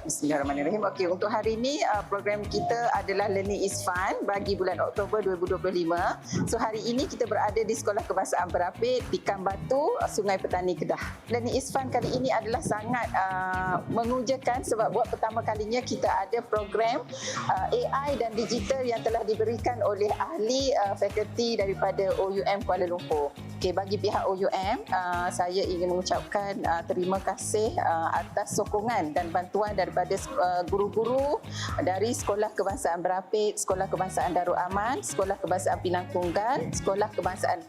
Bismillahirrahmanirrahim. Okey, untuk hari ini program kita adalah Learning is Fun bagi bulan Oktober 2025. So hari ini kita berada di Sekolah Kebangsaan Berapit, Tikam Batu, Sungai Petani, Kedah. Learning is Fun kali ini adalah sangat mengujakan sebab buat pertama kalinya kita ada program AI dan digital yang telah diberikan oleh ahli fakulti daripada OUM Kuala Lumpur. Okey, bagi pihak OUM, saya ingin mengucapkan terima kasih atas sokongan dan bantuan daripada guru-guru dari Sekolah Kebangsaan Berapit, Sekolah Kebangsaan Darul Aman, Sekolah Kebangsaan Pinang Tunggal, Sekolah Kebangsaan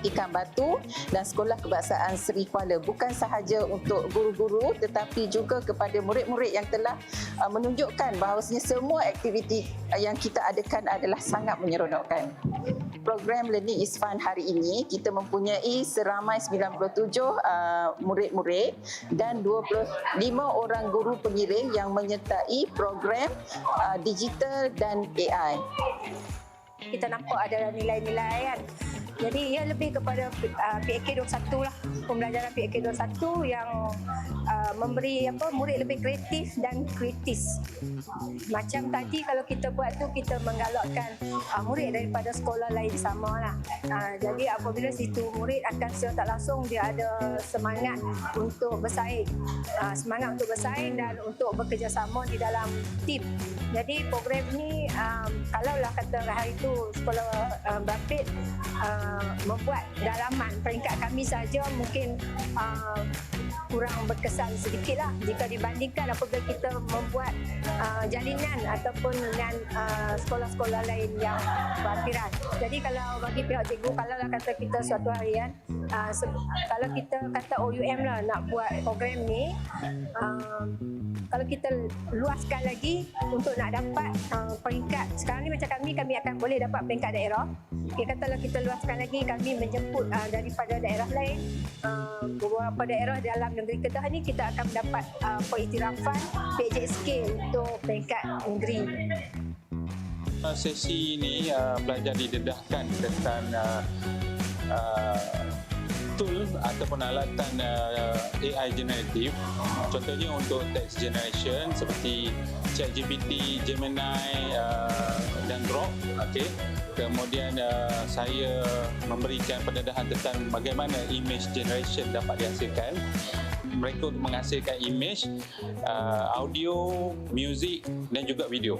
Tikam Batu dan Sekolah Kebangsaan Seri Kuala. Bukan sahaja untuk guru-guru tetapi juga kepada murid-murid yang telah menunjukkan bahawasanya semua aktiviti yang kita adakan adalah sangat menyeronokkan. Program Learning is Fun hari ini kita mempunyai seramai 97 murid-murid dan 25 orang guru pengiring yang menyertai program digital dan AI. Kita nampak ada nilai-nilai kan. Jadi ia lebih kepada PAK-21 lah. Pembelajaran PAK-21 yang memberi murid lebih kreatif dan kritis. Macam tadi kalau kita buat tu kita menggalakkan murid daripada sekolah lain sama lah. Jadi apabila situ murid akan secara tak langsung dia ada semangat untuk bersaing. Semangat untuk bersaing dan untuk bekerjasama di dalam tim. Jadi program ni kalaulah kata hari itu Sekolah Berapit membuat dalaman peringkat kami saja mungkin kurang berkesan sedikitlah jika dibandingkan apabila kita membuat jalinan ataupun dengan sekolah-sekolah lain yang berhampiran. Jadi kalau bagi pihak cikgu, kalaulah kata kita suatu harian kalau kita kata OUM lah nak buat program ni, kalau kita luaskan lagi untuk nak dapat peringkat, sekarang ni macam kami akan boleh dapat peringkat daerah. Okay, katalah kita luaskan lagi, kami menjemput daripada daerah lain, beberapa daerah dalam negeri Kedah ni kita akan mendapat pengiktirafan PJSK untuk peringkat negeri. Sesi ini belajar didedahkan tentang tool ataupun alatan AI generatif. Contohnya untuk text generation seperti ChatGPT, Gemini dan Grok. Okay. Kemudian saya memberikan pendedahan tentang bagaimana image generation dapat dihasilkan. Mereka untuk menghasilkan image, audio, muzik dan juga video.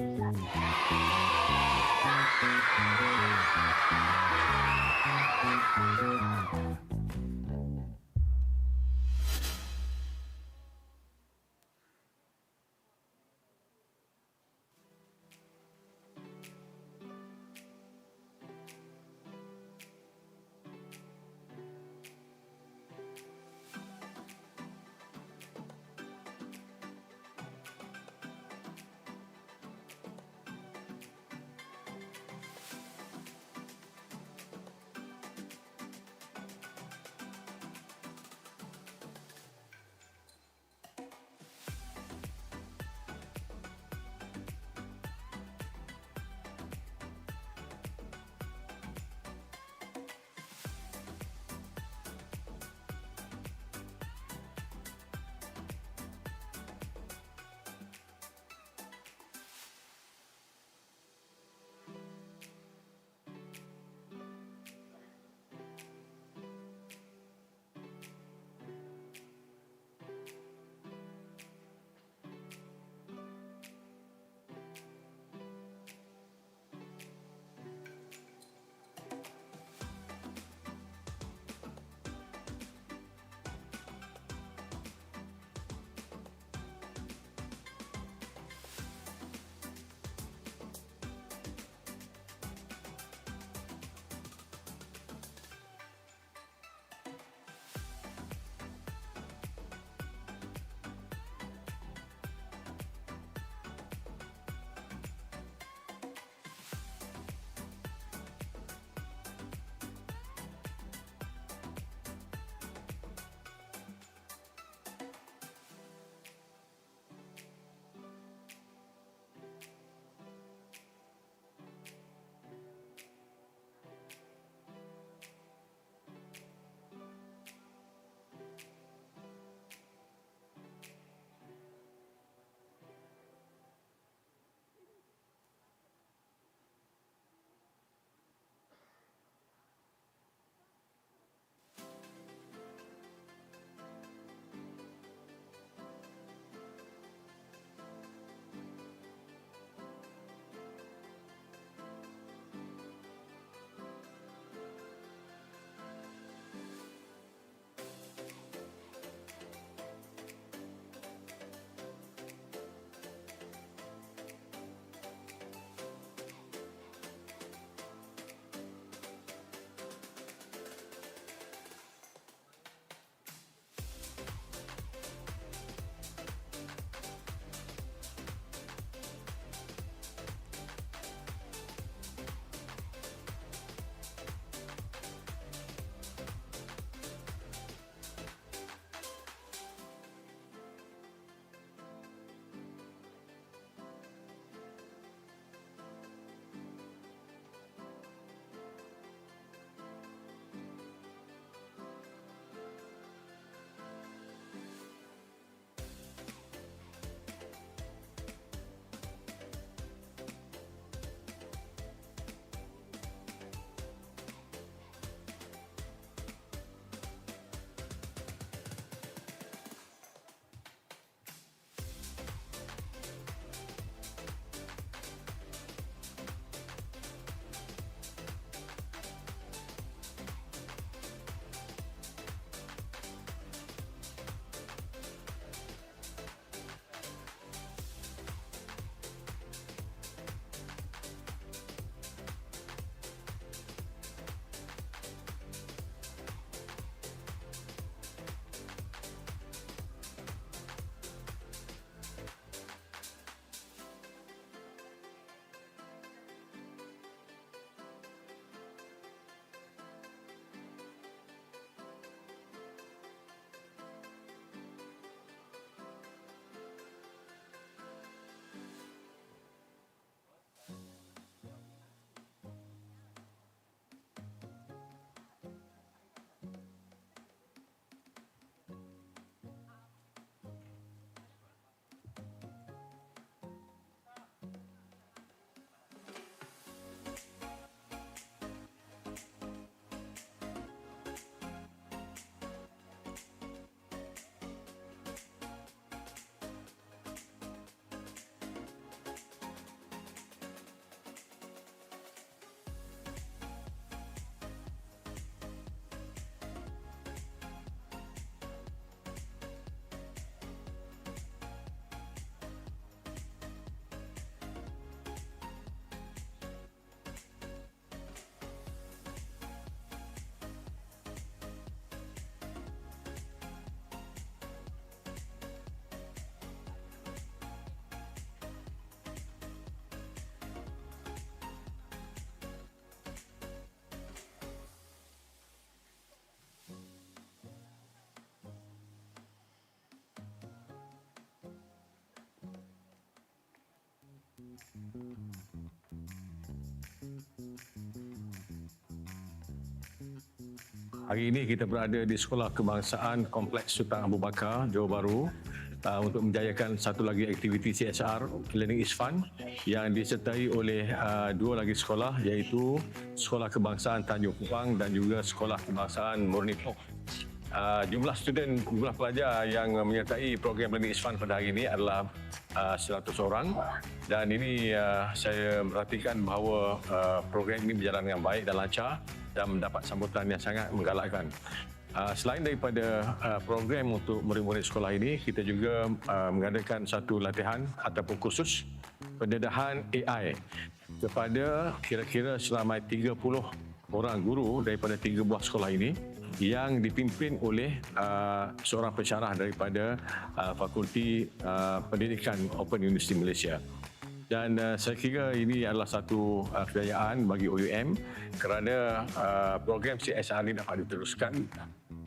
Hari ini kita berada di Sekolah Kebangsaan Kompleks Sultan Abu Bakar, Johor Bahru untuk menjayakan satu lagi aktiviti CSR Learning is Fun yang disertai oleh dua lagi sekolah iaitu Sekolah Kebangsaan Tanjung Kupang dan juga Sekolah Kebangsaan Murni Pok. Jumlah pelajar yang menyertai program Learning is Fun pada hari ini adalah 100 orang dan ini saya perhatikan bahawa program ini berjalan dengan baik dan lancar dan mendapat sambutan yang sangat menggalakkan. Selain daripada program untuk murid-murid sekolah ini, kita juga mengadakan satu latihan ataupun kursus pendedahan AI kepada kira-kira selama 30 orang guru daripada 3 buah sekolah ini yang dipimpin oleh seorang pensyarah daripada Fakulti Pendidikan Open University Malaysia. Dan saya kira ini adalah satu kejayaan bagi OUM kerana program CSR ini dapat diteruskan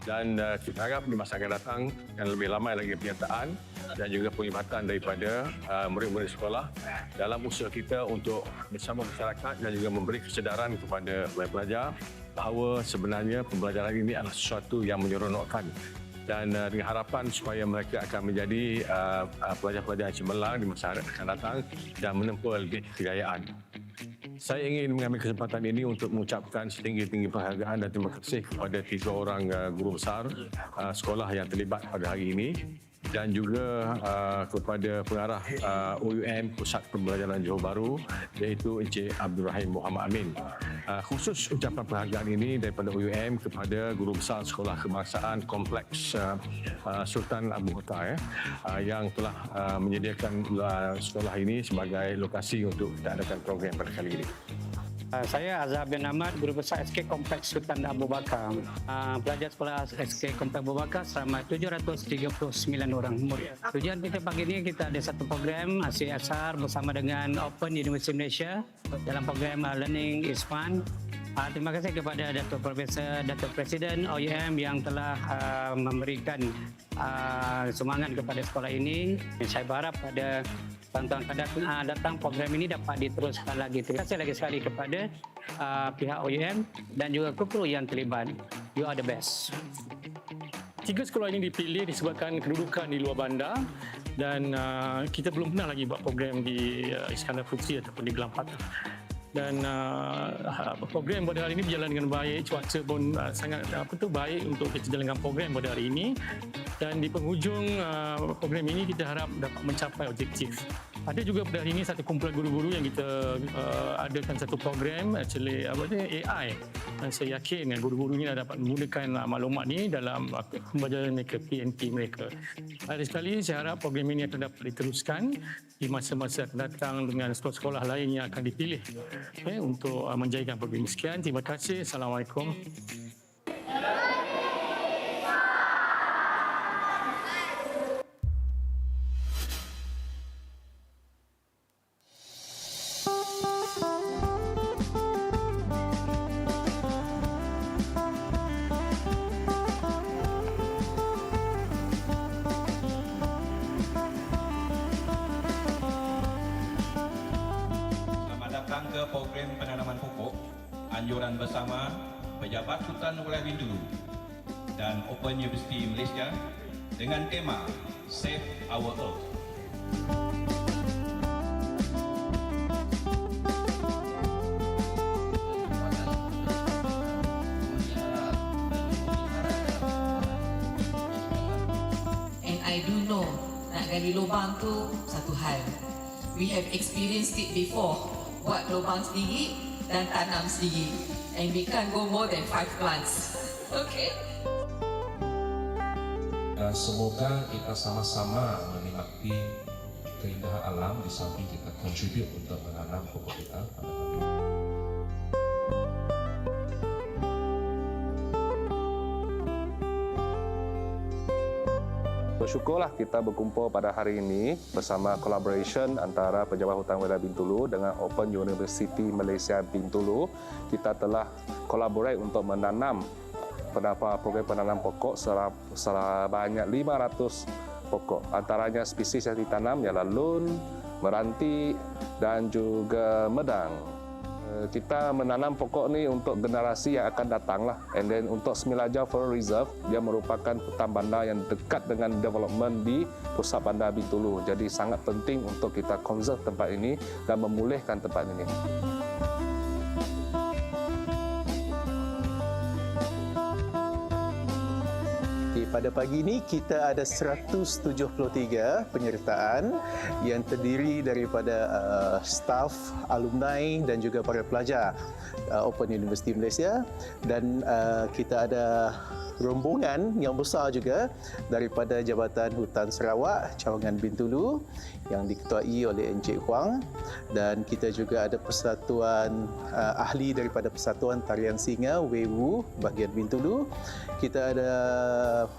dan kita harap di masa akan datang akan lebih ramai lagi penyertaan dan juga pelibatan daripada murid-murid sekolah dalam usaha kita untuk bersama masyarakat dan juga memberi kesedaran kepada pelajar bahawa sebenarnya pembelajaran ini adalah sesuatu yang menyeronokkan dan dengan harapan supaya mereka akan menjadi pelajar-pelajar yang cemerlang di masa akan datang dan menempuh lebih kejayaan. Saya ingin mengambil kesempatan ini untuk mengucapkan setinggi-tinggi penghargaan dan terima kasih kepada 3 orang guru besar sekolah yang terlibat pada hari ini dan juga kepada pengarah OUM Pusat Pembelajaran Johor Bahru iaitu Encik Abdul Rahim Muhammad Amin. Khusus ucapan penghargaan ini daripada OUM kepada Guru Besar Sekolah Kebangsaan Kompleks Sultan Abu Bakar yang telah menyediakan sekolah ini sebagai lokasi untuk kita adakan program pada kali ini. Saya Azhar bin Ahmad, Guru Besar SK Kompleks Sultan Abu Bakar. Pelajar sekolah SK Kompleks Abu Bakar selama 739 orang murid. Tujuan kita pagi ini kita ada satu program CSR bersama dengan Open University Malaysia dalam program Learning is Fun. Terima kasih kepada Datuk Profesor, Datuk Presiden OUM yang telah memberikan sumbangan kepada sekolah ini. Saya berharap pada tahun-tahun akan datang program ini dapat diteruskan lagi. Terima kasih lagi sekali kepada pihak OUM dan juga kru yang terlibat. You are the best. 3 sekolah ini dipilih disebabkan kedudukan di luar bandar dan kita belum pernah lagi buat program di Iskandar Puteri ataupun di Gelang Patah. Dan program pada hari ini berjalan dengan baik, cuaca pun sangat baik untuk kita jalankan program pada hari ini. Dan di penghujung program ini kita harap dapat mencapai objektif. Ada juga pada hari ini satu kumpulan guru-guru yang kita adakan satu program actually AI. Dan saya yakin guru-guru ini dapat menggunakan maklumat ini dalam pembelajaran mereka, PNP mereka. Hari sekali saya harap program ini akan dapat diteruskan di masa-masa akan datang dengan sekolah-sekolah lain yang akan dipilih untuk menjayakan program ini. Sekian, terima kasih. Assalamualaikum. Ke program penanaman pokok anjuran bersama Pejabat Sultan Wilayah Bintulu dan Open University Malaysia dengan tema Save Our Earth. And I do know nak gali lubang tu satu hal. We have experienced it before. Buat lubang sendiri dan tanam sendiri. And we can't go more than 5 plants. Okay? Semoga kita sama-sama menikmati keindahan alam di samping kita contribute untuk menanam pokok kita. Bersyukurlah kita berkumpul pada hari ini bersama collaboration antara Pejabat Hutan Wilayah Bintulu dengan Open University Malaysia Bintulu. Kita telah collaborate untuk menanam program penanam pokok sebanyak 500 pokok. Antaranya spesies yang ditanam ialah lun, meranti dan juga medang. Kita menanam pokok ni untuk generasi yang akan datang lah. And then untuk Semilajau Forest Reserve, dia merupakan hutan bandar yang dekat dengan development di pusat bandar Bintulu. Jadi sangat penting untuk kita conserve tempat ini dan memulihkan tempat ini. Pada pagi ini kita ada 173 penyertaan yang terdiri daripada staf, alumni dan juga para pelajar Open University Malaysia, dan kita ada rombongan yang besar juga daripada Jabatan Hutan Sarawak cawangan Bintulu yang diketuai oleh Encik Huang, dan kita juga ada persatuan ahli daripada Persatuan Tarian Singa Wewu bahagian Bintulu. Kita ada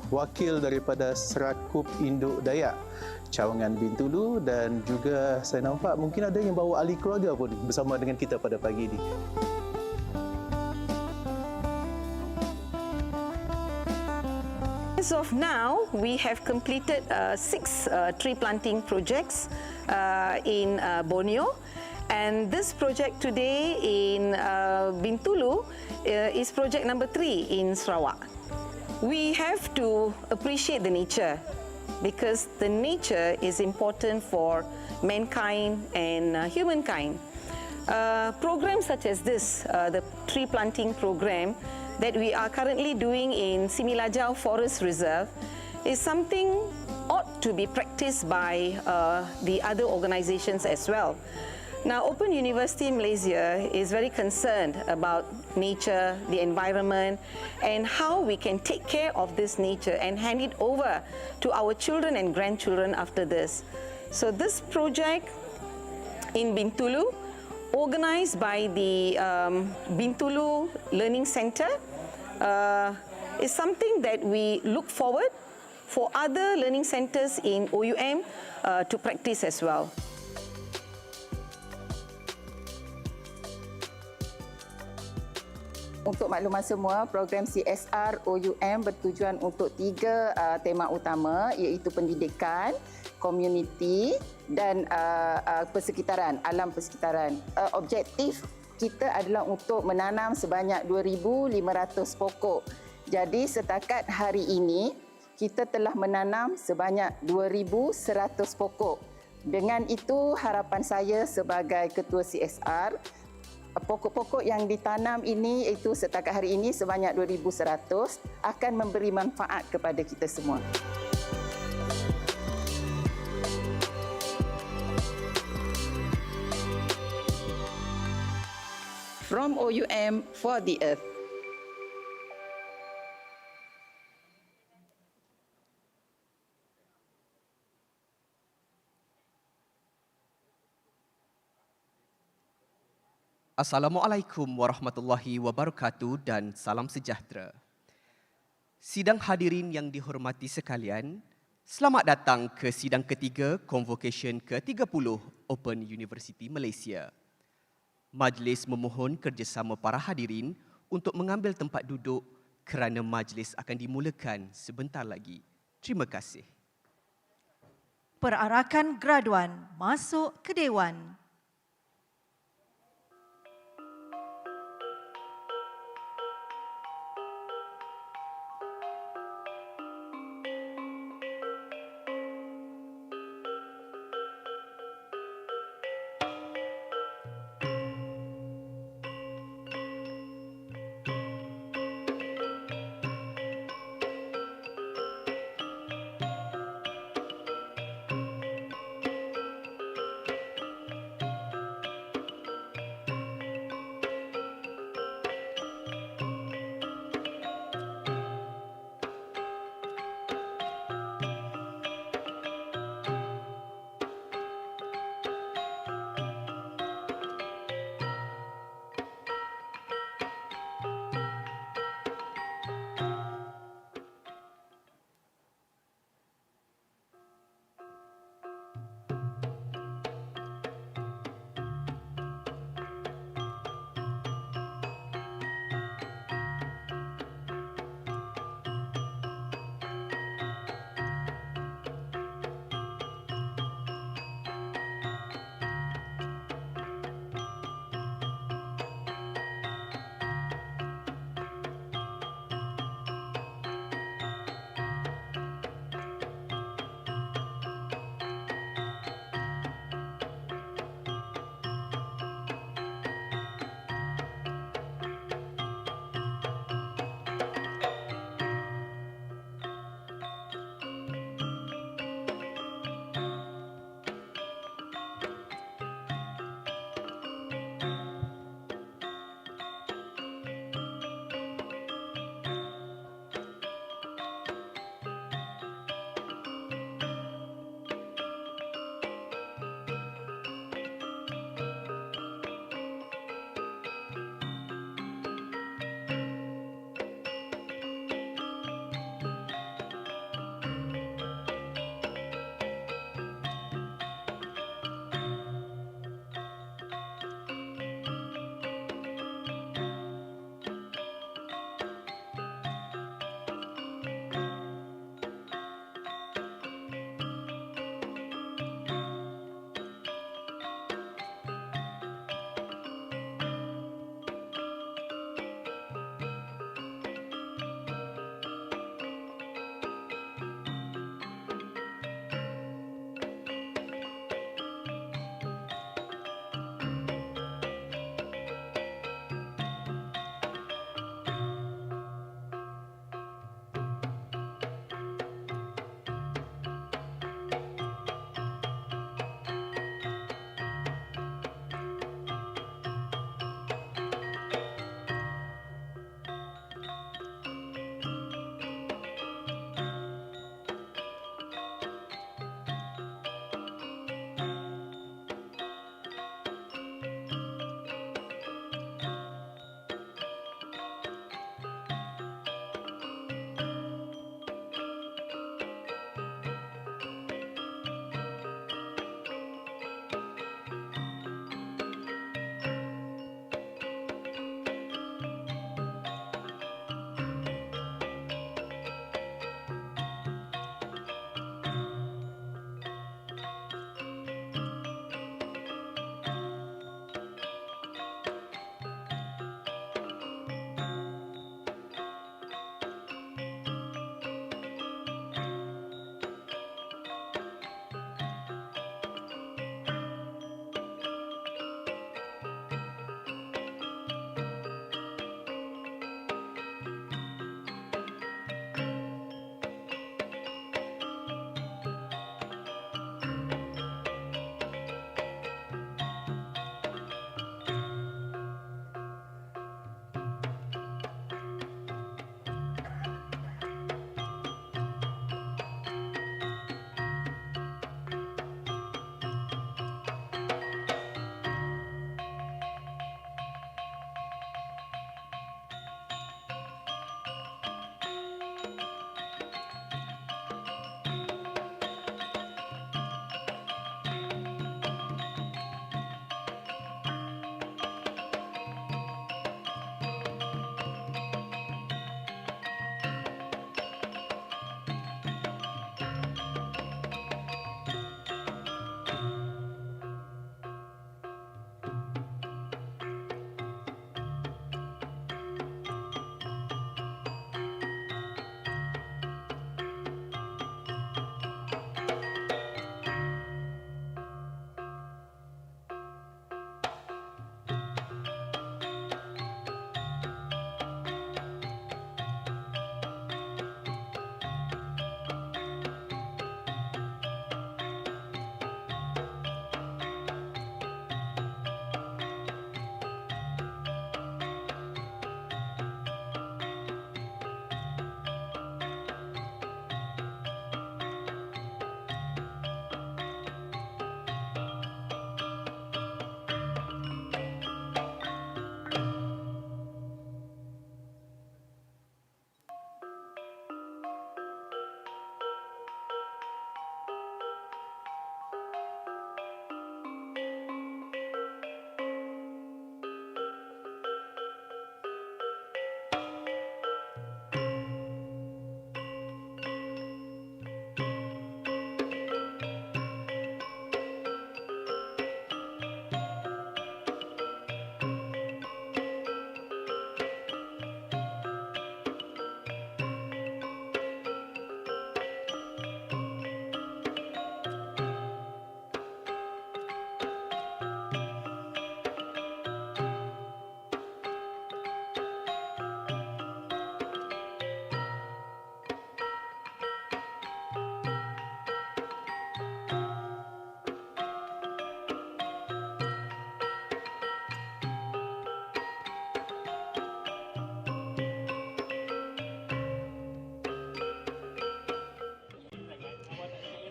wakil daripada Serakup Induk Dayak cawangan Bintulu, dan juga saya nampak mungkin ada yang bawa ahli keluarga pun bersama dengan kita pada pagi ini. As of now, we have completed 6 tree planting projects in Borneo, and this project today in Bintulu is project number 3 in Sarawak. We have to appreciate the nature because the nature is important for mankind and humankind. Programs such as this, the tree planting program that we are currently doing in Semilajau Forest Reserve, is something ought to be practiced by the other organizations as well. Now, Open University Malaysia is very concerned about nature, the environment, and how we can take care of this nature and hand it over to our children and grandchildren after this. So this project in Bintulu, organized by the Bintulu Learning Center, is something that we look forward for other learning centers in OUM to practice as well. Untuk makluman semua, program CSR OUM bertujuan untuk 3 tema utama, iaitu pendidikan, komuniti dan persekitaran, alam persekitaran. Objektif kita adalah untuk menanam sebanyak 2,500 pokok. Jadi setakat hari ini, kita telah menanam sebanyak 2,100 pokok. Dengan itu, harapan saya sebagai Ketua CSR, pokok-pokok yang ditanam ini itu setakat hari ini sebanyak 2,100 akan memberi manfaat kepada kita semua. From OUM for the Earth. Assalamualaikum warahmatullahi wabarakatuh dan salam sejahtera. Sidang hadirin yang dihormati sekalian, selamat datang ke sidang ketiga Convocation ke-30 Open University Malaysia. Majlis memohon kerjasama para hadirin untuk mengambil tempat duduk kerana majlis akan dimulakan sebentar lagi. Terima kasih. Perarakan graduan masuk ke Dewan.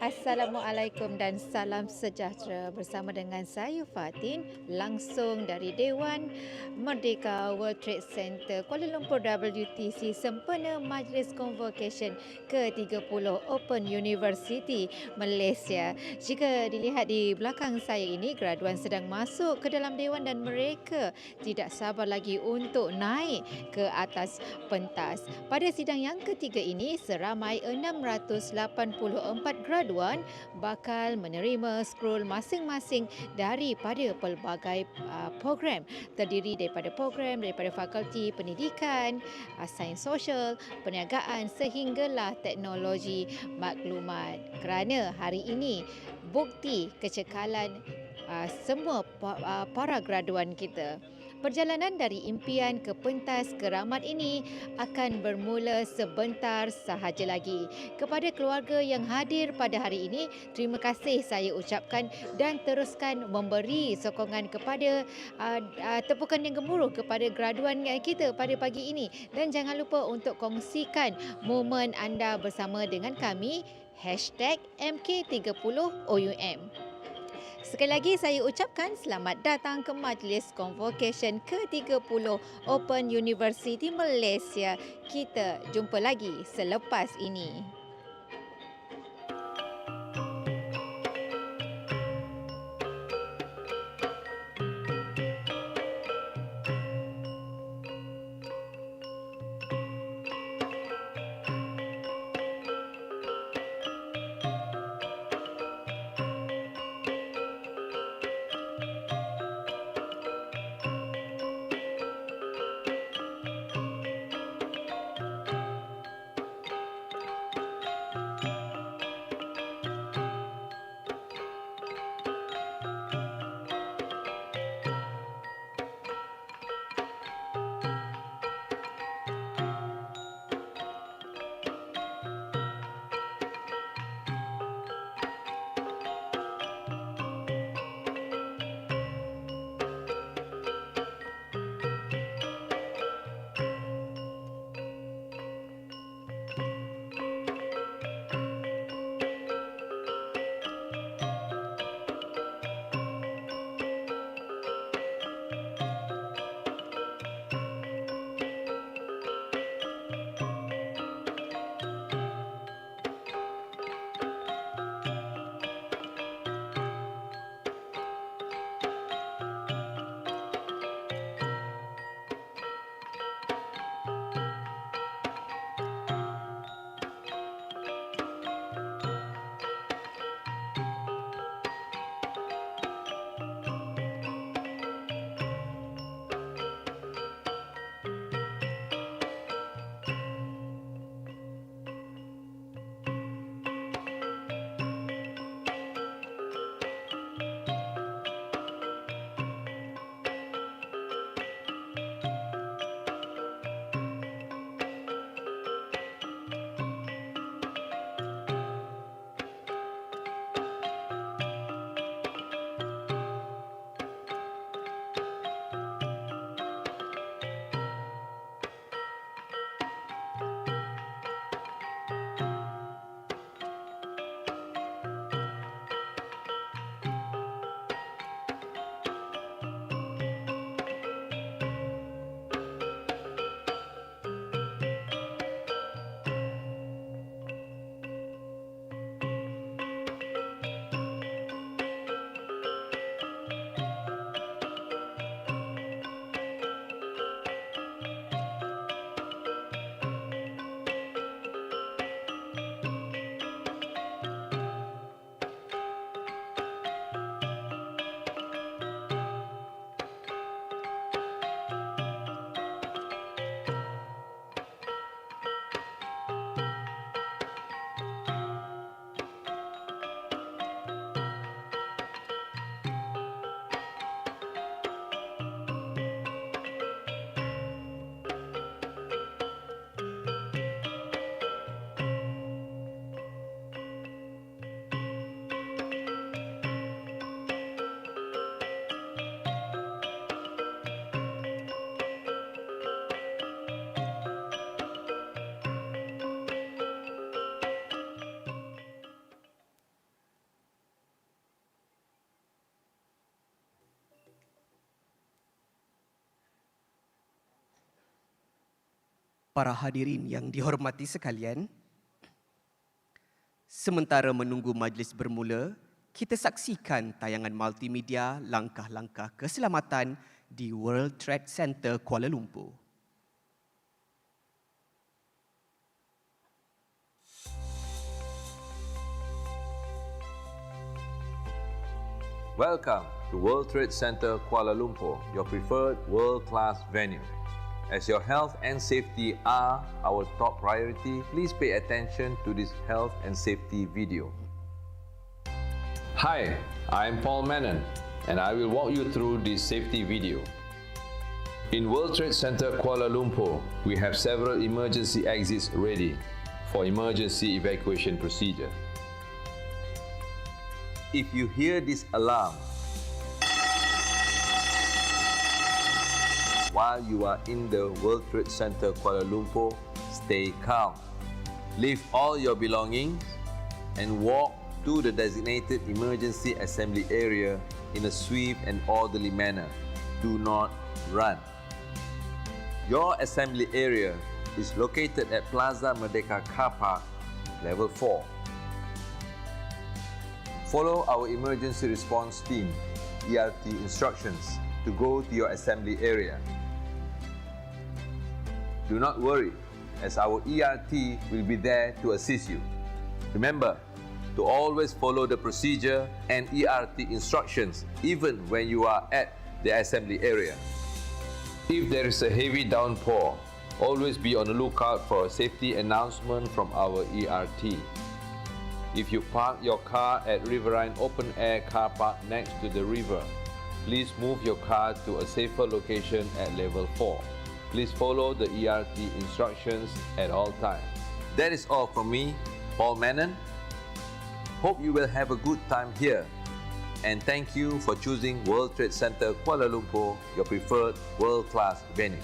Assalamualaikum dan salam sejahtera. Bersama dengan saya Fatin, langsung dari Dewan Merdeka World Trade Center Kuala Lumpur WTC sempena Majlis Convocation ke-30 Open University Malaysia. Jika dilihat di belakang saya ini, graduan sedang masuk ke dalam Dewan dan mereka tidak sabar lagi untuk naik ke atas pentas. Pada sidang yang ketiga ini, seramai 684 graduan bakal menerima scroll masing-masing daripada pelbagai program, terdiri daripada fakulti pendidikan, sains sosial, perniagaan sehinggalah teknologi maklumat. Kerana hari ini bukti kecekalan semua para graduan kita. Perjalanan dari impian ke pentas keramat ini akan bermula sebentar sahaja lagi. Kepada keluarga yang hadir pada hari ini, terima kasih saya ucapkan dan teruskan memberi sokongan kepada tepukan yang gemuruh kepada graduan kita pada pagi ini. Dan jangan lupa untuk kongsikan momen anda bersama dengan kami #MK30OUM. Sekali lagi saya ucapkan selamat datang ke Majlis Convocation ke-30 Open University Malaysia. Kita jumpa lagi selepas ini. Para hadirin yang dihormati sekalian, sementara menunggu majlis bermula, kita saksikan tayangan multimedia langkah-langkah keselamatan di World Trade Center Kuala Lumpur. Welcome to World Trade Center Kuala Lumpur, your preferred world-class venue. As your health and safety are our top priority, please pay attention to this health and safety video. Hi, I'm Paul Menon, and I will walk you through this safety video. In World Trade Center Kuala Lumpur, we have several emergency exits ready for emergency evacuation procedure. If you hear this alarm while you are in the World Trade Center Kuala Lumpur, stay calm. Leave all your belongings and walk to the designated emergency assembly area in a swift and orderly manner. Do not run. Your assembly area is located at Plaza Merdeka Car Park, Level 4. Follow our emergency response team, ERT instructions to go to your assembly area. Do not worry, as our ERT will be there to assist you. Remember to always follow the procedure and ERT instructions even when you are at the assembly area. If there is a heavy downpour, always be on the lookout for a safety announcement from our ERT. If you park your car at Riverine Open Air Car Park next to the river, please move your car to a safer location at Level 4. Please follow the ERT instructions at all times. That is all from me, Paul Menon. Hope you will have a good time here. And thank you for choosing World Trade Center Kuala Lumpur, your preferred world-class venue.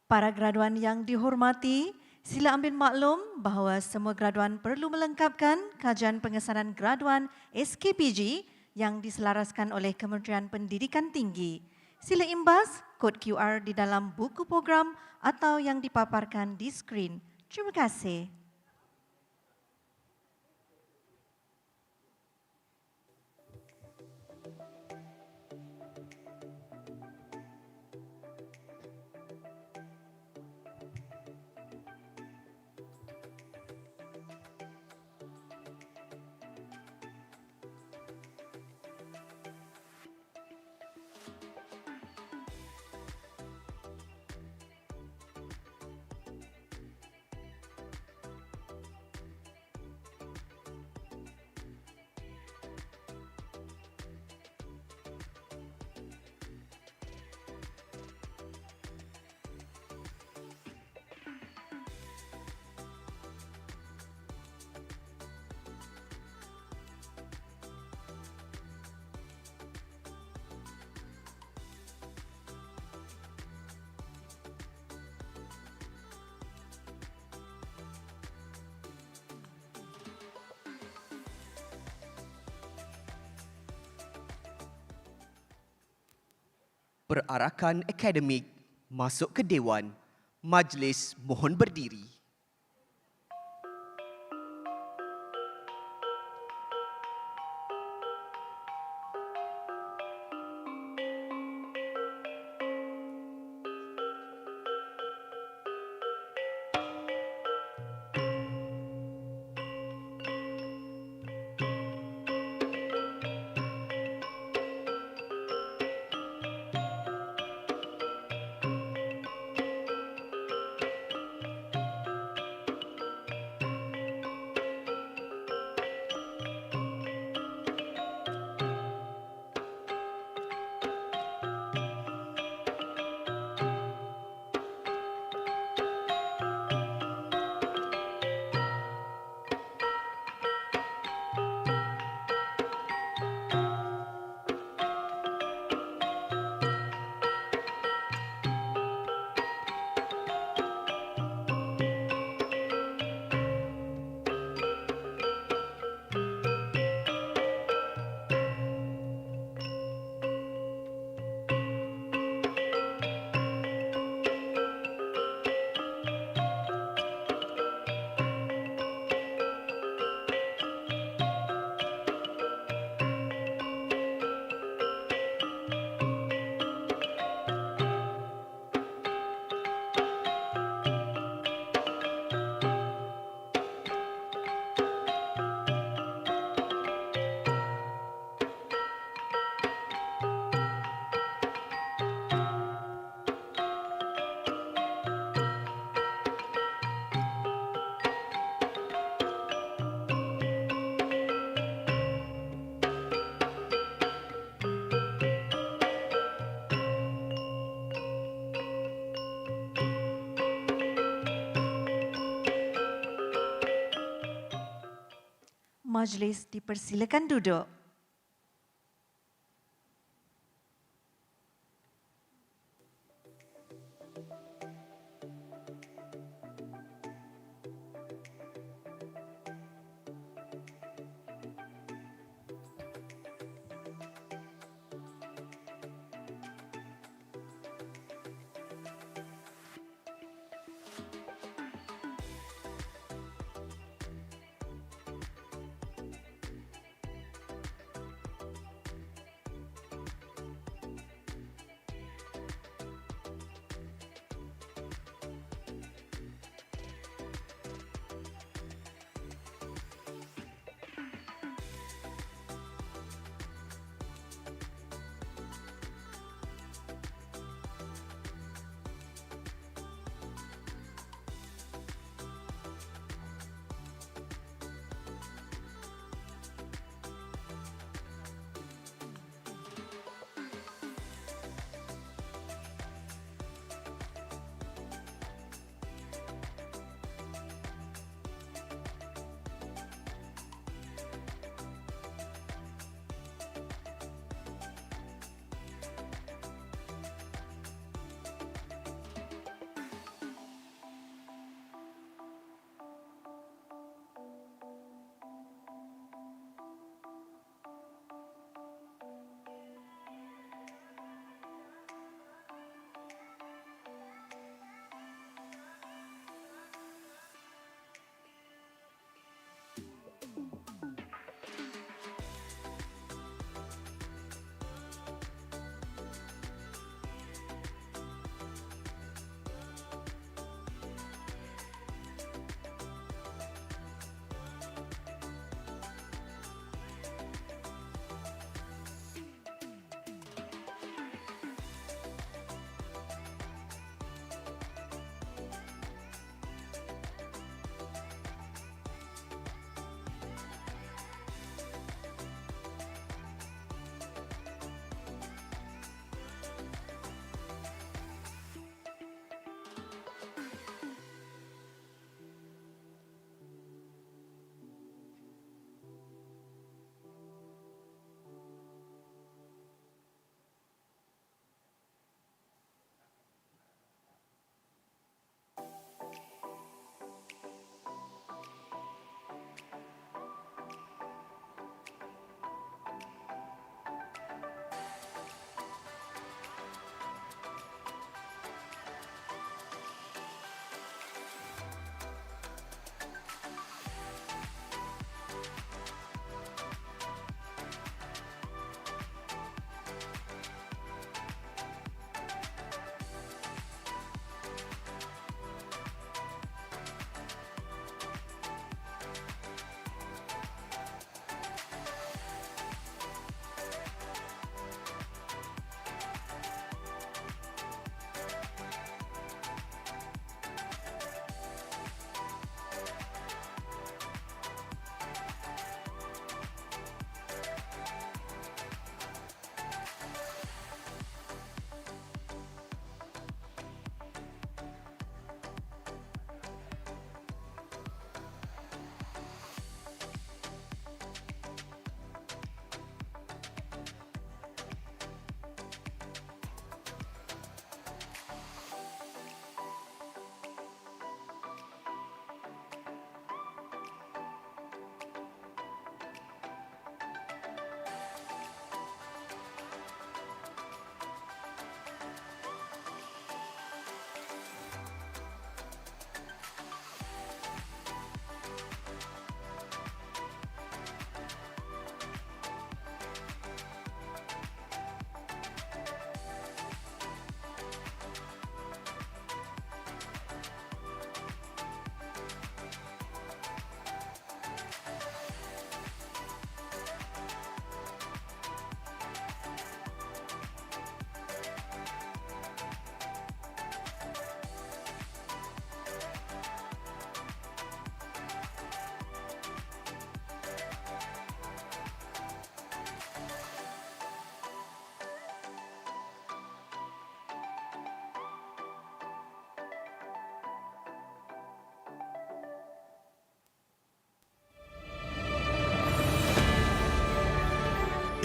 Para graduan yang dihormati, sila ambil maklum bahawa semua graduan perlu melengkapkan kajian pengesanan graduan SKPG yang diselaraskan oleh Kementerian Pendidikan Tinggi. Sila imbas kod QR di dalam buku program atau yang dipaparkan di skrin. Terima kasih. Perarakan akademik masuk ke Dewan, Majlis mohon berdiri. majlis dipersilakan duduk.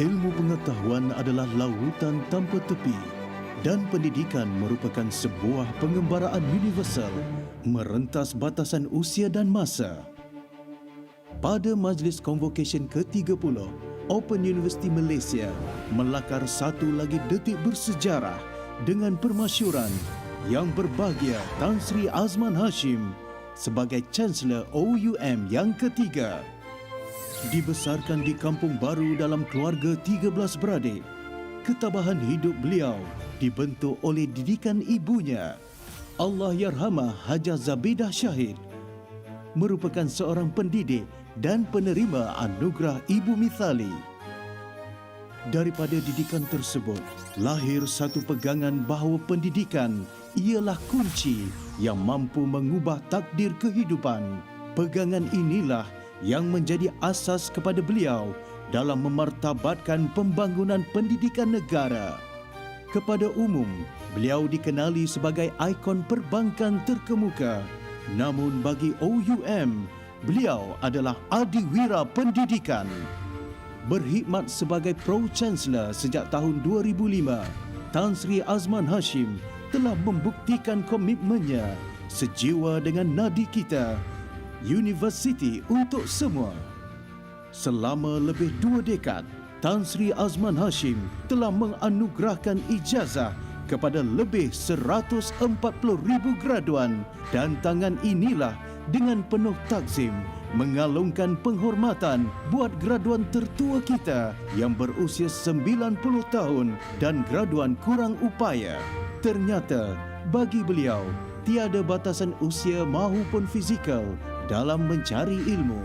Ilmu pengetahuan adalah lautan tanpa tepi dan pendidikan merupakan sebuah pengembaraan universal merentas batasan usia dan masa. Pada Majlis Convocation ke-30, Open University Malaysia melakar satu lagi detik bersejarah dengan permasyuran Yang Berbahagia Tan Sri Azman Hashim sebagai Chancellor OUM yang ketiga. Dibesarkan di kampung baru dalam keluarga 13 beradik, ketabahan hidup beliau dibentuk oleh didikan ibunya. Allahyarhamah Hajah Zabidah Syahid merupakan seorang pendidik dan penerima anugerah Ibu Mithali. Daripada didikan tersebut, lahir satu pegangan bahawa pendidikan ialah kunci yang mampu mengubah takdir kehidupan. Pegangan inilah yang menjadi asas kepada beliau dalam memartabatkan pembangunan pendidikan negara. Kepada umum, beliau dikenali sebagai ikon perbankan terkemuka. Namun bagi OUM, beliau adalah adiwira pendidikan. Berkhidmat sebagai Pro-Chancellor sejak tahun 2005, Tan Sri Azman Hashim telah membuktikan komitmennya sejiwa dengan nadi kita, Universiti untuk semua. Selama lebih 2 dekad, Tan Sri Azman Hashim telah menganugerahkan ijazah kepada lebih 140,000 graduan dan tangan inilah dengan penuh takzim mengalungkan penghormatan buat graduan tertua kita yang berusia 90 tahun dan graduan kurang upaya. Ternyata bagi beliau tiada batasan usia maupun fizikal dalam mencari ilmu.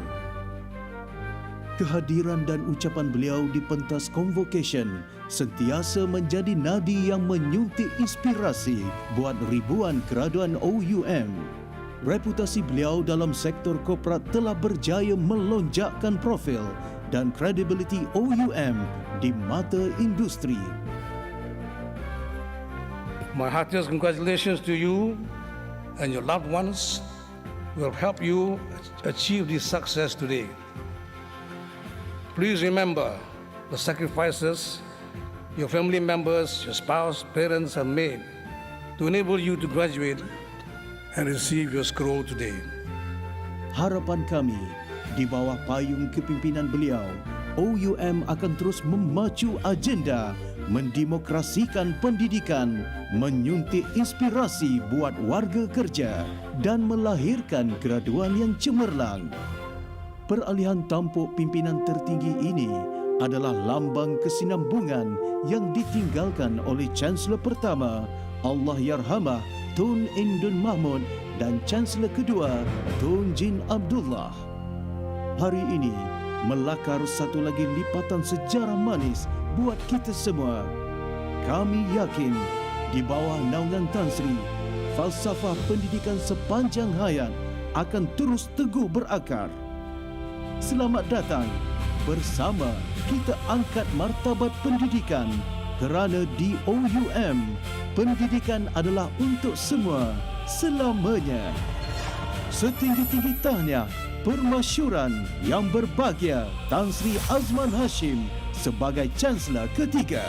Kehadiran dan ucapan beliau di pentas Convocation sentiasa menjadi nadi yang menyuntik inspirasi buat ribuan graduan OUM. Reputasi beliau dalam sektor korporat telah berjaya melonjakkan profil dan kredibiliti OUM di mata industri. My heartiest congratulations to you and your loved ones who will help you achieve this success today. Please remember the sacrifices your family members, your spouse, parents have made to enable you to graduate and receive your scroll today. Harapan kami, di bawah payung kepimpinan beliau, OUM akan terus memacu agenda mendemokrasikan pendidikan, menyuntik inspirasi buat warga kerja dan melahirkan graduan yang cemerlang. Peralihan tampuk pimpinan tertinggi ini adalah lambang kesinambungan yang ditinggalkan oleh Chancellor pertama, Allahyarhamah Tun Indun Mahmud dan Chancellor kedua, Tun Jin Abdullah. Hari ini melakar satu lagi lipatan sejarah manis buat kita semua. Kami yakin di bawah naungan Tan Sri, falsafah pendidikan sepanjang hayat akan terus teguh berakar. Selamat datang, bersama kita angkat martabat pendidikan kerana di OUM, pendidikan adalah untuk semua, selamanya. Setinggi-tinggi tahniah permasyuran Yang Berbahagia Tan Sri Azman Hashim sebagai Chancellor ketiga.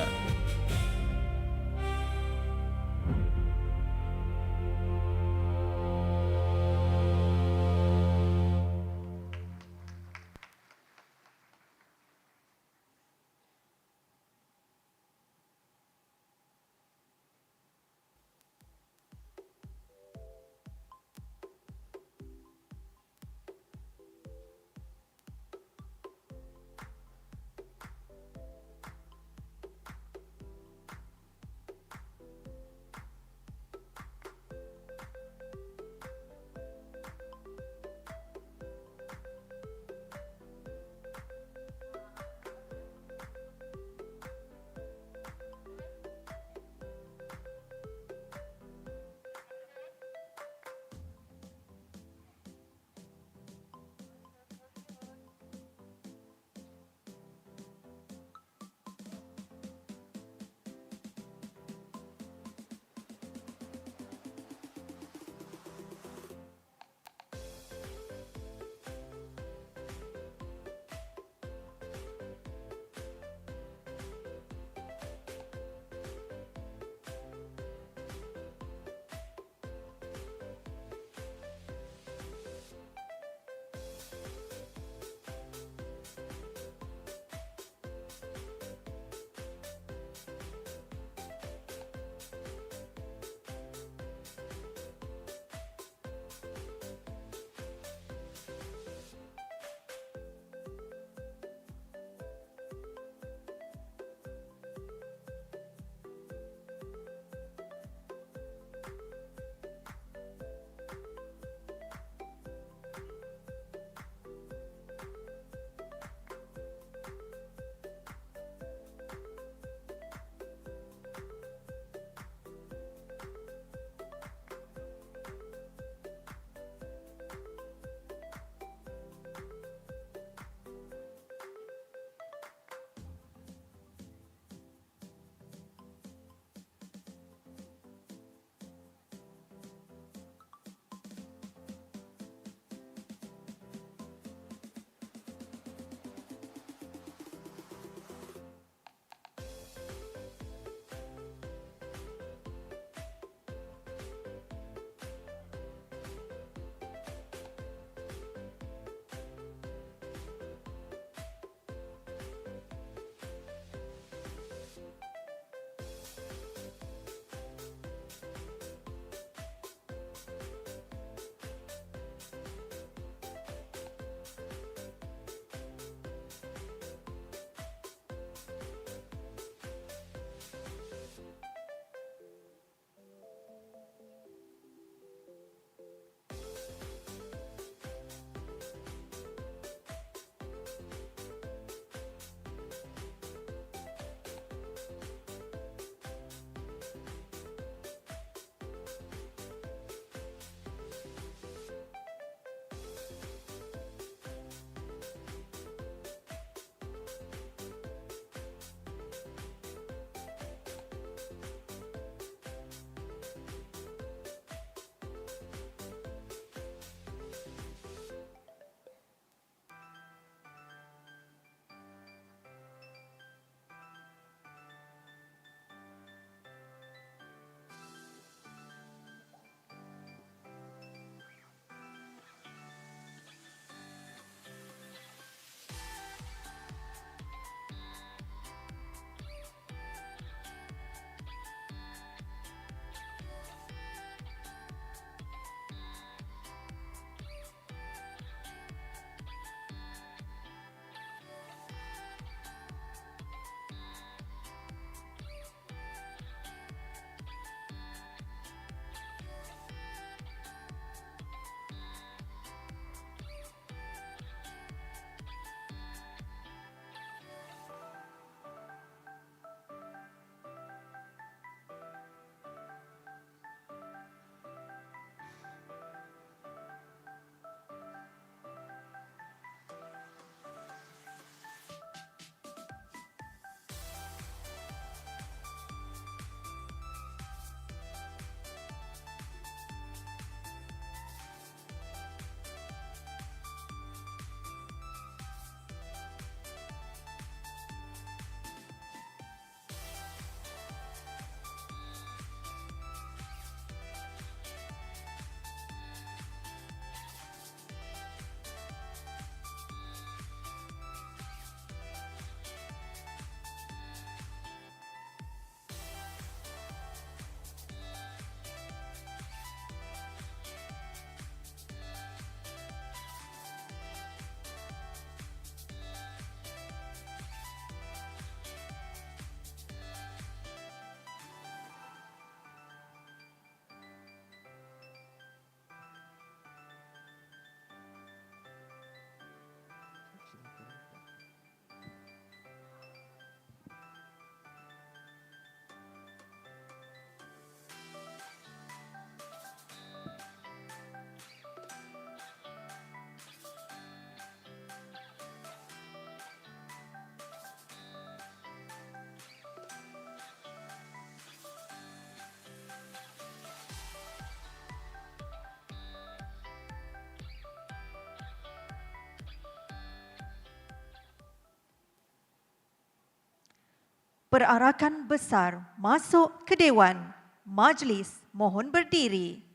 perarakan besar masuk ke Dewan. Majlis mohon berdiri.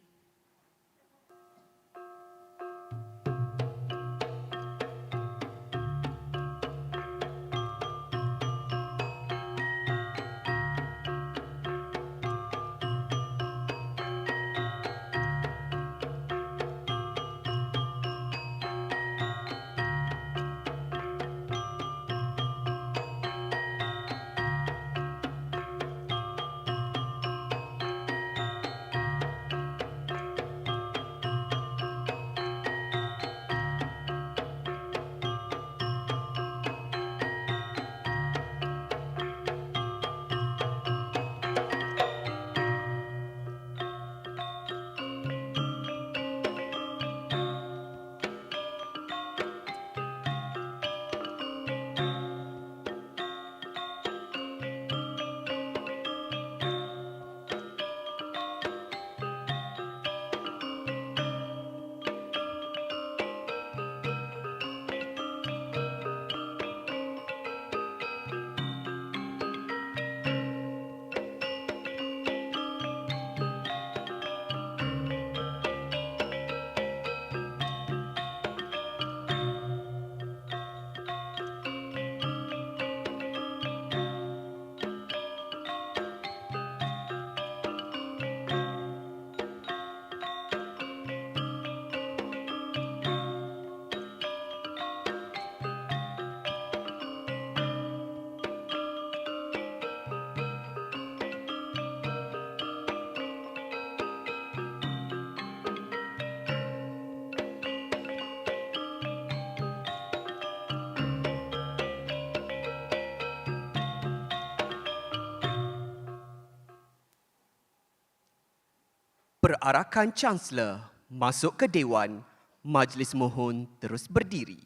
Perarakan Chancellor masuk ke Dewan, Majlis mohon terus berdiri.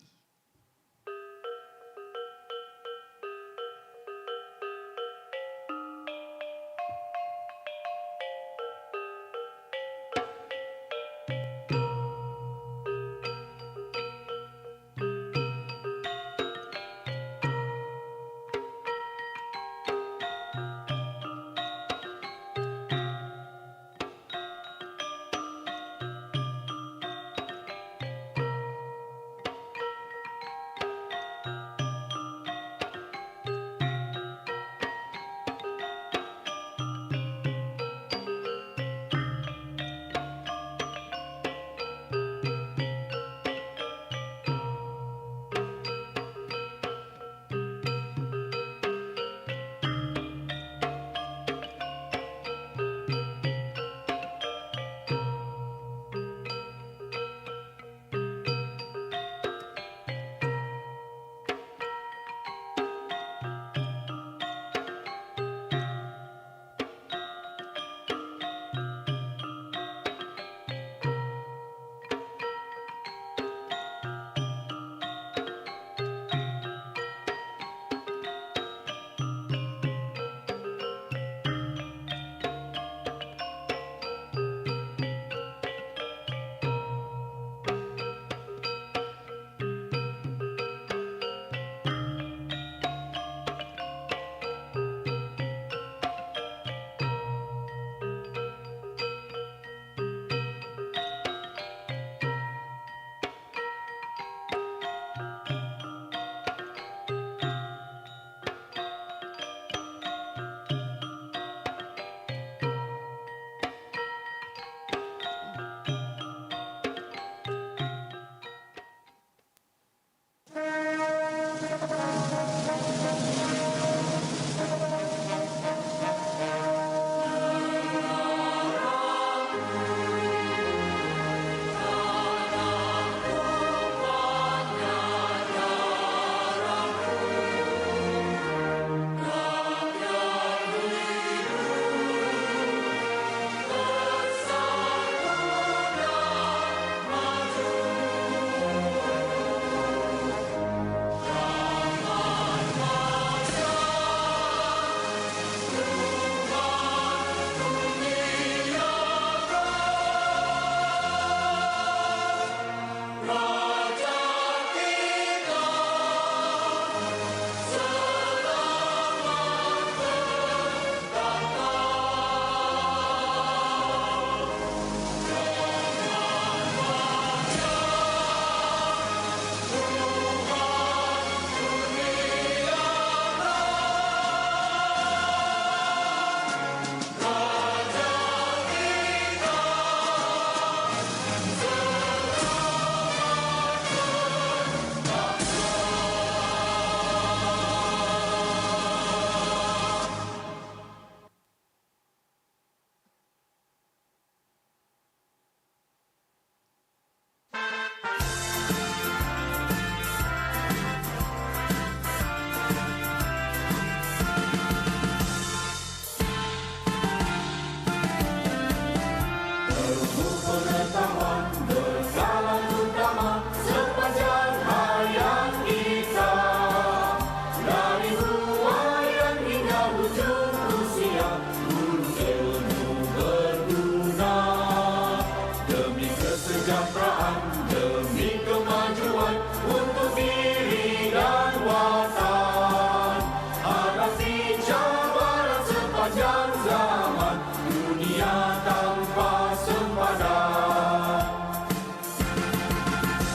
zaman dunia tanpa sempadan.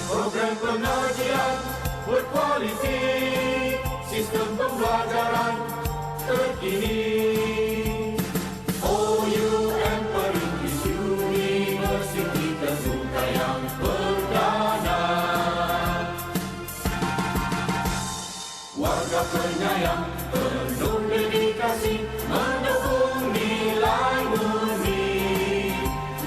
Program pengajian berkualiti, sistem pembelajaran terkini. OUM Perintis Universiti terbuka yang perdana. Warga penyayang penuh dedikasi mendukung nilai murni.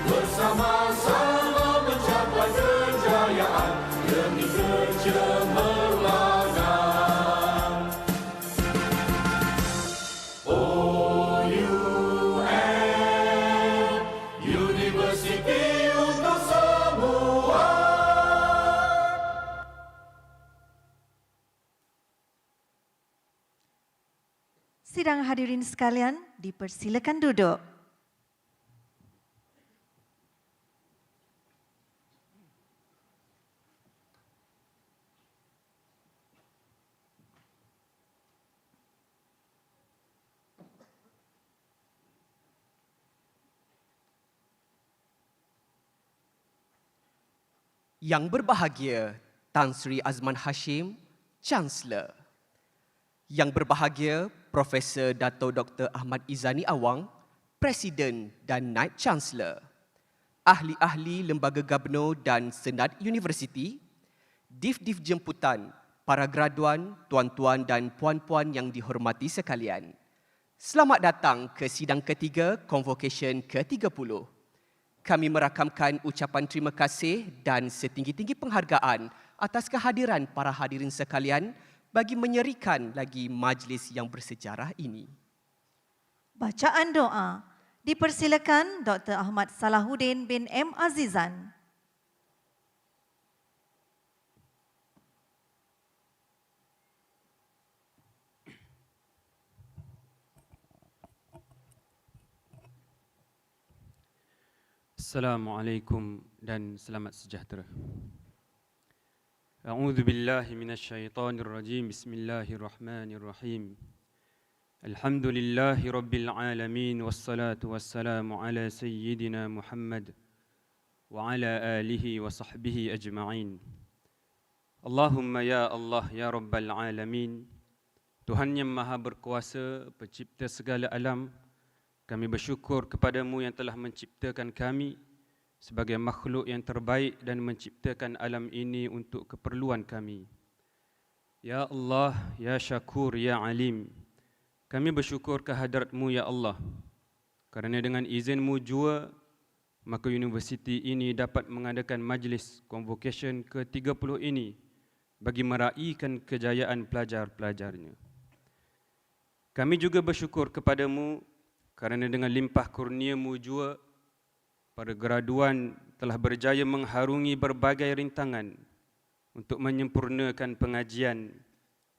Bersama-sama mencapai kejayaan demi kecemerlangan. OUM Universiti untuk semua. Sidang hadirin sekalian, dipersilakan duduk. Yang berbahagia Tan Sri Azman Hashim, Chancellor. Yang berbahagia Profesor Dato Dr. Ahmad Izani Awang, Presiden dan Naib Chancellor. Ahli-ahli Lembaga Gabno dan Senat Universiti, div-div jemputan, para graduan, tuan-tuan dan puan-puan yang dihormati sekalian. Selamat datang ke sidang ketiga Convocation ke-30. Kami merakamkan ucapan terima kasih dan setinggi-tinggi penghargaan atas kehadiran para hadirin sekalian bagi menyerikan lagi majlis yang bersejarah ini. Bacaan doa. Dipersilakan Dr. Ahmad Salahuddin bin M. Azizan. Assalamualaikum dan selamat sejahtera. A'udzu billahi minasyaitonir rajim. Bismillahirrahmanirrahim. Alhamdulillahi rabbil alamin wassalatu wassalamu ala sayyidina Muhammad wa ala alihi wa sahbihi ajma'in. Allahumma ya Allah ya rabbal alamin. Tuhan yang Maha Berkuasa, pencipta segala alam, kami bersyukur kepadamu yang telah menciptakan kami sebagai makhluk yang terbaik dan menciptakan alam ini untuk keperluan kami. Ya Allah, Ya Syakur, Ya Alim, kami bersyukur kehadratmu ya Allah, kerana dengan izinmu jua, maka universiti ini dapat mengadakan majlis Convocation ke-30 ini bagi meraihkan kejayaan pelajar-pelajarnya. Kami juga bersyukur kepadamu kerana dengan limpah kurniamu jua, para graduan telah berjaya mengharungi berbagai rintangan untuk menyempurnakan pengajian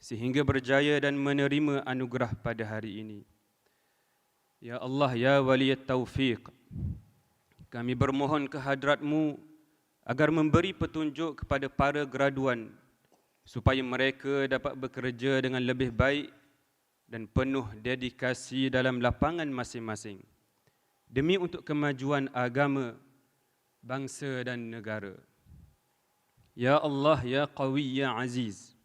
sehingga berjaya dan menerima anugerah pada hari ini. Ya Allah, Ya Waliyat Taufiq, kami bermohon kehadratmu agar memberi petunjuk kepada para graduan supaya mereka dapat bekerja dengan lebih baik dan penuh dedikasi dalam lapangan masing-masing demi untuk kemajuan agama, bangsa dan negara. Ya Allah, Ya Qawi, Ya Aziz,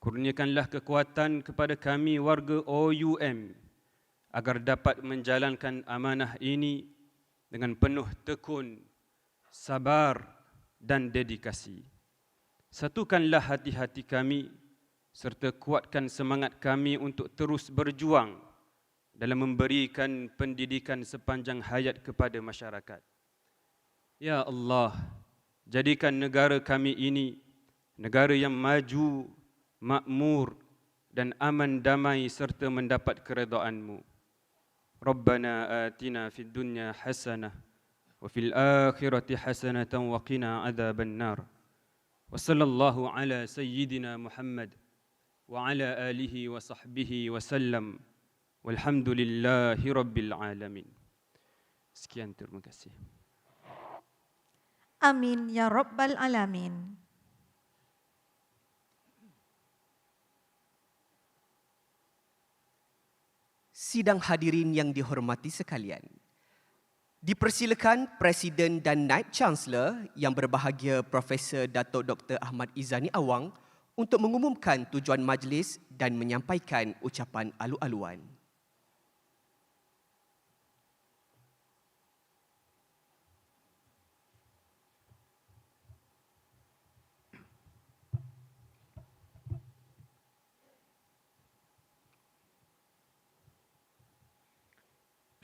kurniakanlah kekuatan kepada kami warga OUM agar dapat menjalankan amanah ini dengan penuh tekun, sabar dan dedikasi. Satukanlah hati-hati kami serta kuatkan semangat kami untuk terus berjuang dalam memberikan pendidikan sepanjang hayat kepada masyarakat. Ya Allah, jadikan negara kami ini negara yang maju, makmur dan aman damai serta mendapat keredaan-Mu. Rabbana atina fid dunya hasanah wa fil akhirati hasanatan wa qina adzaban nar. Wa sallallahu ala sayyidina Muhammad wa ala alihi wa sahbihi wa sallam. Walhamdulillahi rabbil alamin. Sekian, terima kasih. Amin ya rabbal alamin. Sidang hadirin yang dihormati sekalian. Dipersilakan Presiden dan Naib Chancellor yang berbahagia Profesor Datuk Dr. Ahmad Izzani Awang untuk mengumumkan tujuan majlis dan menyampaikan ucapan alu-aluan.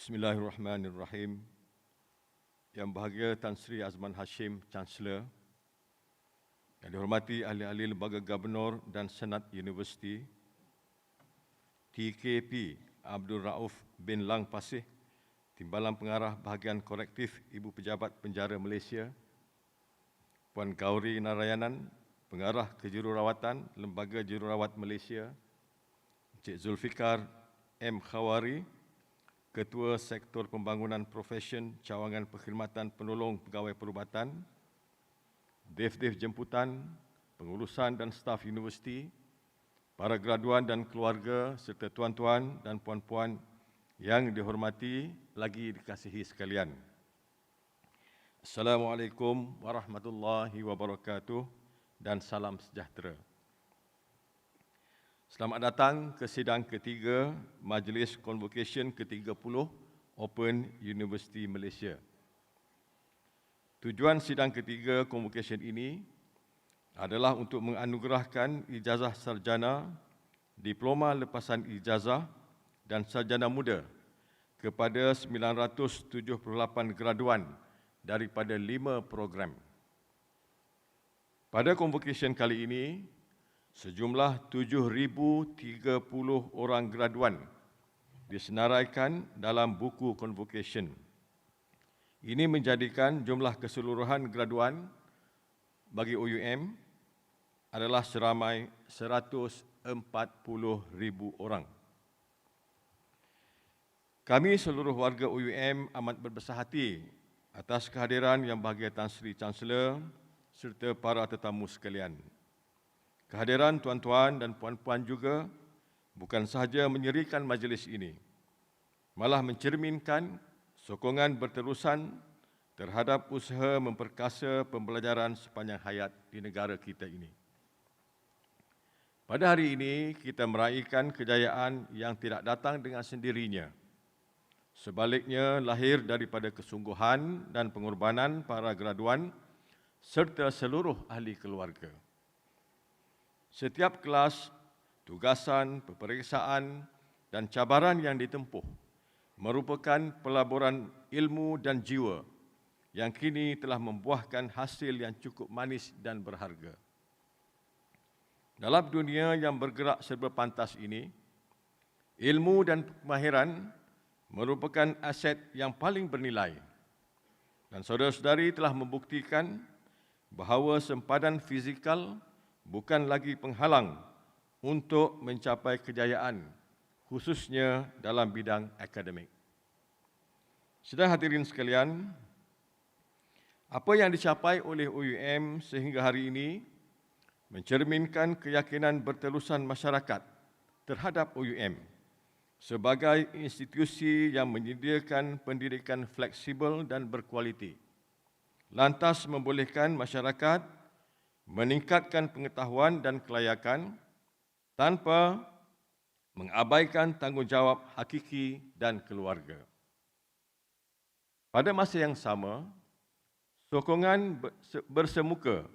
Bismillahirrahmanirrahim. Yang bahagia Tan Sri Azman Hashim, Chancellor, yang dihormati ahli-ahli Lembaga Gubernur dan Senat Universiti, TKP Abdul Rauf bin Lang Pasih, Timbalan Pengarah Bahagian Korektif Ibu Pejabat Penjara Malaysia, Puan Gauri Narayanan, Pengarah Kejururawatan Lembaga Jururawat Malaysia, Encik Zulfikar M. Khawari, Ketua Sektor Pembangunan Profesyen Cawangan Perkhidmatan Penolong Pegawai Perubatan, Dev-Dev Jemputan, pengurusan dan staf universiti, para graduan dan keluarga serta tuan-tuan dan puan-puan yang dihormati lagi dikasihi sekalian. Assalamualaikum warahmatullahi wabarakatuh dan salam sejahtera. Selamat datang ke sidang ketiga Majlis Convocation ke-30 Open University Malaysia. Tujuan sidang ketiga Convocation ini adalah untuk menganugerahkan ijazah sarjana, diploma lepasan ijazah dan sarjana muda kepada 978 graduan daripada 5 program. Pada Convocation kali ini, sejumlah 7,030 orang graduan disenaraikan dalam buku Convocation. Ini menjadikan jumlah keseluruhan graduan bagi OUM adalah seramai 140,000 orang. Kami seluruh warga OUM amat berbesar hati atas kehadiran Yang Bahagia Tan Sri Chancellor serta para tetamu sekalian. Kehadiran tuan-tuan dan puan-puan juga bukan sahaja menyerikan majlis ini, malah mencerminkan sokongan berterusan terhadap usaha memperkasa pembelajaran sepanjang hayat di negara kita ini. Pada hari ini, kita meraihkan kejayaan yang tidak datang dengan sendirinya. Sebaliknya, lahir daripada kesungguhan dan pengorbanan para graduan serta seluruh ahli keluarga. Setiap kelas, tugasan, peperiksaan dan cabaran yang ditempuh merupakan pelaburan ilmu dan jiwa yang kini telah membuahkan hasil yang cukup manis dan berharga. Dalam dunia yang bergerak serba pantas ini, ilmu dan kemahiran merupakan aset yang paling bernilai. Dan saudara-saudari telah membuktikan bahawa sempadan fizikal bukan lagi penghalang untuk mencapai kejayaan, khususnya dalam bidang akademik. Sidang hadirin sekalian, apa yang dicapai oleh OUM sehingga hari ini mencerminkan keyakinan berterusan masyarakat terhadap OUM sebagai institusi yang menyediakan pendidikan fleksibel dan berkualiti, lantas membolehkan masyarakat meningkatkan pengetahuan dan kelayakan tanpa mengabaikan tanggungjawab hakiki dan keluarga. Pada masa yang sama, sokongan bersemuka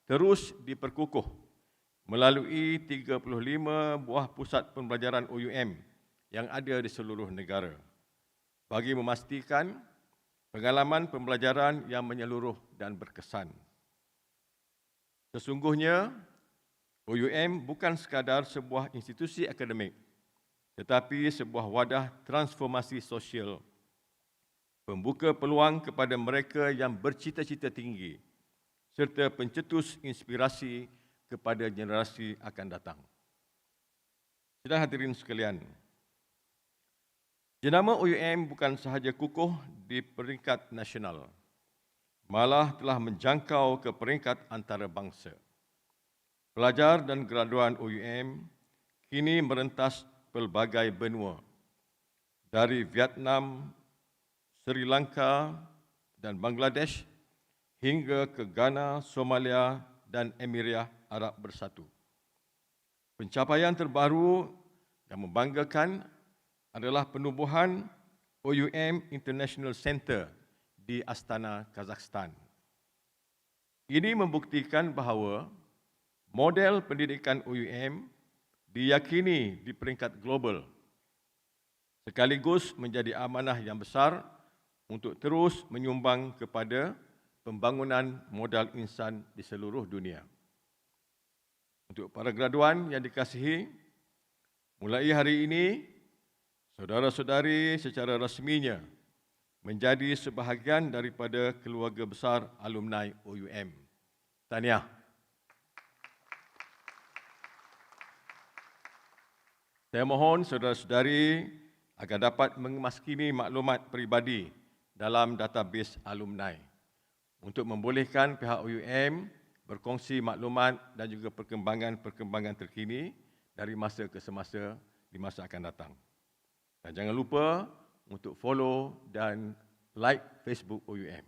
terus diperkukuh melalui 35 buah pusat pembelajaran OUM yang ada di seluruh negara bagi memastikan pengalaman pembelajaran yang menyeluruh dan berkesan. Sesungguhnya, OUM bukan sekadar sebuah institusi akademik, tetapi sebuah wadah transformasi sosial, pembuka peluang kepada mereka yang bercita-cita tinggi, serta pencetus inspirasi kepada generasi akan datang. Sidang hadirin sekalian, jenama OUM bukan sahaja kukuh di peringkat nasional, malah telah menjangkau ke peringkat antarabangsa. Pelajar dan graduan OUM kini merentas pelbagai benua, dari Vietnam, Sri Lanka dan Bangladesh hingga ke Ghana, Somalia dan Emirat Arab Bersatu. Pencapaian terbaru yang membanggakan adalah penubuhan OUM International Center di Astana, Kazakhstan. Ini membuktikan bahawa model pendidikan OUM diyakini di peringkat global, sekaligus menjadi amanah yang besar untuk terus menyumbang kepada pembangunan modal insan di seluruh dunia. Untuk para graduan yang dikasihi, mulai hari ini, saudara-saudari secara rasminya menjadi sebahagian daripada keluarga besar alumni OUM. Tahniah. Saya mohon saudara-saudari agar dapat mengemaskini maklumat peribadi dalam database alumni untuk membolehkan pihak OUM berkongsi maklumat dan juga perkembangan-perkembangan terkini dari masa ke semasa di masa akan datang. Dan jangan lupa untuk follow dan like Facebook OUM.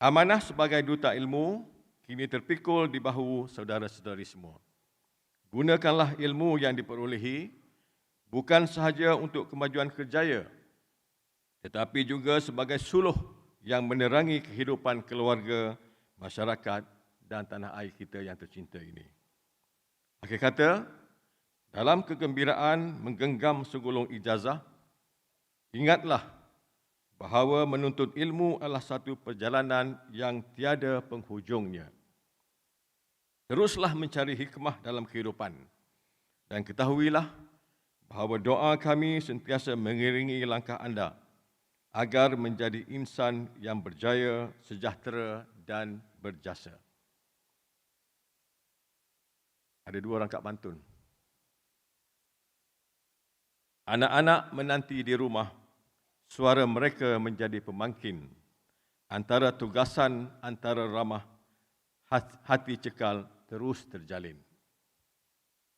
Amanah sebagai duta ilmu kini terpikul di bahu saudara-saudari semua. Gunakanlah ilmu yang diperolehi bukan sahaja untuk kemajuan kerjaya, tetapi juga sebagai suluh yang menerangi kehidupan keluarga, masyarakat dan tanah air kita yang tercinta ini. Akhir kata, dalam kegembiraan menggenggam segulung ijazah, ingatlah bahawa menuntut ilmu adalah satu perjalanan yang tiada penghujungnya. Teruslah mencari hikmah dalam kehidupan dan ketahuilah bahawa doa kami sentiasa mengiringi langkah anda agar menjadi insan yang berjaya, sejahtera dan berjasa. Ada 2 orang kat Bantun. Anak-anak menanti di rumah, suara mereka menjadi pemangkin. Antara tugasan, antara ramah, hati cekal terus terjalin.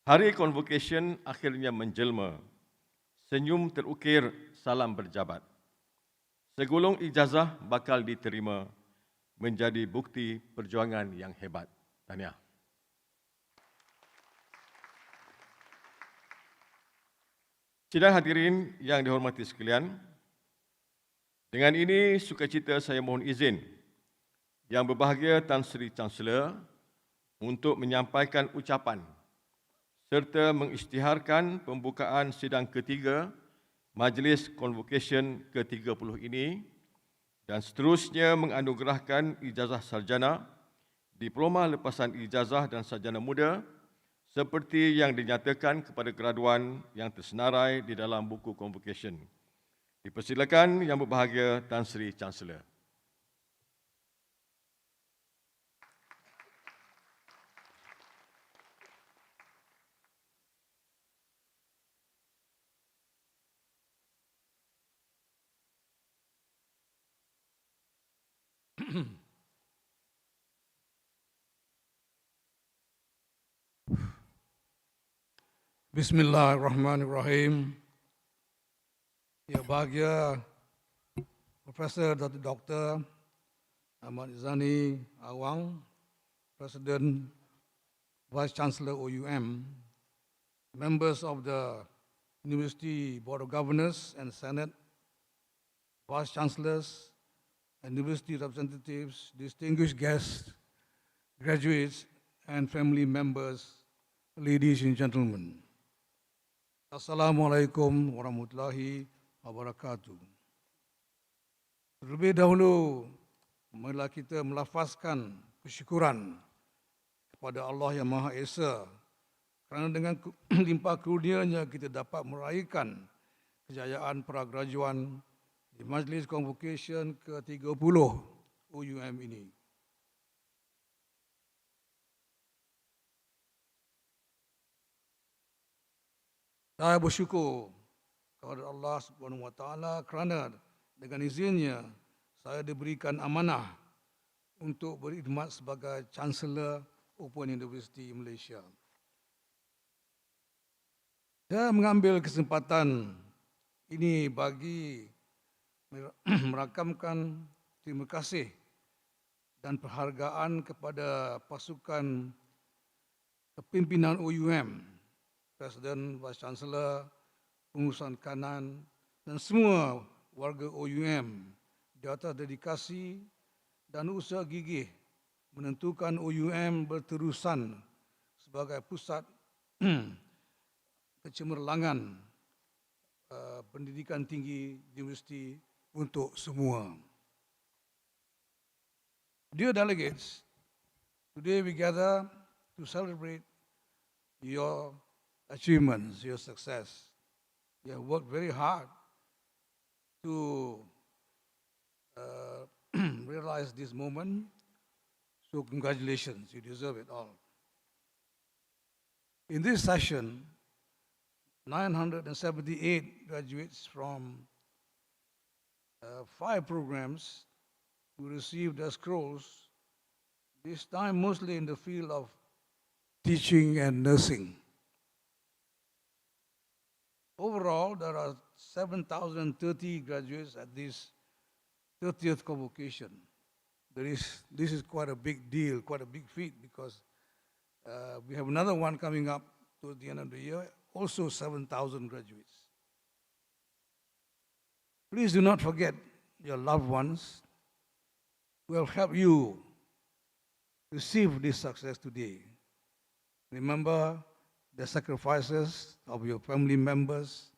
Hari Convocation akhirnya menjelma. Senyum terukir, salam berjabat. Segulung ijazah bakal diterima menjadi bukti perjuangan yang hebat. Tahniah. Sidang hadirin yang dihormati sekalian, dengan ini sukacita saya mohon izin Yang Berbahagia Tan Sri Chancellor untuk menyampaikan ucapan serta mengisytiharkan pembukaan sidang ketiga Majlis Konvokesyen ke-30 ini dan seterusnya menganugerahkan ijazah sarjana, diploma lepasan ijazah dan sarjana muda seperti yang dinyatakan kepada graduan yang tersenarai di dalam buku Convocation. Dipersilakan Yang Berbahagia Tan Sri Chancellor. Bismillahirrahmanirrahim. Yang bahagia Profesor Dr. Ahmad Izani Awang, President Vice Chancellor OUM, members of the University Board of Governors and Senate, Vice Chancellors, and University representatives, distinguished guests, graduates, and family members, ladies and gentlemen. Assalamualaikum warahmatullahi wabarakatuh. Terlebih dahulu, marilah kita melafazkan kesyukuran kepada Allah yang Maha Esa kerana dengan limpah kurnia-Nya kita dapat meraihkan kejayaan para graduan di Majlis Convocation ke-30 OUM ini. Saya bersyukur kepada Allah Subhanahu Wa Taala kerana dengan izinnya saya diberikan amanah untuk berkhidmat sebagai Chancellor Open University Malaysia. Saya mengambil kesempatan ini bagi merakamkan terima kasih dan penghargaan kepada pasukan kepimpinan OUM, Presiden, Vice Chancellor, pengurusan kanan dan semua warga OUM di atas dedikasi dan usaha gigih menentukan OUM berterusan sebagai pusat kecemerlangan pendidikan tinggi di universiti untuk semua. Dear delegates, today we gather to celebrate your achievements, your success. You have worked very hard to realize this moment. So congratulations, you deserve it all. In this session, 978 graduates from 5 programs who received their scrolls, this time mostly in the field of teaching and nursing. Overall, there are 7,030 graduates at this 30th convocation. This is quite a big deal, quite a big feat, because we have another one coming up towards the end of the year, also 7,000 graduates. Please do not forget your loved ones who have helped you receive this success today. Remember the sacrifices of your family members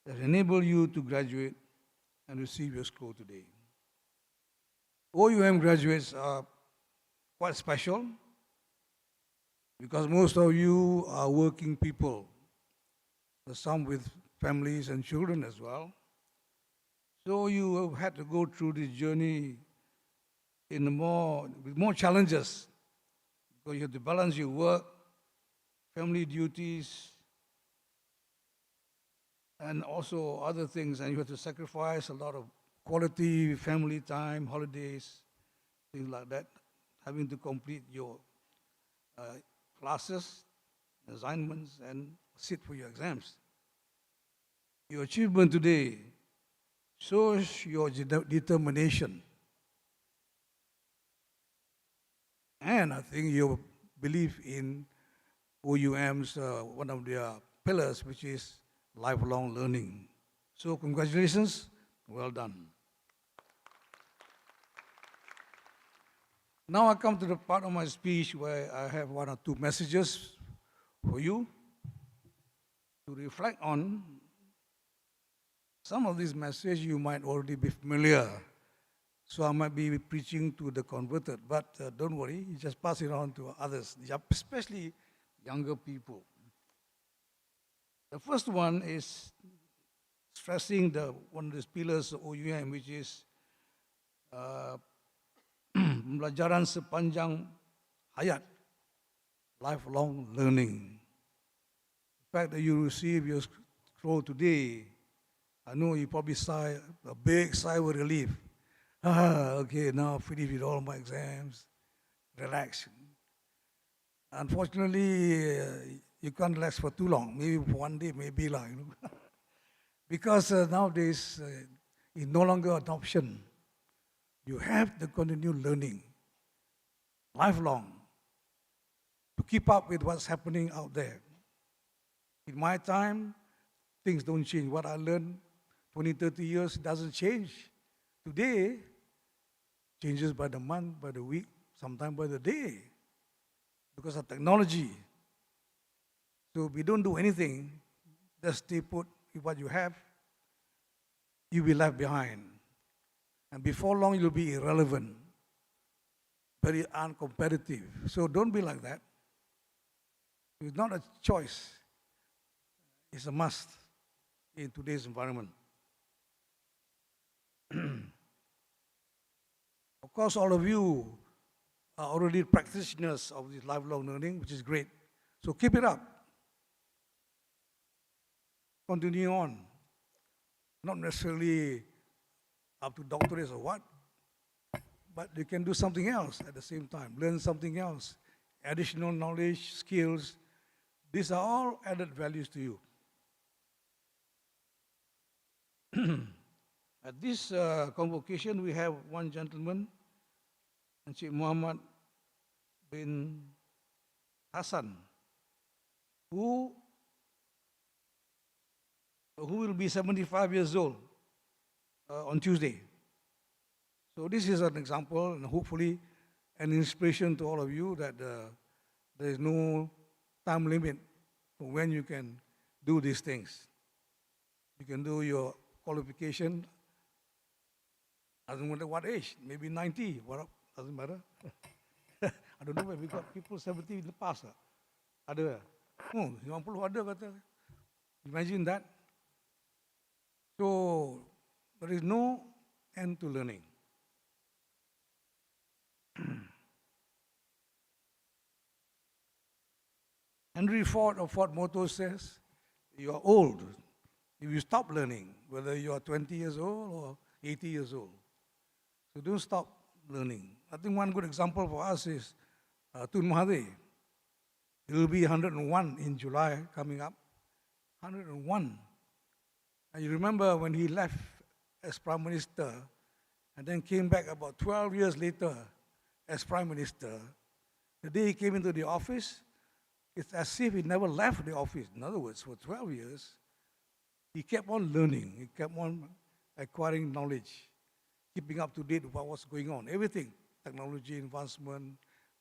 that enable you to graduate and receive your scroll today. OUM graduates are quite special because most of you are working people, some with families and children as well. So you have had to go through this journey with more challenges, because you have to balance your work, family duties, and also other things, and you have to sacrifice a lot of quality family time, holidays, things like that, having to complete your classes, assignments, and sit for your exams. Your achievement today shows your determination, and I think your belief in OUM's one of their pillars, which is lifelong learning. So congratulations, well done. Now I come to the part of my speech where I have 1 or 2 messages for you to reflect on. Some of these messages you might already be familiar, so I might be preaching to the converted, but don't worry, you just pass it on to others, especially younger people. The first one is stressing one of the pillars of OUM, which is pembelajaran sepanjang hayat, lifelong learning. The fact that you receive your scroll today, I know you probably sigh a big sigh of relief. Okay, now I've finished with all my exams, relax. Unfortunately, you can't relax for too long, maybe for 1 day, maybe lah, because nowadays it's no longer an option. You have to continue learning, lifelong, to keep up with what's happening out there. In my time, things don't change. What I learned 20, 30 years doesn't change. Today, changes by the month, by the week, sometimes by the day, because of technology. So if we don't do anything, just stay put with what you have, you'll be left behind. And before long, you'll be irrelevant, very uncompetitive. So don't be like that. It's not a choice. It's a must in today's environment. Of course, all of you are already practitioners of this lifelong learning, which is great. So keep it up. Continue on. Not necessarily up to doctorates or what, but you can do something else at the same time, learn something else, additional knowledge, skills. These are all added values to you. At this convocation, we have one gentleman, Encik Muhammad bin Hassan, who will be 75 years old on Tuesday. So this is an example and hopefully an inspiration to all of you that there is no time limit for when you can do these things. You can do your qualification, doesn't matter what age, maybe 90, doesn't matter. I don't know where we got people 70 in the past. Ada. 90 ada kata. Imagine that. So there is no end to learning. Henry Ford of Ford Motors says, you are old if you stop learning, whether you are 20 years old or 80 years old. So don't stop learning. I think one good example for us is Tun Mahathir. He will be 101 in July coming up. 101. And you remember when he left as Prime Minister and then came back about 12 years later as Prime Minister, the day he came into the office, it's as if he never left the office. In other words, for 12 years, he kept on learning. He kept on acquiring knowledge, keeping up to date with what was going on. Everything, technology advancement,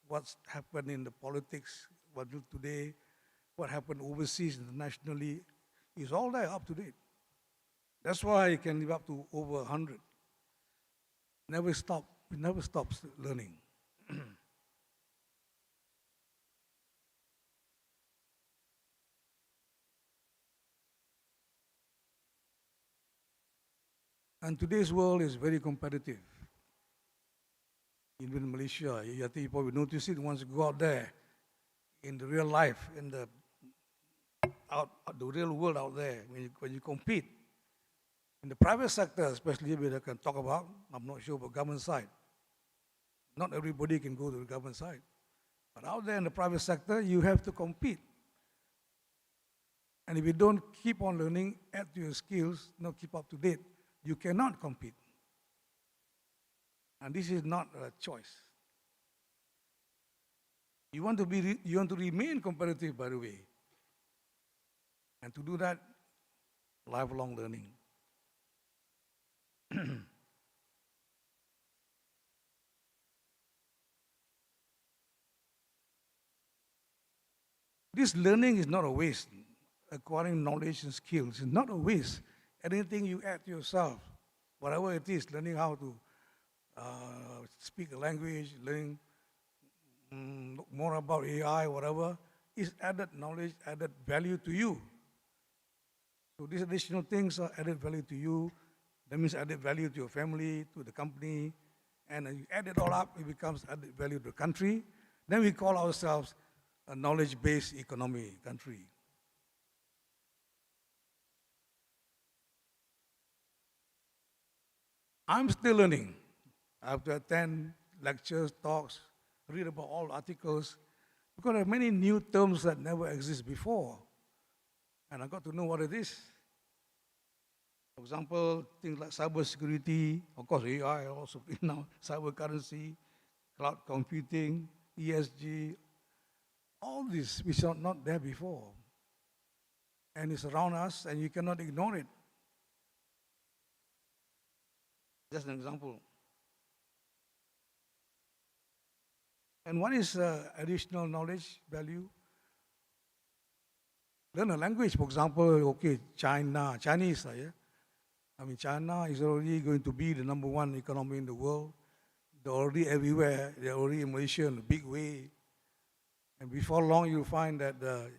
what's happened in the politics, what do today, what happened overseas, internationally, is all there up to date. That's why he can live up to over 100. He never stops learning. And today's world is very competitive. Even in Malaysia, I think you probably notice it once you go out there in the real life, in the real world out there, when you compete. In the private sector, especially where I can talk about, I'm not sure about government side. Not everybody can go to the government side. But out there in the private sector, you have to compete. And if you don't keep on learning, add to your skills, not keep up to date, you cannot compete. And this is not a choice. You want to remain competitive, by the way. And to do that, lifelong learning. This learning is not a waste. Acquiring knowledge and skills is not a waste. Anything you add to yourself, whatever it is, learning how to speak a language, learning more about AI, whatever, is added knowledge, added value to you. So these additional things are added value to you. That means added value to your family, to the company, and you add it all up, it becomes added value to the country. Then we call ourselves a knowledge-based economy country. I'm still learning. I have to attend lectures, talks, read about all articles, because there are many new terms that never existed before. And I got to know what it is. For example, things like cybersecurity, of course AI also, now cyber currency, cloud computing, ESG, all this which are not there before. And it's around us and you cannot ignore it. Just an example. And what is additional knowledge value? Learn a language, for example, okay, Chinese, yeah? I mean, China is already going to be the #1 economy in the world. They're already everywhere. They're already in Malaysia in a big way. And before long, you'll find that the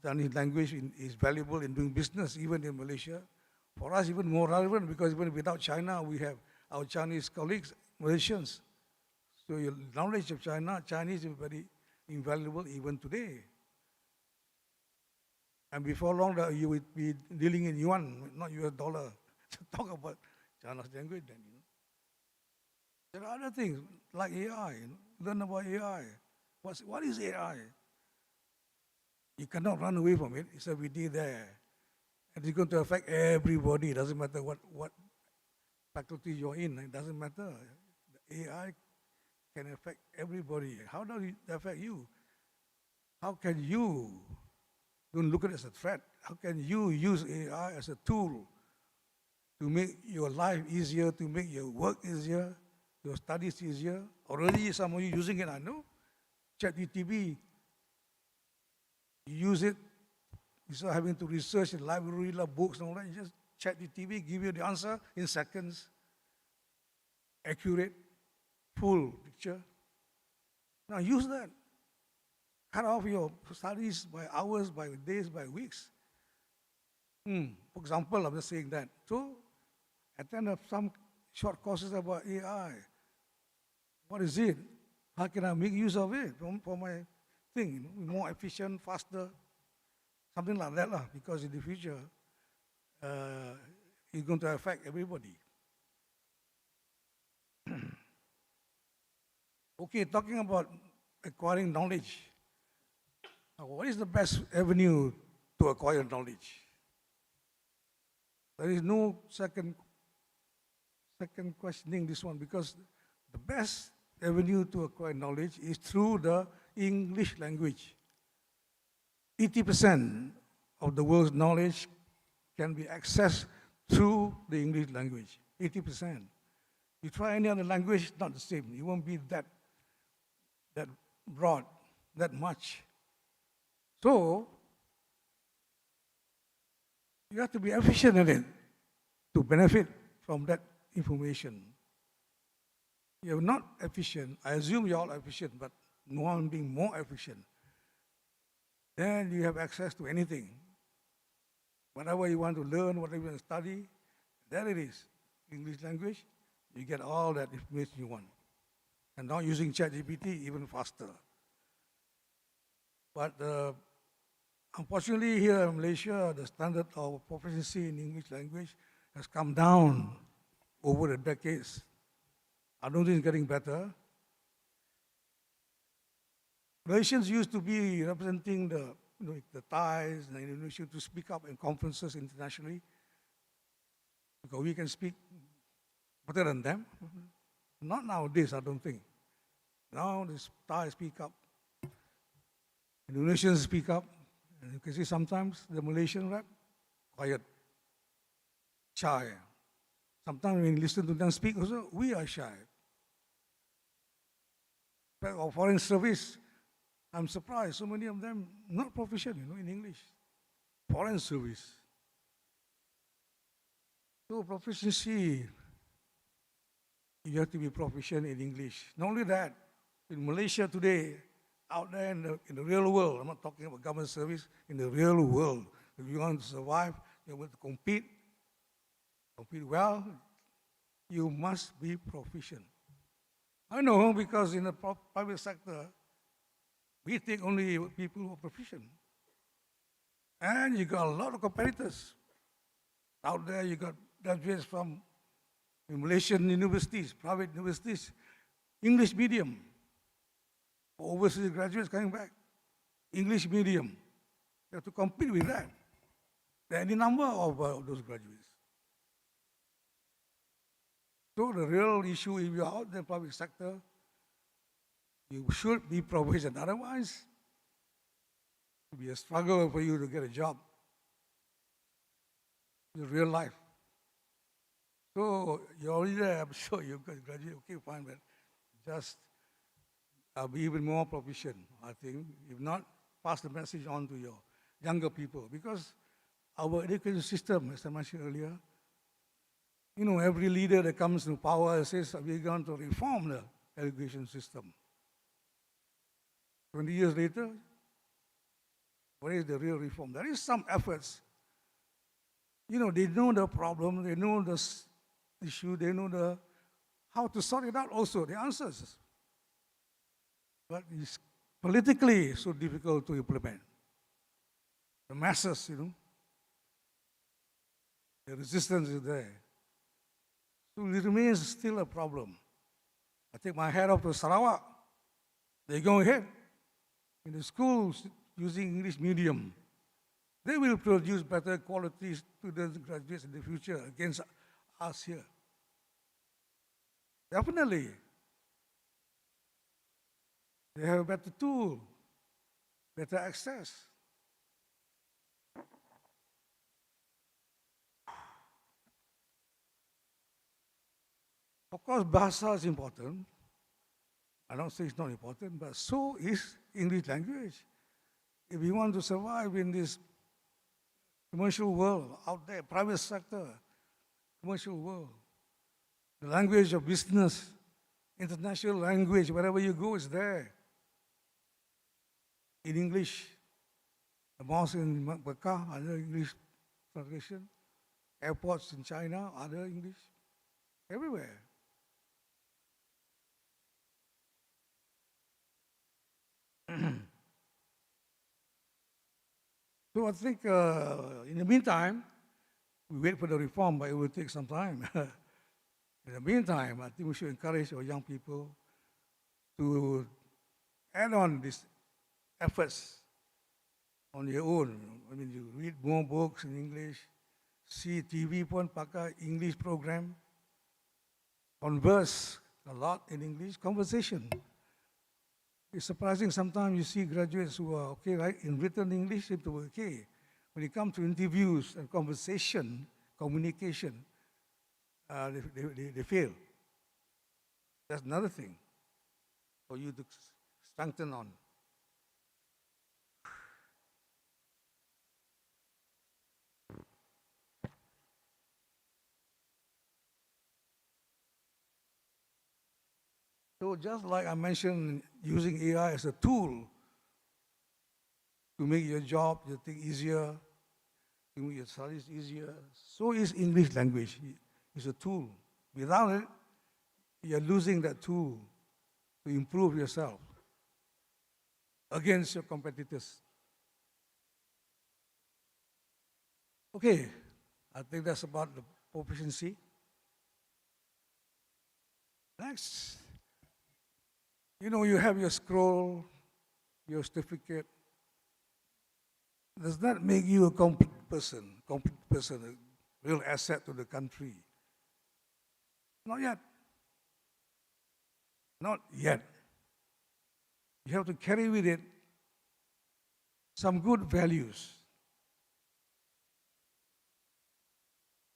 Chinese language is valuable in doing business, even in Malaysia. For us, even more relevant, because even without China, we have our Chinese colleagues, Malaysians. So your knowledge of Chinese is very invaluable even today. And before long, you will be dealing in yuan, not US dollar. Talk about China's language then. There are other things like AI. Learn about AI. What is AI? You cannot run away from it. It's every day there. And it's going to affect everybody. It doesn't matter what faculty you're in. It doesn't matter. The AI can affect everybody. How does it affect you? How can you, don't look at it as a threat, how can you use AI as a tool to make your life easier, to make your work easier, your studies easier? Already some of you using it, I know. ChatGPT, you use it, instead of having to research in library, books and all that, you just ChatGPT give you the answer in seconds, accurate, full picture. Now use that. Cut off your studies by hours, by days, by weeks. For example, I'm just saying that. So, attend some short courses about AI. What is it? How can I make use of it for my thing? More efficient, faster, something like that, because in the future, it's going to affect everybody. Okay, talking about acquiring knowledge. What is the best avenue to acquire knowledge? There is no second questioning this one, because the best avenue to acquire knowledge is through the English language. 80% of the world's knowledge can be accessed through the English language. 80%. You try any other language, not the same. It won't be that broad, that much. So, you have to be efficient in it to benefit from that information. You're not efficient. I assume you're all efficient, but no one being more efficient. Then you have access to anything. Whatever you want to learn, whatever you want to study, there it is. English language, you get all that information you want. And now using ChatGPT, even faster. But unfortunately, here in Malaysia, the standard of proficiency in English language has come down over the decades. I don't think it's getting better. Malaysians used to be representing the Thais and Indonesia to speak up in conferences internationally, because we can speak better than them. Not nowadays, I don't think. Now the Thais speak up, Indonesians speak up, and you can see sometimes the Malaysian rap, quiet, shy. Sometimes when you listen to them speak also, we are shy. But our foreign service, I'm surprised, so many of them not proficient, in English. Foreign service. So proficiency, you have to be proficient in English. Not only that, in Malaysia today, out there in the real world, I'm not talking about government service, in the real world, if you want to survive, you want to compete well, you must be proficient. I know, because in the private sector, we take only people who are proficient. And you got a lot of competitors. Out there, you got graduates from Malaysian universities, private universities, English medium. Overseas graduates coming back, English medium. You have to compete with that. There are any number of those graduates. So the real issue, if you're out in the public sector, you should be proficient. Otherwise, it will be a struggle for you to get a job in real life. So you're already there, I'm sure you can graduate, okay, fine, but just be even more proficient, I think. If not, pass the message on to your younger people. Because our education system, as I mentioned earlier, every leader that comes to power says we're going to reform the education system. 20 years later, what is the real reform? There is some efforts. They know the problem, they know the issue, they know how to sort it out also, the answers. But it's politically so difficult to implement. The masses, the resistance is there. So it remains still a problem. I take my hat off to Sarawak. They go ahead in the schools using English medium. They will produce better quality students, graduates in the future against us here. Definitely. They have a better tool, better access. Of course, Bahasa is important. I don't say it's not important, but so is English language. If we want to survive in this commercial world out there, private sector, commercial world, the language of business, international language, wherever you go, is there. In English, the malls in Mecca, other English translation, airports in China, other English, everywhere. So I think in the meantime, we wait for the reform, but it will take some time. In the meantime, I think we should encourage our young people to add on these efforts on their own. I mean, you read more books in English, see TV pun pakai English program, converse a lot in English, conversation. It's surprising sometimes you see graduates who are okay, right, in written English, it's okay. When it comes to interviews and conversation, communication, they fail. That's another thing for you to strengthen on. So just like I mentioned, using AI as a tool to make your job, your thing easier, to make your studies easier, so is English language. It's a tool. Without it, you're losing that tool to improve yourself against your competitors. Okay, I think that's about the proficiency. Next. You know, you have your scroll, your certificate. Does that make you a complete person, a real asset to the country? Not yet. Not yet. You have to carry with it some good values.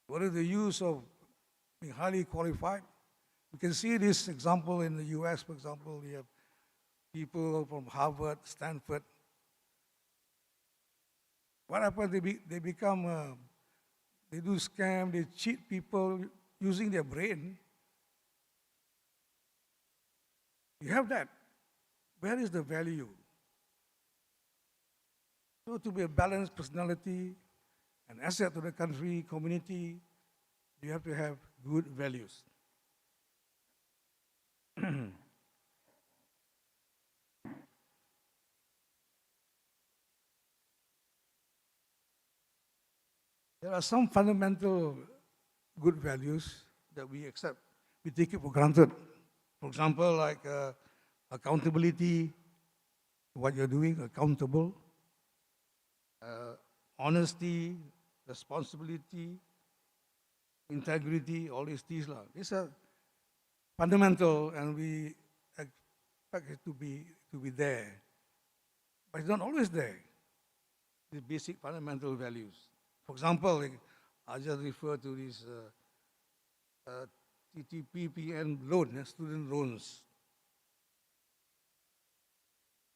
What is the use of being highly qualified? You can see this example in the US, for example. You have people from Harvard, Stanford. What happens? They become, they do scam, they cheat people using their brain. You have that. Where is the value? So to be a balanced personality, an asset to the country, community, you have to have good values. There are some fundamental good values that we accept. We take it for granted. For example, like accountability, what you're doing, accountable, honesty, responsibility, integrity, all these things. These are fundamental, and we expect it to be there. But it's not always there, the basic fundamental values. For example, I just refer to this TTPPN loan, student loans.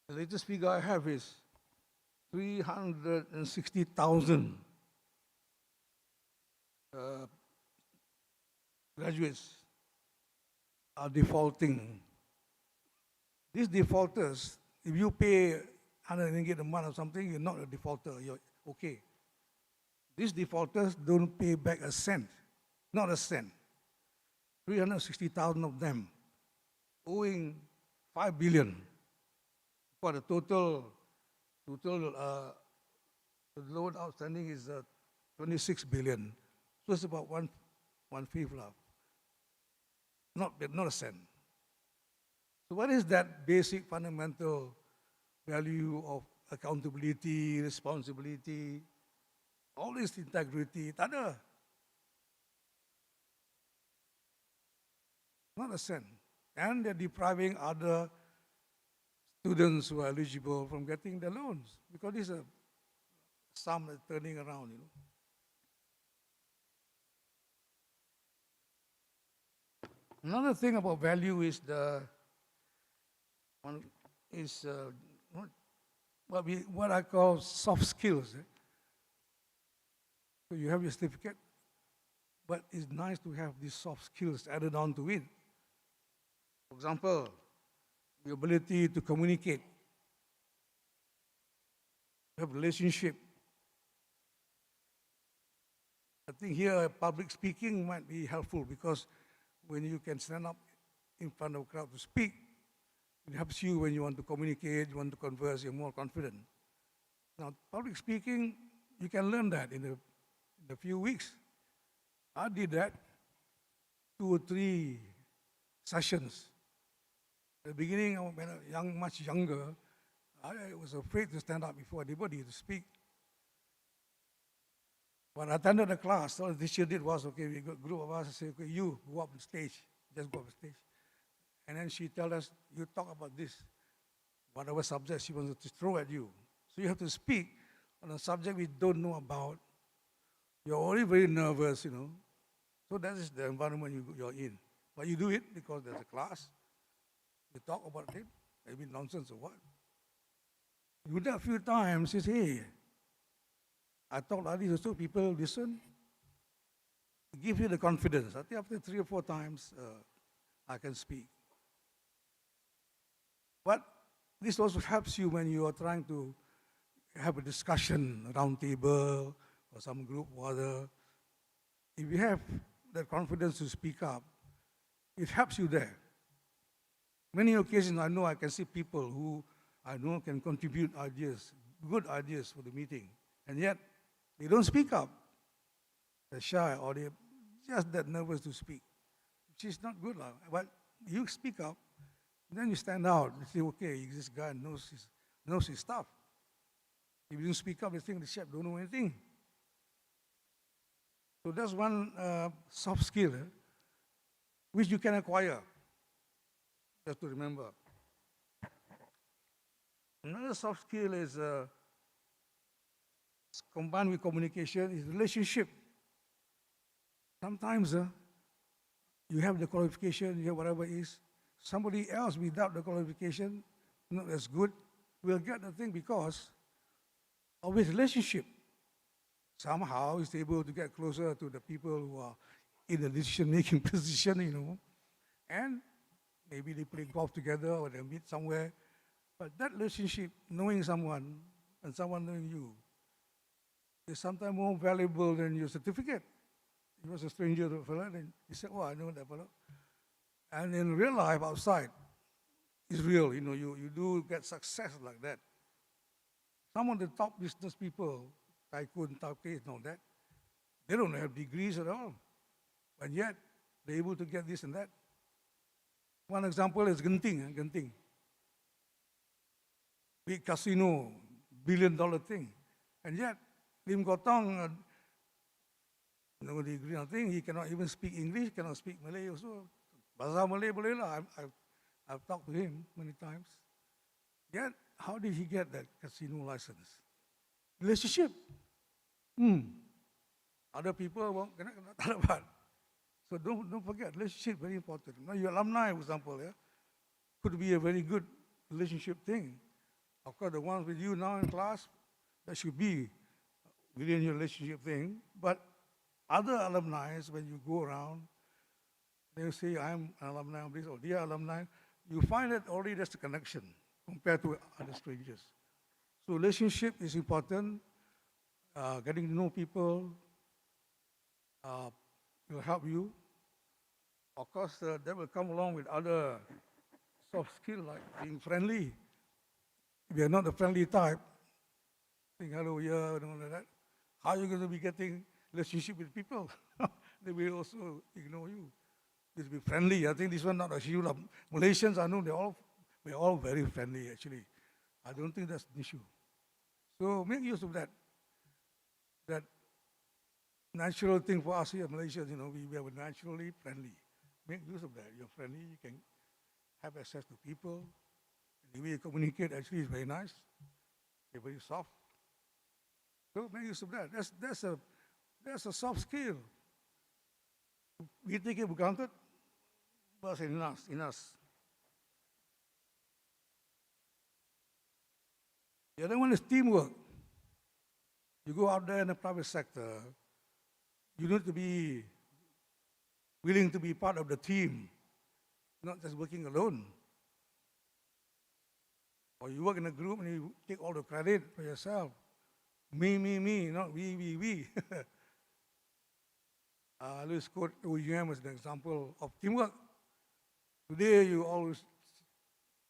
The latest figure I have is 360,000 graduates are defaulting. These defaulters, if you pay 100 ringgit a month or something, you're not a defaulter, you're okay. These defaulters don't pay back a cent, not a cent. 360,000 of them owing 5 billion for the total loan outstanding is 26 billion. So it's about one fifth of, not a cent. So what is that basic fundamental value of accountability, responsibility, all this integrity, tak ada. Not a cent. And they're depriving other students who are eligible from getting the loans because this is a sum that's turning around, you know. Another thing about value is what I call soft skills. So you have your certificate, but it's nice to have these soft skills added on to it. For example, the ability to communicate, have relationship. I think here public speaking might be helpful because when you can stand up in front of a crowd to speak, it helps you when you want to communicate, you want to converse, you're more confident. Now, public speaking, you can learn that in a few weeks. I did that 2 or 3 sessions. At the beginning, when I was much younger, I was afraid to stand up before anybody to speak. When I attended the class, all the teacher did was, okay, we got a group of us, I say, okay, you go up on stage, just go up on stage. And then she tell us, you talk about this, whatever subject she wants to throw at you. So you have to speak on a subject we don't know about. You're already very nervous, you know. So that is the environment you're in. But you do it because there's a class. You talk about it, maybe nonsense or what. You do that a few times, you say, hey, I talk like this, so people listen. It gives you the confidence. I think after 3 or 4 times, I can speak. But this also helps you when you are trying to have a discussion, a round table, or some group or other. If you have that confidence to speak up, it helps you there. Many occasions I know I can see people who I know can contribute ideas, good ideas for the meeting, and yet they don't speak up. They're shy or they're just that nervous to speak, which is not good. But you speak up, then you stand out and say, okay, this guy knows his stuff. If you don't speak up, they think the chef don't know anything. So that's one soft skill which you can acquire, just to remember. Another soft skill is combined with communication is relationship. Sometimes you have the qualification, you have whatever it is. Somebody else without the qualification, not as good, will get the thing because of his relationship. Somehow he's able to get closer to the people who are in the decision-making position, you know. And maybe they play golf together or they meet somewhere. But that relationship, knowing someone and someone knowing you, is sometimes more valuable than your certificate. He was a stranger to a fellow, and he said, oh, I know that fellow. And in real life, outside, it's real. You know, you do get success like that. Some of the top business people, tycoon, and all that, they don't have degrees at all. And yet, they're able to get this and that. One example is Genting. Big casino, billion-dollar thing. And yet, Lim Kotong, no degree, nothing. He cannot even speak English, cannot speak Malay also. Bahasa Malay boleh lah. I've talked to him many times. Yet, how did he get that casino license? Relationship. Other people cannot talk about. So don't forget, relationship very important. Now your alumni, for example, could be a very good relationship thing. Of course, the ones with you now in class, that should be within your relationship thing. But other alumni, when you go around, they say, I'm an alumni of this, or dear alumni, you find that already there's a connection compared to other strangers. So relationship is important. Getting to know people will help you. Of course, that will come along with other soft skills like being friendly. If you're not the friendly type, saying hello here and all of that, how are you going to be getting relationship with people? They will also ignore you. Just be friendly. I think this one not a issue. Malaysians, I know we're all very friendly actually. I don't think that's an issue. So make use of that natural thing for us here, Malaysians, we are naturally friendly. Make use of that. You're friendly, you can have access to people. The way you communicate actually is very nice. You're very soft. So make use of that. That's a soft skill. We take it for granted, but it's in us. The other one is teamwork. You go out there in the private sector, you need to be willing to be part of the team, not just working alone. Or you work in a group and you take all the credit for yourself. Me, not we. I always quote OUM as an example of teamwork. Today you always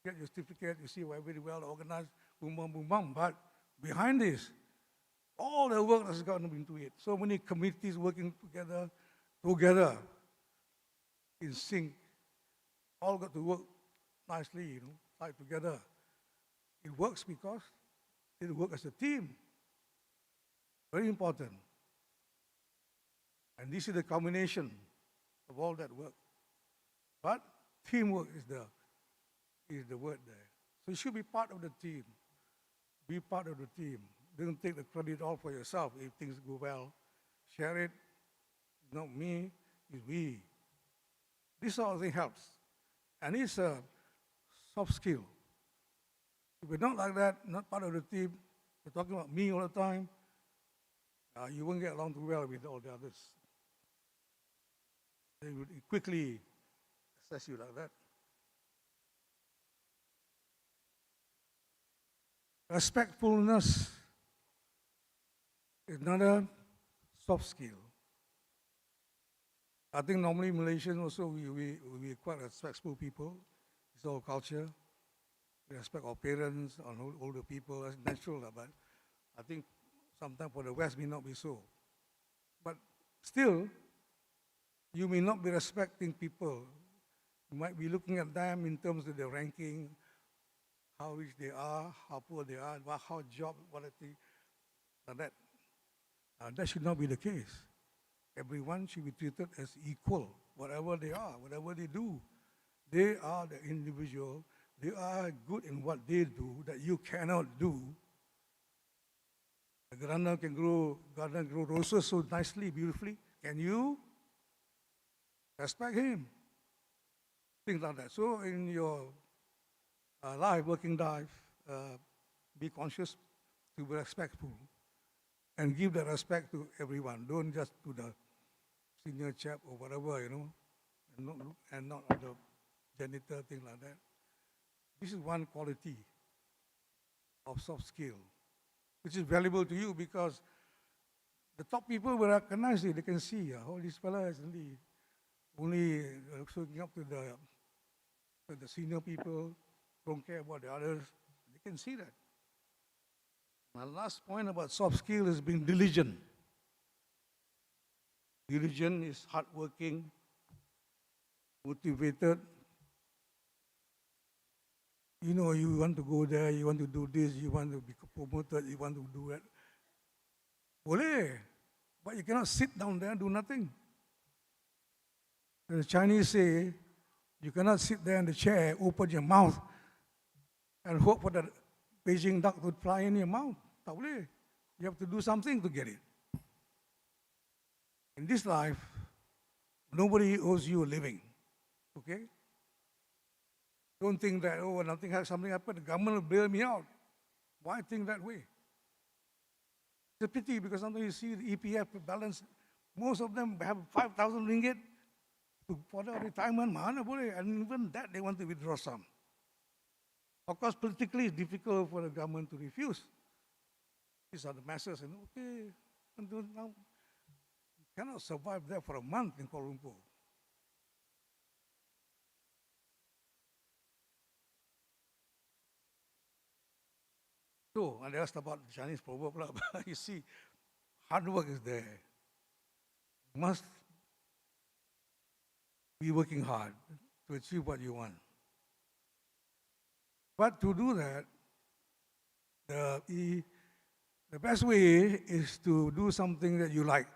get your certificate, you see we're very well organized, boom, boom, boom. But behind this, all the work that's gotten into it. So many committees working together, in sync, all got to work nicely, like together. It works because it works as a team. Very important. And this is the combination of all that work. But teamwork is the word there. So you should be part of the team. Be part of the team. Don't take the credit all for yourself. If things go well, share it. Not me, it's we. This sort of thing helps. And it's a soft skill. If we're not like that, not part of the team, we're talking about me all the time, you won't get along too well with all the others. They would quickly assess you like that. Respectfulness is another soft skill. I think normally Malaysians also, we quite respectful people. It's our culture. We respect our parents, our older people, that's natural, but I think sometimes for the West may not be so. But still, you may not be respecting people. You might be looking at them in terms of their ranking, how rich they are, how poor they are, how job quality, like that. That should not be the case. Everyone should be treated as equal, whatever they are, whatever they do. They are the individual. They are good in what they do that you cannot do. A gardener can grow roses so nicely, beautifully. Can you? Respect him. Things like that. So in your working life, be conscious to be respectful and give the respect to everyone. Don't just to the senior chap or whatever, and not the janitor, thing like that. This is one quality of soft skill, which is valuable to you because the top people will recognize it. They can see, this fella is only looking up to the senior people, don't care about the others. They can see that. My last point about soft skill is being diligent. Diligent is hardworking, motivated. You want to go there, you want to do this, you want to be promoted, you want to do that. Boleh, but you cannot sit down there and do nothing. The Chinese say, you cannot sit there in the chair, open your mouth, and hope for the Beijing duck to fly in your mouth. Tak boleh. You have to do something to get it. In this life, nobody owes you a living. Okay? Don't think that, something happened, the government will bail me out. Why think that way? It's a pity because sometimes you see the EPF balance, most of them have 5,000 ringgit for their retirement, mana boleh, and even that they want to withdraw some. Of course, politically it's difficult for the government to refuse. These are the masses, and okay, now you cannot survive there for a month in Kuala Lumpur. So, and they asked about the Chinese proverb, but you see, hard work is there. You must be working hard to achieve what you want. But to do that, the best way is to do something that you like.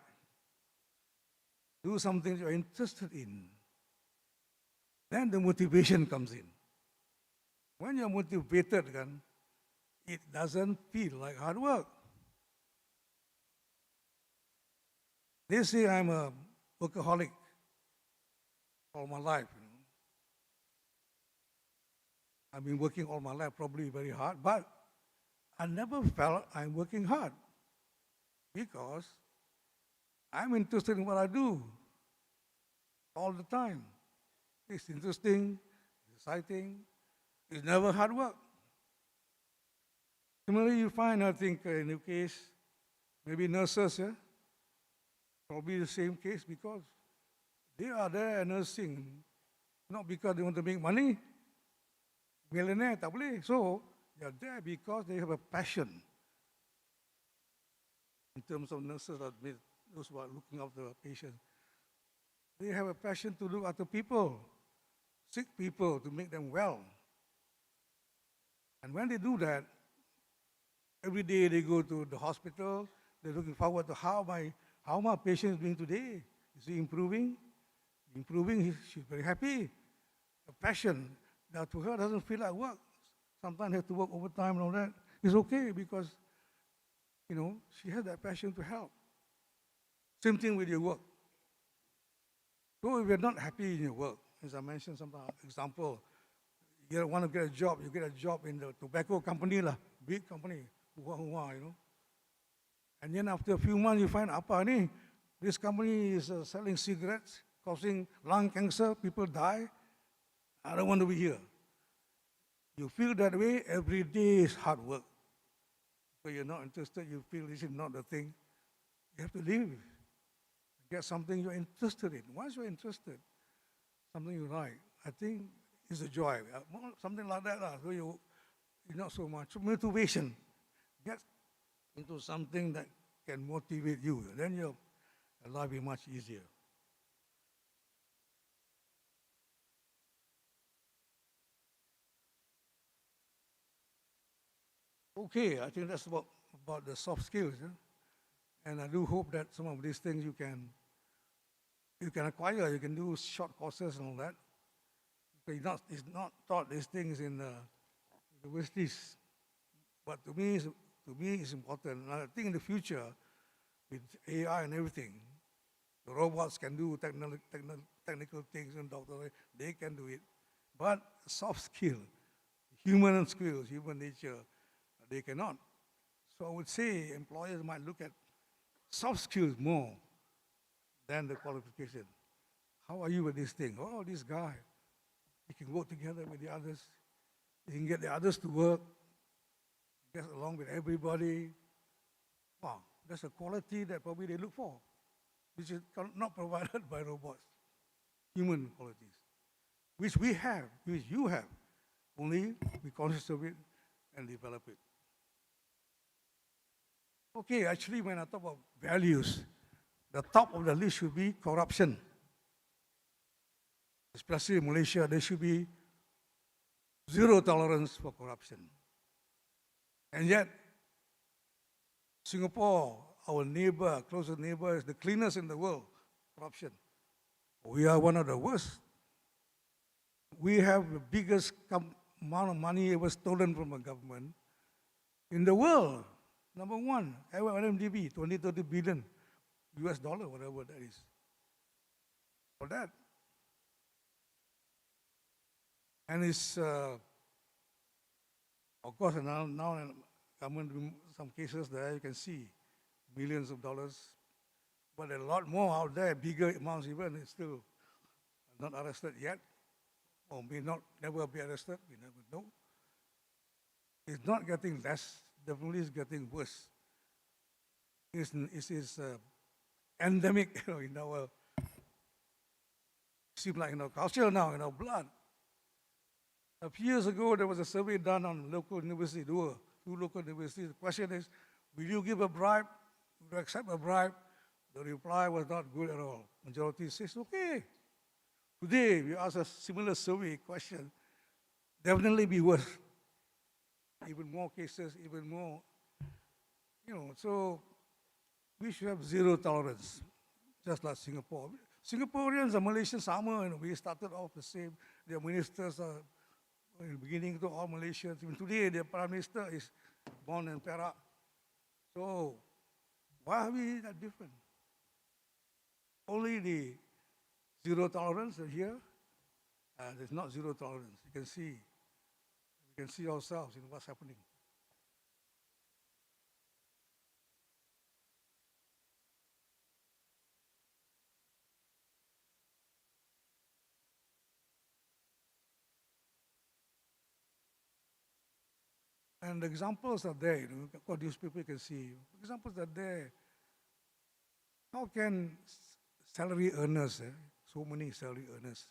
do something you're interested in, then the motivation comes in. When you're motivated, it doesn't feel like hard work. They say I'm a workaholic all my life. I've been working all my life, probably very hard, but I never felt I'm working hard because I'm interested in what I do all the time. It's interesting, it's exciting, it's never hard work. Similarly, you find, I think, in your case, maybe nurses, yeah? Probably the same case because they are there nursing, not because they want to make money. Millionaire, tak boleh. So, they are there because they have a passion. In terms of nurses, those who are looking after patients, they have a passion to look after people, sick people, to make them well. And when they do that, every day they go to the hospital, they're looking forward to how my patient is doing today. Is he improving? Improving, she's very happy. A passion that to her doesn't feel like work. Sometimes have to work overtime and all that. It's okay because, she has that passion to help. Same thing with your work. So if you're not happy in your work, as I mentioned some example, you want to get a job, you get a job in the tobacco company, big company, and then after a few months you find, apa ni, this company is selling cigarettes, causing lung cancer, people die. I don't want to be here. You feel that way, every day is hard work. So you're not interested, you feel this is not the thing. You have to leave. Get something you're interested in. Once you're interested, something you like, I think it's a joy. Something like that. So you're not so much motivation. Get into something that can motivate you. Then your life will be much easier. Okay, I think that's about the soft skills. And I do hope that some of these things you can acquire. You can do short courses and all that. It's not taught these things in universities. But to me, it's important. And I think in the future, with AI and everything, the robots can do technical things and doctors, they can do it. But soft skill, human skills, human nature, they cannot. So I would say employers might look at soft skills more than the qualification. How are you with this thing? Oh, this guy, he can work together with the others. He can get the others to work, get along with everybody. Wow, that's a quality that probably they look for, which is not provided by robots, human qualities, which we have, which you have. Only be conscious of it and develop it. Okay, actually, when I talk about values, the top of the list should be corruption. Especially in Malaysia, there should be zero tolerance for corruption. And yet, Singapore, our neighbor, closest neighbor, is the cleanest in the world, corruption. We are one of the worst. We have the biggest amount of money ever stolen from a government in the world. Number one, RMDB, 20-30 billion US dollar, whatever that is. For that. And it's, of course, now government, some cases there, you can see millions of dollars, but a lot more out there, bigger amounts even, it's still not arrested yet, or may not never be arrested, we never know. It's not getting less, definitely it's getting worse. It's endemic, in our, seems like in our culture now, in our blood. A few years ago, there was a survey done on local universities, two local universities. The question is, will you give a bribe? Will you accept a bribe? The reply was not good at all. Majority says, okay. Today, we ask a similar survey question, definitely be worse. Even more cases, even more, so we should have zero tolerance, just like Singapore. Singaporeans and Malaysians sama, we started off the same. Their ministers are in the beginning to all Malaysians. Even today, their prime minister is born in Perak. So why are we that different? Only the zero tolerance here, there's not zero tolerance. You can see ourselves in what's happening. And the examples are there, what newspaper you can see. Examples are there. How can salary earners, so many salary earners,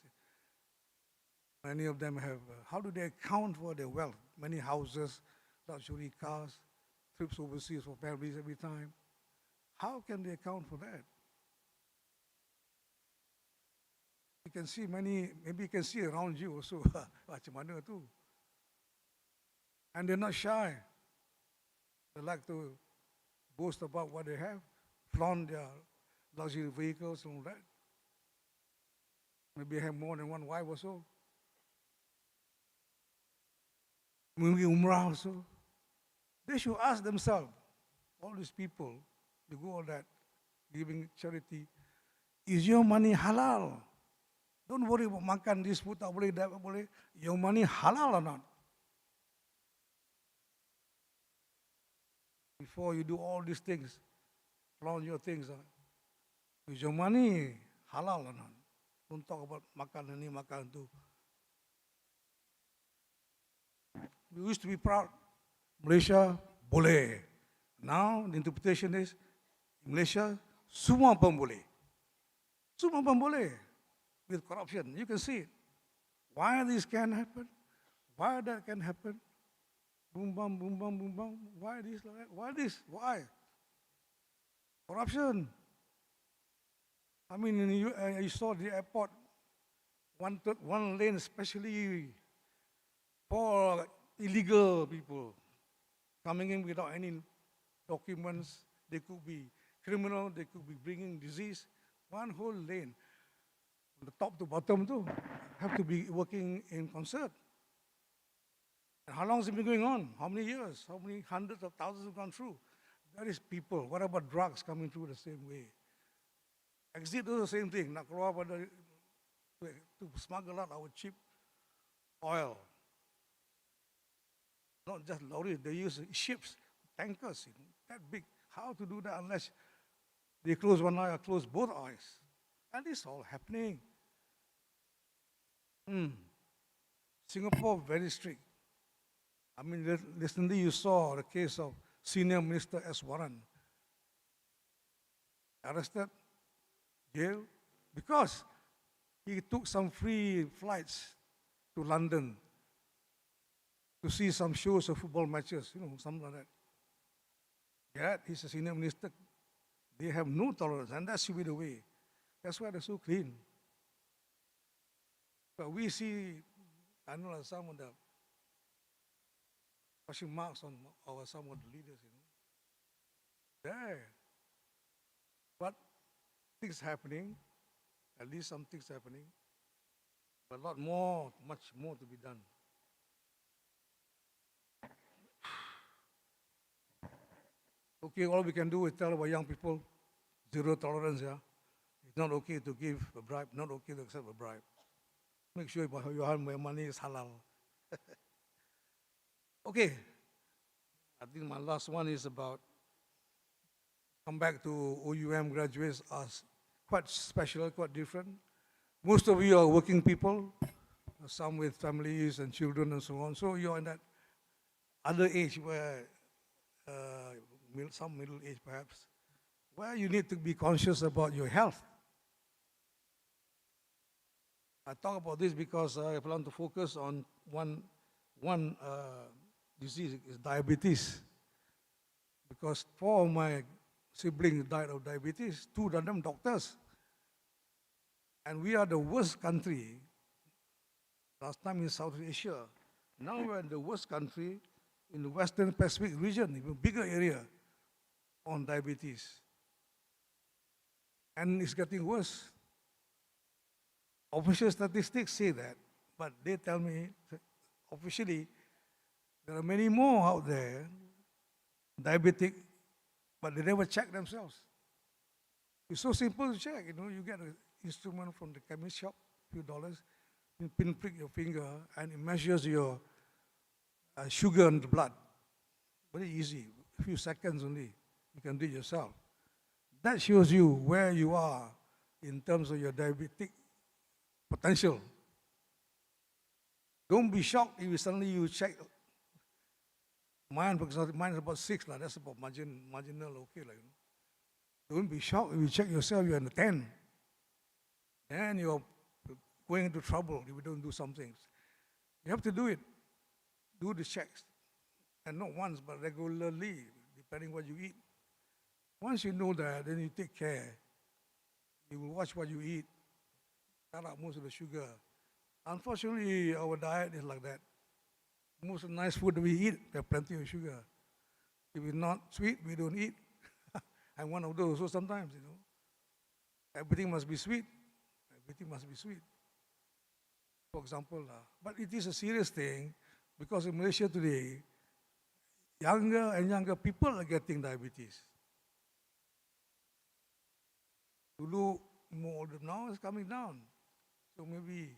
many of them have, how do they account for their wealth? Many houses, luxury cars, trips overseas for families every time. How can they account for that? You can see many, maybe you can see around you also, macam mana tu. And they're not shy. They like to boast about what they have, flaunt their luxury vehicles and all that. Maybe have more than one wife or so. Maybe Umrah also. They should ask themselves, all these people, they go all that, giving charity, is your money halal? Don't worry about makan this food, tak boleh, that boleh. Your money halal or not? Before you do all these things, flaunt your things, is your money halal or not? Don't talk about makan ini, makan itu. We used to be proud. Malaysia, boleh. Now, the interpretation is, Malaysia, semua pun boleh. Semua pun boleh. With corruption, you can see it. Why this can happen? Why that can happen? Boom, bam, boom, bam, boom, bam. Why this like that? Why this? Why? Corruption. I mean, you saw the airport, one lane especially for illegal people coming in without any documents. They could be criminal, they could be bringing disease. One whole lane, from the top to bottom too, have to be working in concert. And how long has it been going on? How many years? How many hundreds of thousands have gone through? That is people. What about drugs coming through the same way? Exit is the same thing. Nak keluar pada to smuggle out our cheap oil. Not just lorries, they use ships, tankers, that big. How to do that unless they close one eye or close both eyes? And it's all happening. Singapore, very strict. I mean, recently you saw the case of Senior Minister S. Waran. Arrested, jailed, because he took some free flights to London to see some shows of football matches, something like that. Yet, he's a senior minister. They have no tolerance, and that should be the way. That's why they're so clean. But we see, I know some of the question marks on some of the leaders, There. But things happening, at least some things happening, but a lot more, much more to be done. Okay, all we can do is tell our young people, zero tolerance, It's not okay to give a bribe, not okay to accept a bribe. Make sure your money is halal. Okay, I think my last one is about, come back to OUM graduates are quite special, quite different. Most of you are working people, some with families and children and so on. So you're in that other age where, some middle age perhaps, where you need to be conscious about your health. I talk about this because I plan to focus on one disease, is diabetes. Because 4 of my siblings died of diabetes, 2 of them doctors. And we are the worst country, last time in South Asia. Now we're in the worst country in the Western Pacific region, even bigger area, on diabetes. And it's getting worse. Official statistics say that, but they tell me officially there are many more out there diabetic, but they never check themselves. It's so simple to check. You get an instrument from the chemist shop, few dollars, you pinprick your finger, and it measures your sugar in the blood. Very easy, a few seconds only. You can do it yourself. That shows you where you are in terms of your diabetic potential. Don't be shocked if suddenly you check. Mine, for example, mine is about 6. That's about marginal, okay. Don't be shocked if you check yourself, you're in the 10. Then you're going into trouble if you don't do something. You have to do it. Do the checks. And not once, but regularly, depending what you eat. Once you know that, then you take care. You will watch what you eat. Cut out most of the sugar. Unfortunately, our diet is like that. Most of the nice food that we eat, there's plenty of sugar. If it's not sweet, we don't eat. I'm one of those, so sometimes, everything must be sweet. Everything must be sweet. For example, but it is a serious thing because in Malaysia today, younger and younger people are getting diabetes. Dulu, more older, now it's coming down. So maybe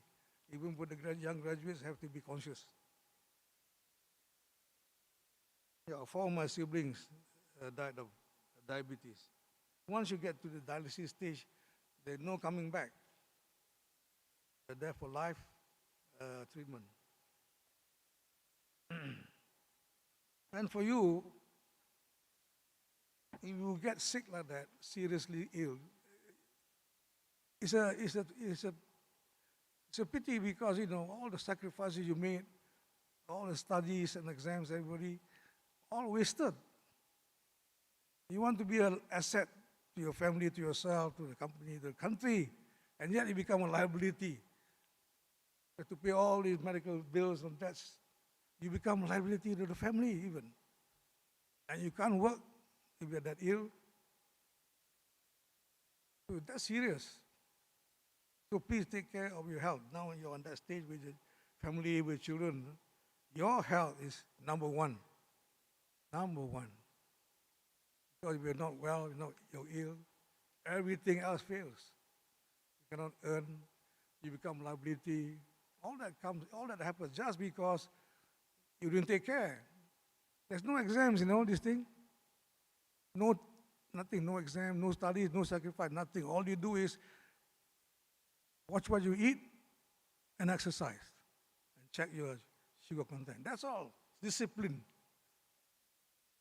even for the young graduates have to be conscious. Yeah, 4 of my siblings died of diabetes. Once you get to the dialysis stage, there's no coming back. They're there for life treatment. And for you, if you get sick like that, seriously ill, it's a pity because all the sacrifices you made, all the studies and exams, everybody, all wasted. You want to be an asset to your family, to yourself, to the company, to the country, and yet you become a liability. You have to pay all these medical bills and debts. You become a liability to the family even. And you can't work if you're that ill. So that's serious. So please take care of your health. Now when you're on that stage with your family, with children, your health is number one. Number one. Because if you're not well, you're ill, everything else fails. You cannot earn, you become liability. All that happens just because you didn't take care. There's no exams, this thing. Nothing, no exam, no studies, no sacrifice, nothing. All you do is watch what you eat and exercise. And check your sugar content. That's all. Discipline.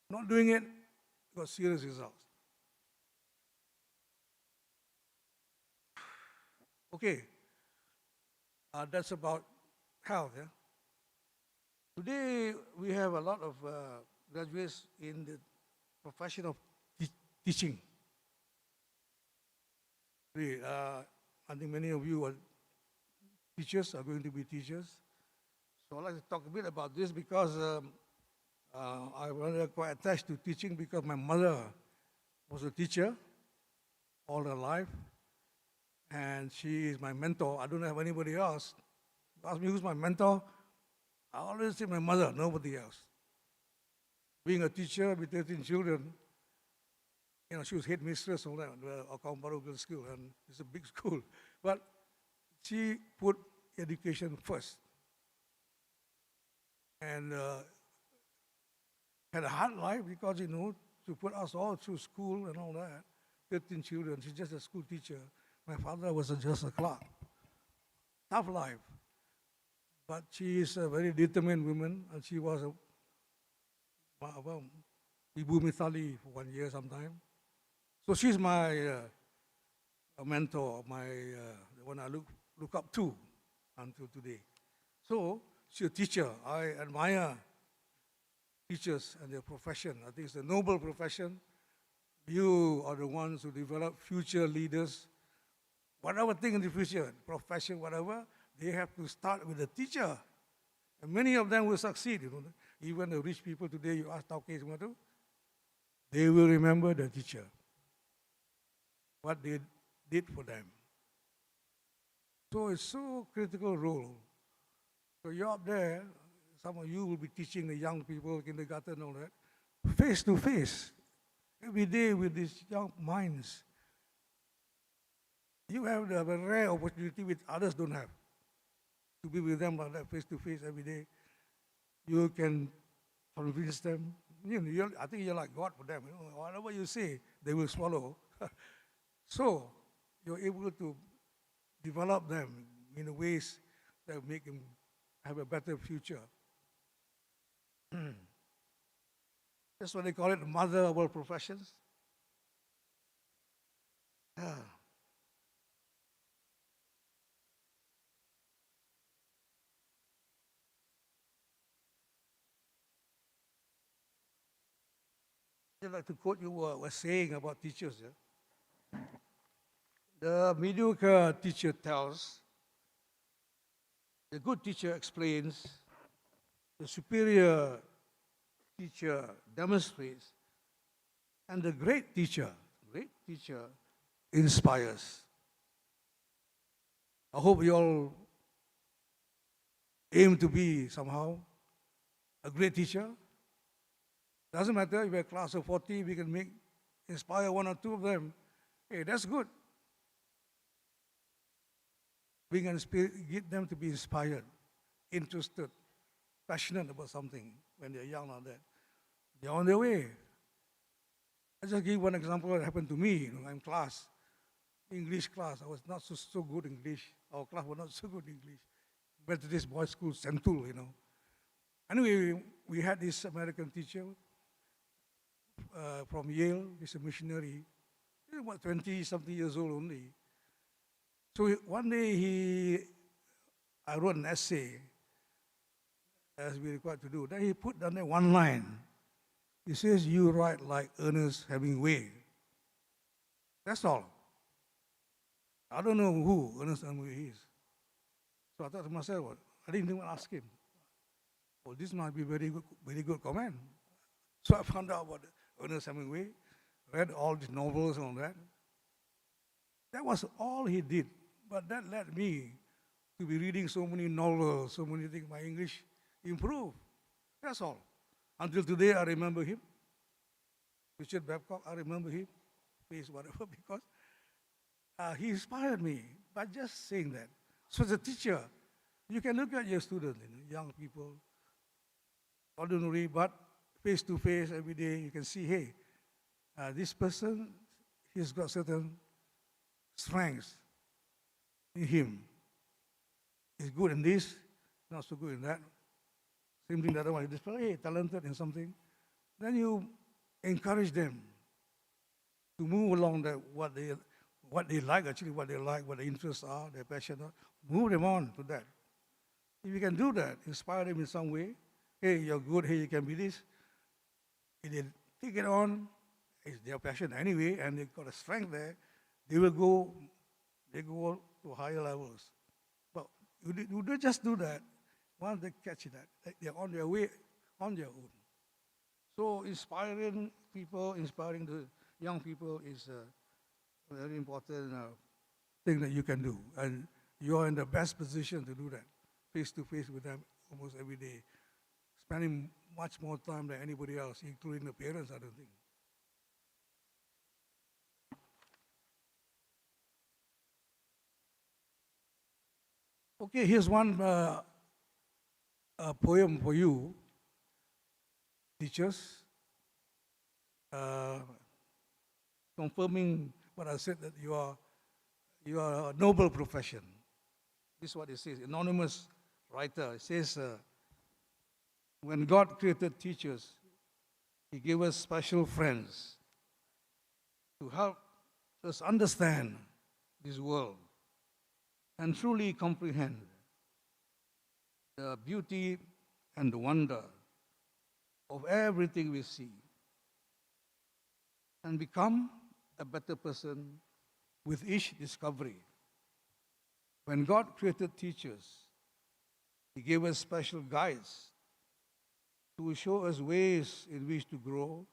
Not doing it got serious results. Okay. That's about health. Yeah? Today, we have a lot of graduates in the profession of teaching. I think many of you are teachers, are going to be teachers. So I'd like to talk a bit about this because I was quite attached to teaching because my mother was a teacher all her life. And she is my mentor. I don't have anybody else. Ask me who's my mentor, I always say my mother, nobody else. Being a teacher with 13 children, she was headmistress of Akaumbaro Girls' School, and it's a big school. But she put education first. And had a hard life because, to put us all through school and all that, 13 children, she's just a school teacher. My father was just a clerk. Tough life. But she is a very determined woman, and she was Ibu Mithali for 1 year sometime. So she's my mentor, the one I look up to until today. So she's a teacher. I admire teachers and their profession. I think it's a noble profession. You are the ones who develop future leaders. Whatever thing in the future, profession, whatever, they have to start with a teacher. And many of them will succeed. Even the rich people today, you ask Tauke Sumatu, they will remember the teacher, what they did for them. So it's so critical role. So you're up there, some of you will be teaching the young people, kindergarten and all that, face to face, every day with these young minds. You have a rare opportunity which others don't have. To be with them like that, face to face every day. You can convince them. I think you're like God for them. Whatever you say, they will swallow. So you're able to develop them in ways that make them have a better future. That's what they call it, the mother of all professions. I'd like to quote you what was saying about teachers. Yeah? The mediocre teacher tells, the good teacher explains, the superior teacher demonstrates, and the great teacher inspires. I hope you all aim to be somehow a great teacher. Doesn't matter if we're a class of 40, we can inspire one or two of them. Hey, that's good. We can get them to be inspired, interested, passionate about something when they're young like that. They're on their way. I'll just give one example that happened to me. I'm class, English class. I was not so good English. Our class was not so good English. Went to this boys' school, Central, Anyway, we had this American teacher from Yale. He's a missionary. He's about 20-something years old only. So one day I wrote an essay, as we required to do. Then he put down there one line. He says, "You write like Ernest Hemingway." That's all. I don't know who Ernest Hemingway is. So I thought to myself, well, I didn't even ask him. Well, this might be very good comment. So I found out about Ernest Hemingway, read all his novels and all that. That was all he did. But that led me to be reading so many novels, so many things. My English improved. That's all. Until today, I remember him. Richard Babcock, I remember him. Face whatever, because he inspired me by just saying that. So as a teacher, you can look at your students, young people, ordinary, but face to face every day, you can see, hey, this person, he's got certain strengths in him. He's good in this, not so good in that. Same thing the other one. This person, hey, talented in something. Then you encourage them to move along what they like, actually, what their interests are, their passion are. Move them on to that. If you can do that, inspire them in some way. Hey, you're good. Hey, you can be this. If they take it on, it's their passion anyway, and they've got a strength there. They go to higher levels. But you don't just do that. Once they catch that, they're on their way on their own. So inspiring people, inspiring the young people is a very important thing that you can do. And you're in the best position to do that, face to face with them almost every day, spending much more time than anybody else, including the parents, I don't think. Okay, here's one poem for you, teachers, confirming what I said, that you are a noble profession. This is what it says, anonymous writer. It says, when God created teachers, He gave us special friends to help us understand this world and truly comprehend the beauty and the wonder of everything we see, and become a better person with each discovery. When God created teachers, He gave us special guides to show us ways in which to grow,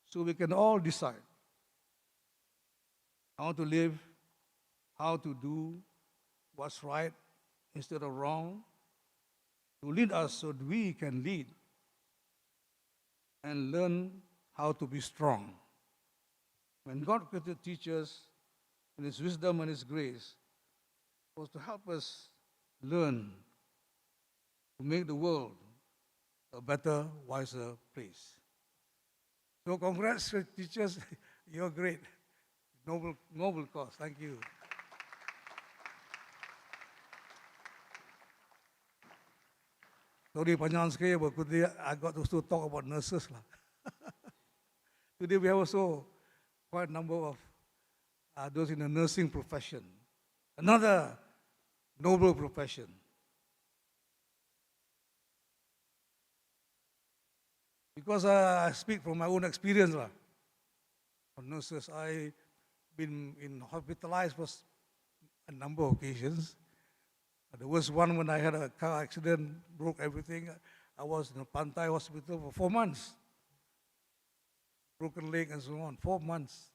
so we can all decide how to live, how to do, what's right instead of wrong, to lead us so that we can lead and learn how to be strong. When God created teachers in His wisdom and His grace, it was to help us learn to make the world a better, wiser place. So congrats, teachers. You're great. Noble cause. Thank you. Sorry, panjang sekali, but today I got to also talk about nurses lah. Today we have also quite a number of those in the nursing profession. Another noble profession. Because I speak from my own experience lah. On nurses, I've been hospitalized for a number of occasions. The worst one when I had a car accident, broke everything. I was in a Pantai hospital for 4 months. Broken leg and so on, 4 months.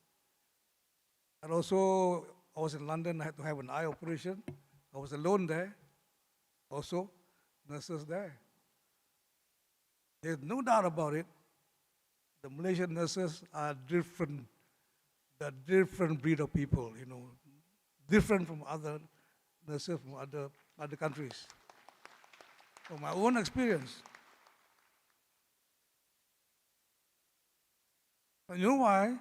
And also, I was in London, I had to have an eye operation. I was alone there. Also, nurses there. There's no doubt about it. The Malaysian nurses are different. They're different breed of people, you know, different from other nurses from other countries. From my own experience. And you know why?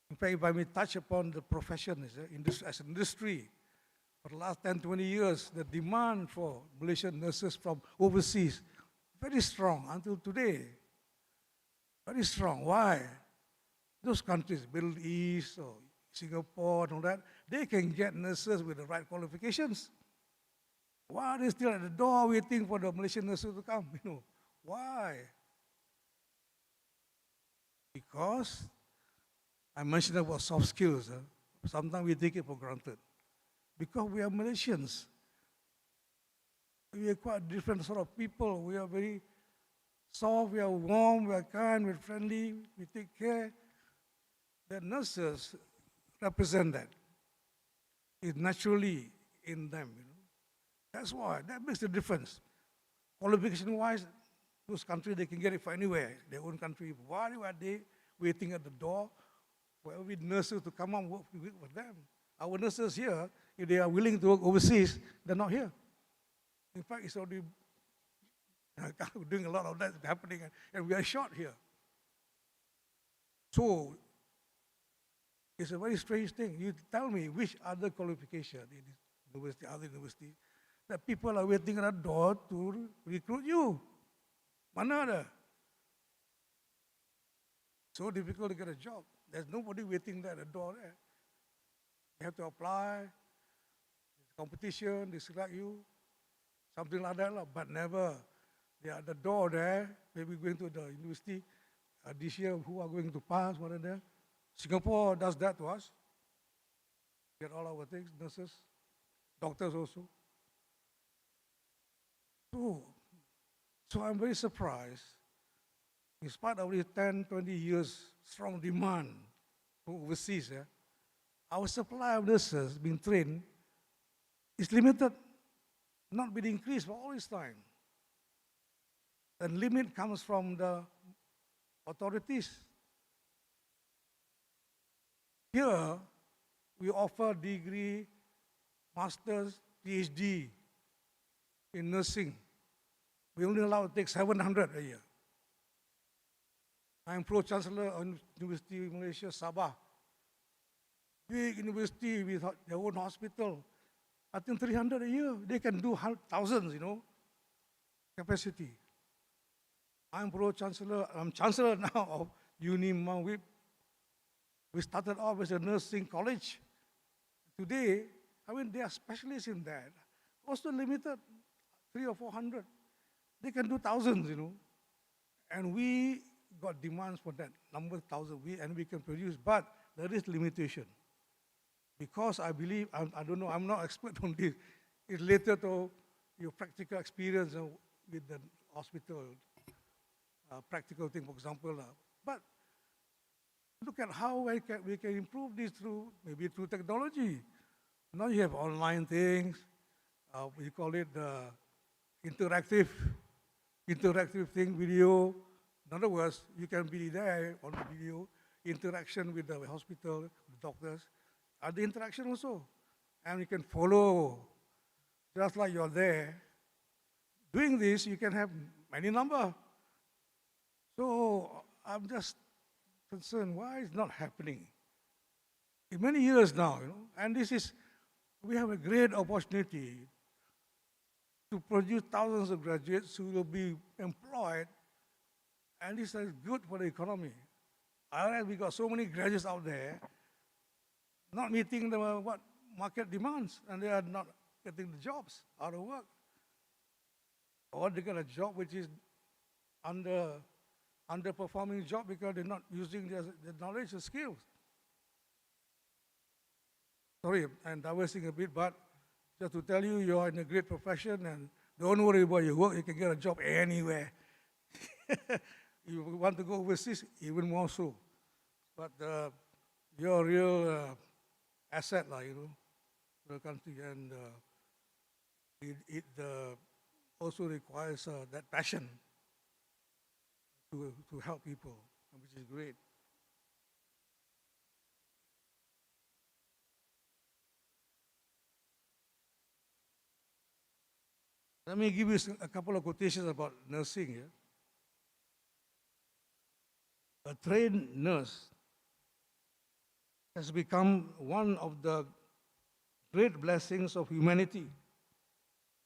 In fact, if I may touch upon the profession as an industry, for the last 10, 20 years, the demand for Malaysian nurses from overseas, very strong until today. Very strong. Why? Those countries, Middle East or Singapore and all that, they can get nurses with the right qualifications. Why are they still at the door waiting for the Malaysian nurses to come? You know, why? Because I mentioned about soft skills. Sometimes we take it for granted. Because we are Malaysians. We are quite different sort of people. We are very soft, we are warm, we are kind, we are friendly, we take care. The nurses represent that. It's naturally in them. You know? That's why, that makes the difference. Qualification-wise, those countries, they can get it from anywhere, their own country. Why are they waiting at the door for every nurses to come and work with them? Our nurses here, if they are willing to work overseas, they're not here. In fact, it's already doing a lot of that happening, and we are short here. So, it's a very strange thing. You tell me which other qualification in this university, other university, that people are waiting at the door to recruit you. Mana ada? So difficult to get a job. There's nobody waiting there at the door there. You have to apply, there's competition, they select you, something like that, but never. They are at the door there, maybe going to the university this year, who are going to pass, what are there. Singapore does that to us. Get all our things, nurses, doctors also. So I'm very surprised. In spite of the 10, 20 years strong demand from overseas, our supply of nurses being trained is limited, not being increased for all this time. The limit comes from the authorities. Here, we offer degree, master's, PhD in nursing. We only allow to take 700 a year. I'm pro-chancellor of University of Malaysia, Sabah. Big university with their own hospital. I think 300 a year. They can do thousands, you know, capacity. I'm pro-chancellor. I'm chancellor now of UNIMA. We started off as a nursing college. Today, I mean, they are specialists in that. Also limited, 300 or 400. They can do thousands, you know. And we got demands for that number 1,000, and we can produce, but there is limitation. Because I believe, I don't know, I'm not expert on this. It's related to your practical experience with the hospital, practical thing, for example. But look at how we can improve this maybe through technology. Now you have online things, we call it interactive thing, video. In other words, you can be there on the video, interaction with the hospital, the doctors, and the interaction also. And you can follow, just like you're there. Doing this, you can have many number. So I'm just concerned, why it's not happening? In many years now, and we have a great opportunity to produce thousands of graduates who will be employed, and this is good for the economy. Otherwise, we got so many graduates out there not meeting the what market demands, and they are not getting the jobs, out of work. Or they get a job which is underperforming job because they're not using their knowledge and skills. Sorry, I'm diversing a bit, but just to tell you, you're in a great profession and don't worry about your work, you can get a job anywhere. You want to go overseas, even more so. But you're a real asset, to the country, and it also requires that passion to help people, which is great. Let me give you a couple of quotations about nursing here. A trained nurse has become one of the great blessings of humanity,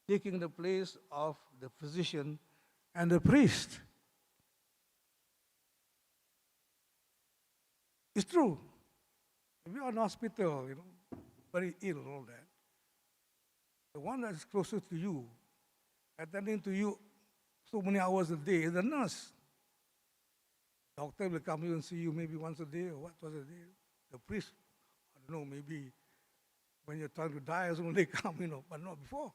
taking the place of the physician and the priest. It's true. If you're in hospital, very ill and all that, the one that's closest to you, attending to you so many hours a day is the nurse. Doctor will come and see you maybe once a day or twice a day. The priest, I don't know, maybe when you're trying to die or something, they come, but not before.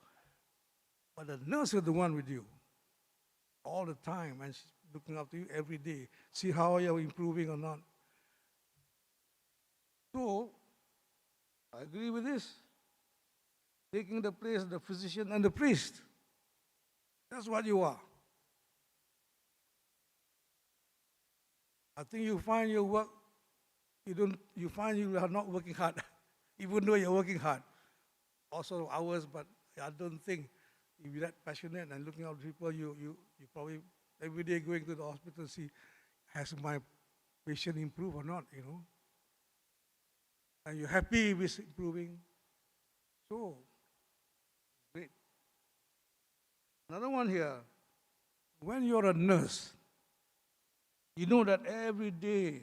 But the nurse is the one with you all the time, and she's looking after you every day, see how you're improving or not. So, I agree with this. Taking the place of the physician and the priest. That's what you are. I think you find your work, you find you are not working hard, even though you're working hard. Also hours, but I don't think if you're that passionate and looking out people, you probably every day going to the hospital to see, has my patient improved or not, And you're happy with improving. So, great. Another one here, when you're a nurse, you know that every day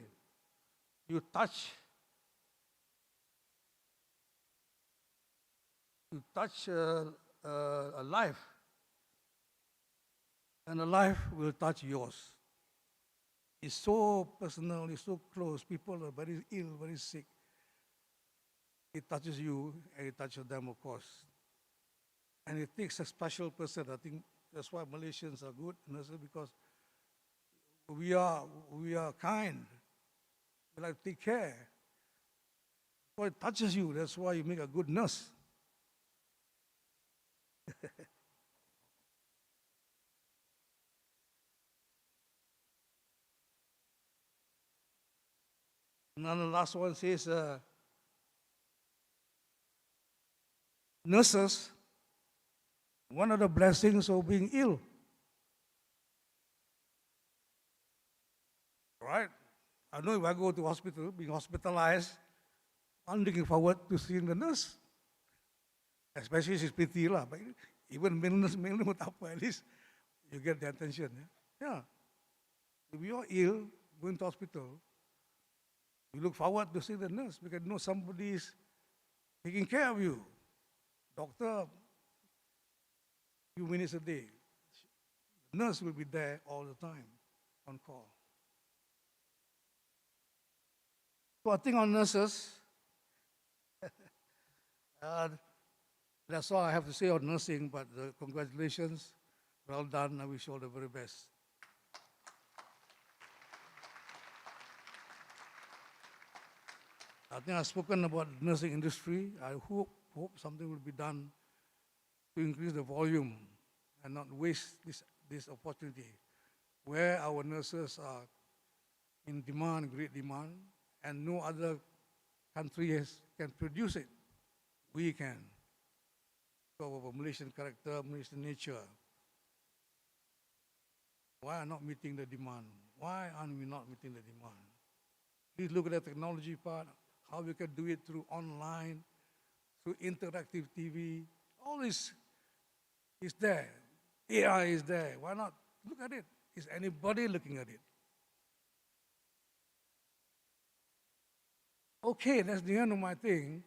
you touch a life, and a life will touch yours. It's so personal, it's so close. People are very ill, very sick. It touches you, and it touches them, of course. And it takes a special person. I think that's why Malaysians are good nurses, because we are kind. We like to take care. So it touches you. That's why you make a good nurse. And then the last one says, nurses, one of the blessings of being ill. Right? I know if I go to hospital, being hospitalized, I'm looking forward to seeing the nurse. Especially if she's pretty, but even male nurse, at least you get the attention. Yeah. If you're ill, going to hospital, you look forward to seeing the nurse because you know somebody is taking care of you. Doctor, few minutes a day. The nurse will be there all the time, on call. So I think on nurses, that's all I have to say on nursing, but congratulations, well done, I wish you all the very best. I think I've spoken about the nursing industry. I hope hope something will be done to increase the volume and not waste this opportunity, where our nurses are in demand, great demand, and no other country can produce it. We can. Because of a Malaysian character, Malaysian nature. Why are not meeting the demand? Why aren't we not meeting the demand? Please look at the technology part, how we can do it through online, through interactive TV. All this is there. AI is there. Why not look at it? Is anybody looking at it? Okay, that's the end of my thing.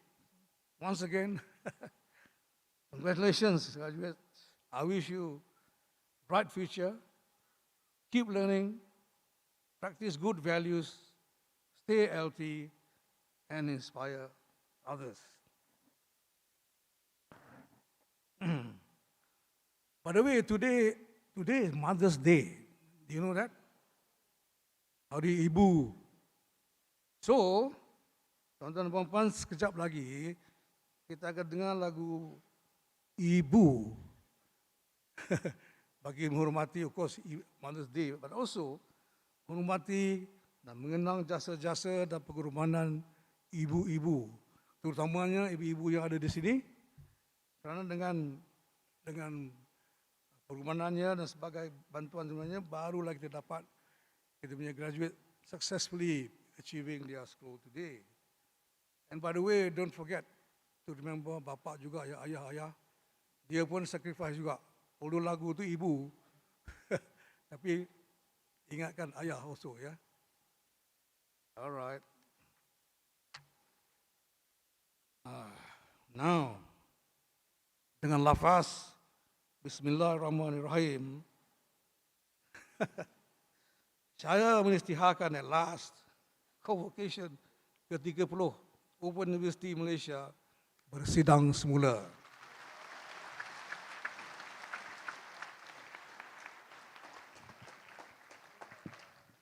Once again, congratulations, graduates. I wish you a bright future. Keep learning, practice good values, stay healthy, and inspire others. By the way, today is Mother's Day. Do you know that? Hari Ibu. So, tuan-tuan dan puan-puan, sekejap lagi kita akan dengar lagu Ibu. Bagi menghormati, of course, Mother's Day, but also menghormati dan mengenang jasa-jasa dan pengorbanan ibu-ibu, terutamanya ibu-ibu yang ada di sini. Kerana dengan pengorbanannya dan sebagai bantuan sebenarnya, barulah kita dapat kita punya graduate successfully achieving their school today. And by the way, don't forget to remember bapa juga, ya ayah-ayah, dia pun sacrifice juga. Although lagu tu ibu, tapi ingatkan ayah also, ya. Alright. Now, dengan lafaz Bismillahirrahmanirrahim, saya mengisytiharkan at last Convocation ke-30 Open University Malaysia bersidang semula.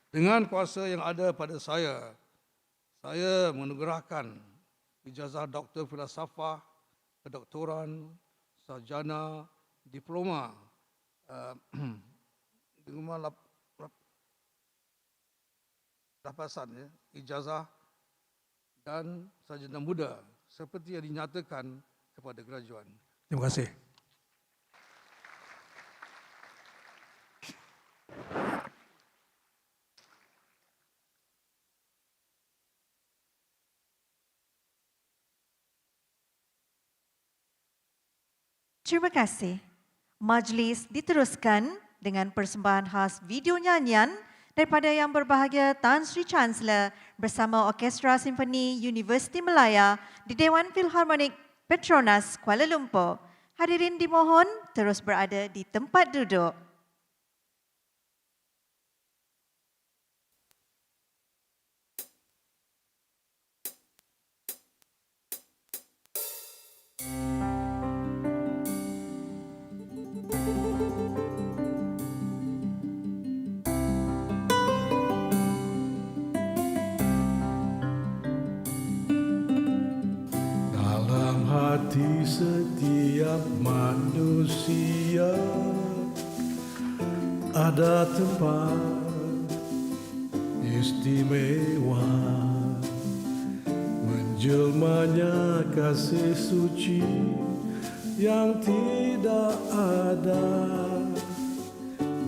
Dengan kuasa yang ada pada saya menugerahkan ijazah Doktor Filsafah, kedoktoran, sarjana, diploma, lapasan, ya, ijazah dan sarjana muda seperti yang dinyatakan kepada graduan. Terima kasih. Terima kasih. Majlis diteruskan dengan persembahan khas video nyanyian daripada Yang Berbahagia Tan Sri Chancellor bersama Orkestra Simfoni Universiti Malaya di Dewan Philharmonic Petronas Kuala Lumpur. Hadirin dimohon terus berada di tempat duduk. Hati setiap manusia ada tempat istimewa, menjelmanya kasih suci yang tidak ada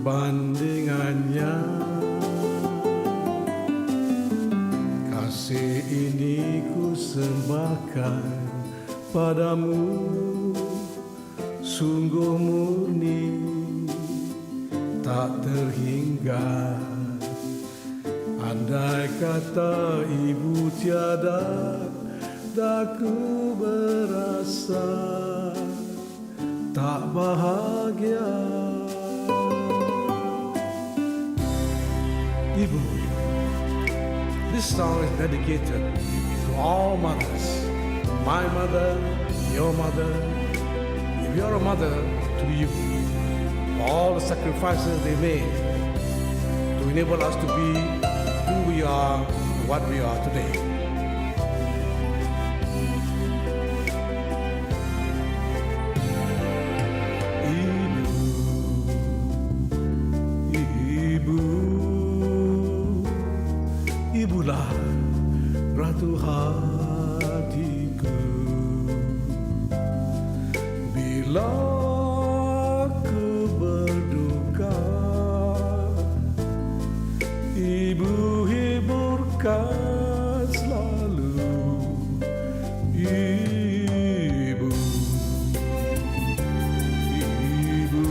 bandingannya. Kasih ini ku sembahkan padamu, sungguh murni, tak terhingga. Andai kata ibu tiada, tak ku berasa tak bahagia. Ibu, this song is dedicated to all mothers. My mother, your mother, if you're a mother, to you, for all the sacrifices they made to enable us to be who we are, what we are today. Bila ku berduka, Ibu hiburkan selalu. Ibu, Ibu,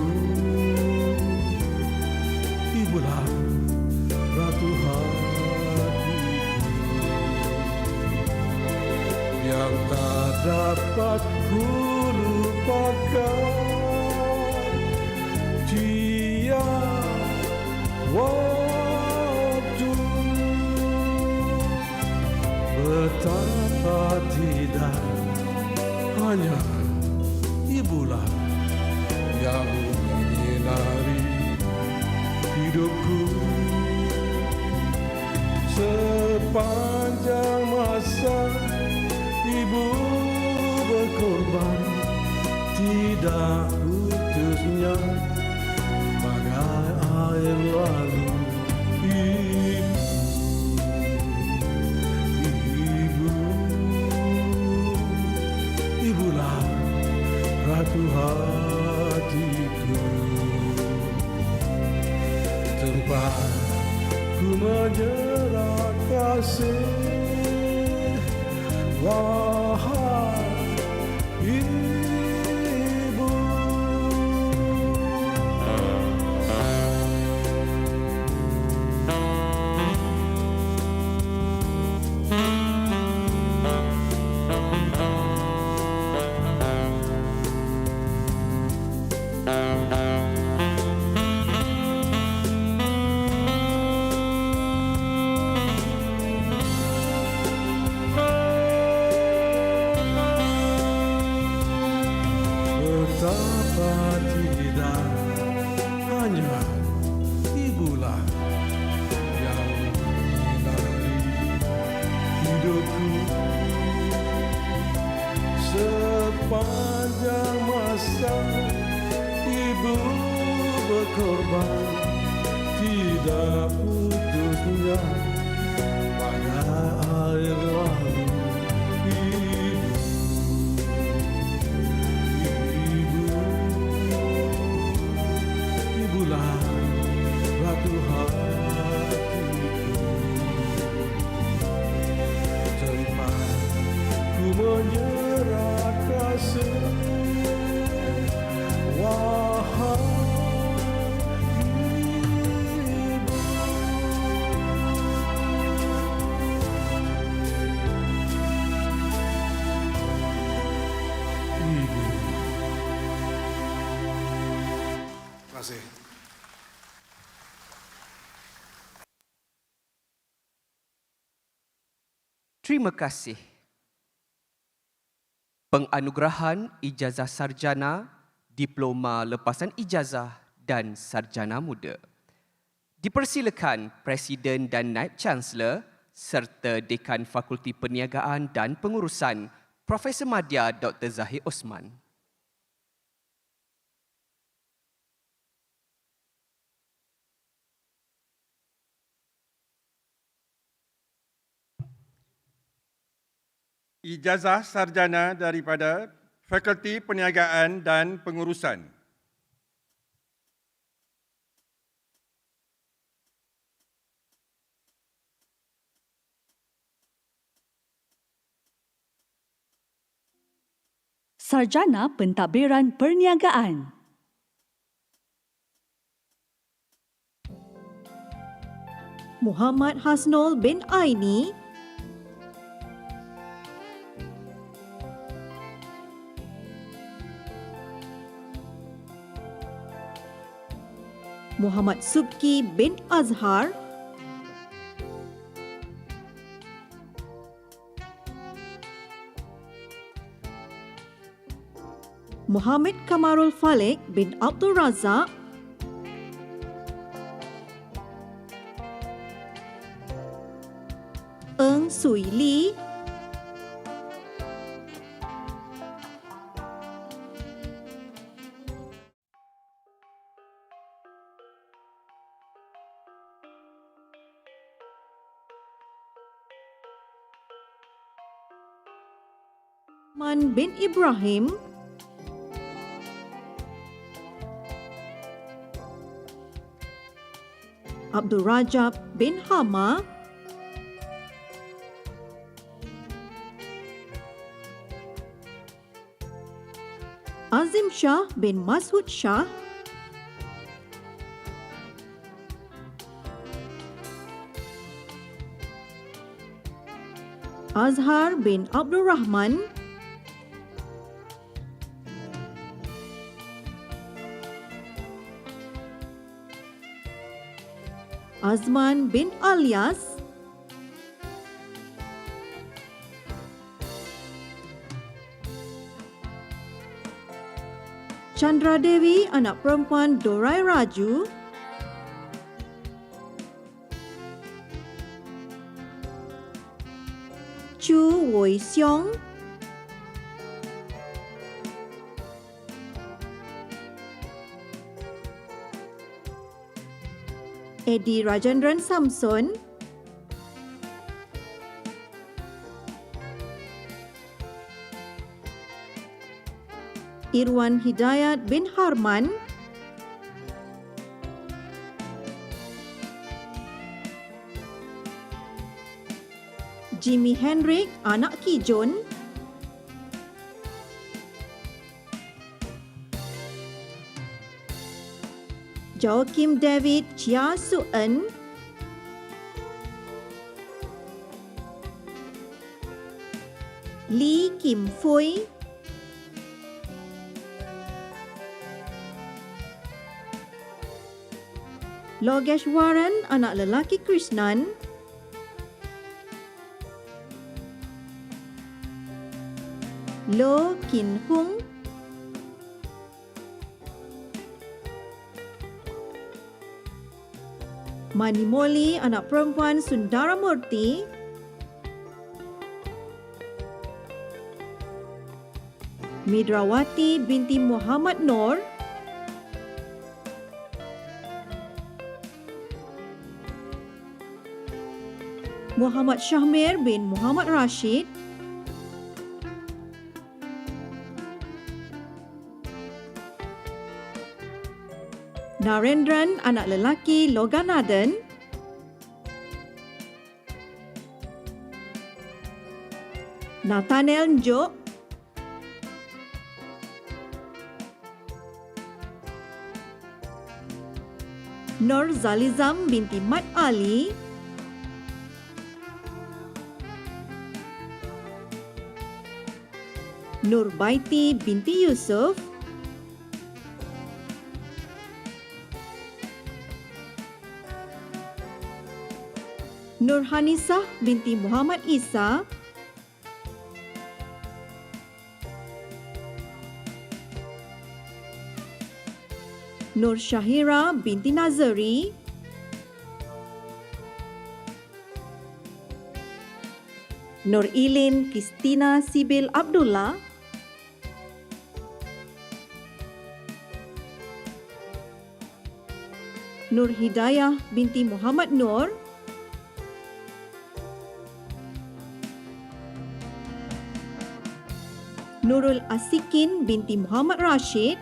Ibulah ratu hatiku yang tak dapat ku lupakan. Tiap waktu betapa tidak hanya ibulah yang menyinari hidupku sepanjang masa. Ibu berkorban tidak putusnya bagai air lalu. Ibu, ibulah ratu hatiku, tempat ku menyerah kasih. Wahai ibu, betapa tidak hanya ibulah yang menyinari hidupku sepanjang masa. Ibu berkorban tidak putusnya bagai air lalu. Ibulah ratu hatiku, tempat ku menyerah kasih. Wahai ibu, ibu. Terima kasih. Terima kasih. Penganugerahan ijazah sarjana, diploma lepasan ijazah dan sarjana muda. Dipersilakan Presiden dan Naib Chancellor serta Dekan Fakulti Perniagaan dan Pengurusan Profesor Madya Dr. Zahir Osman. Ijazah sarjana daripada Fakulti Perniagaan dan Pengurusan. Sarjana Pentadbiran Perniagaan. Muhammad Hasnul bin Aini, Muhammad Subki bin Azhar, Muhammad Kamarul Falik bin Abdul Razak, Eng Sui Lee, Man bin Ibrahim, Abdul Rajab bin Hama, Azim Shah bin Masud Shah, Azhar bin Abdul Rahman, Azman bin Alyas, Chandra Dewi anak perempuan Dorai Raju, Chu Woi Siong, Edi Rajendran Samson, Irwan Hidayat bin Harman, Jimmy Hendrik anak Kijon, Joakim David Chia Suen, Lee Kim Fui, Logeshwaran anak lelaki Krishnan, Lo Kin Hung, Manimoli anak perempuan Sundaramurti, Midrawati binti Muhammad Nur, Muhammad Syahmir bin Muhammad Rashid, Narendran anak lelaki Loganadan, Nathaniel Njok, Nur Zalizam binti Mat Ali, Nur Baiti binti Yusuf, Nur Hanisah binti Muhammad Isa, Nur Syahira binti Nazari, Nur Ilin Kristina Sibil Abdullah, Nur Hidayah binti Muhammad Nur, Nurul Asikin binti Muhammad Rashid,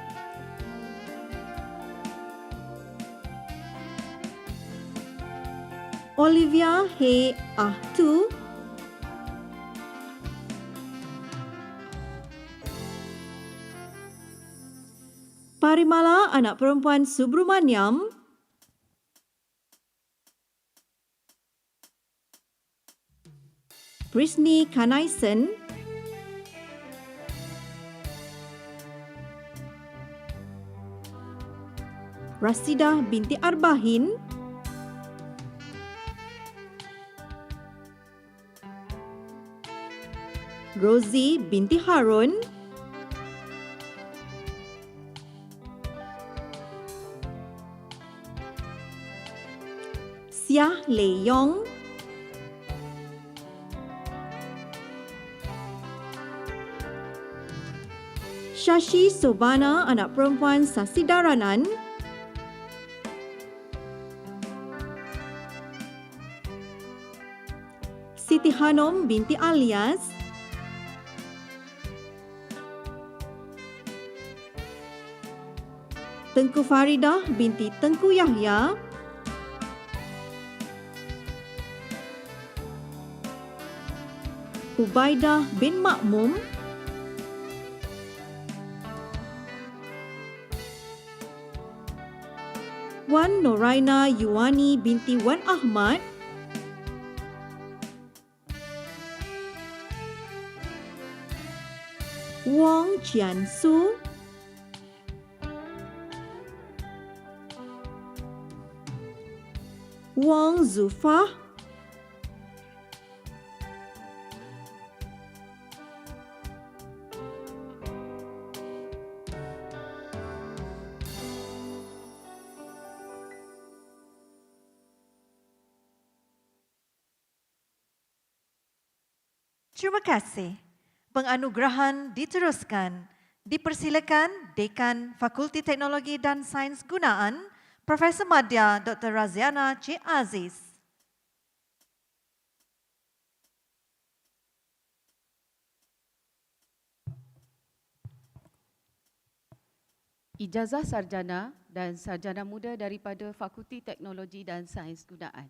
Olivia He Ahtu, Parimala anak perempuan Subramaniam, Prisni Kanaisen, Rasidah binti Arbahin, Rosie binti Harun, Siah Leyong, Shashi Sobana anak perempuan Sasidaranan, Siti Hanom binti Alias, Tengku Faridah binti Tengku Yahya, Ubaidah bin Makmum, Wan Noraina Yuwani binti Wan Ahmad, Wong Chian Su, Wong Zufah, Terima kasih. Penganugerahan diteruskan. Dipersilakan Dekan Fakulti Teknologi dan Sains Gunaan, Profesor Madya Dr. Raziana C. Aziz. Ijazah sarjana dan sarjana muda daripada Fakulti Teknologi dan Sains Gunaan.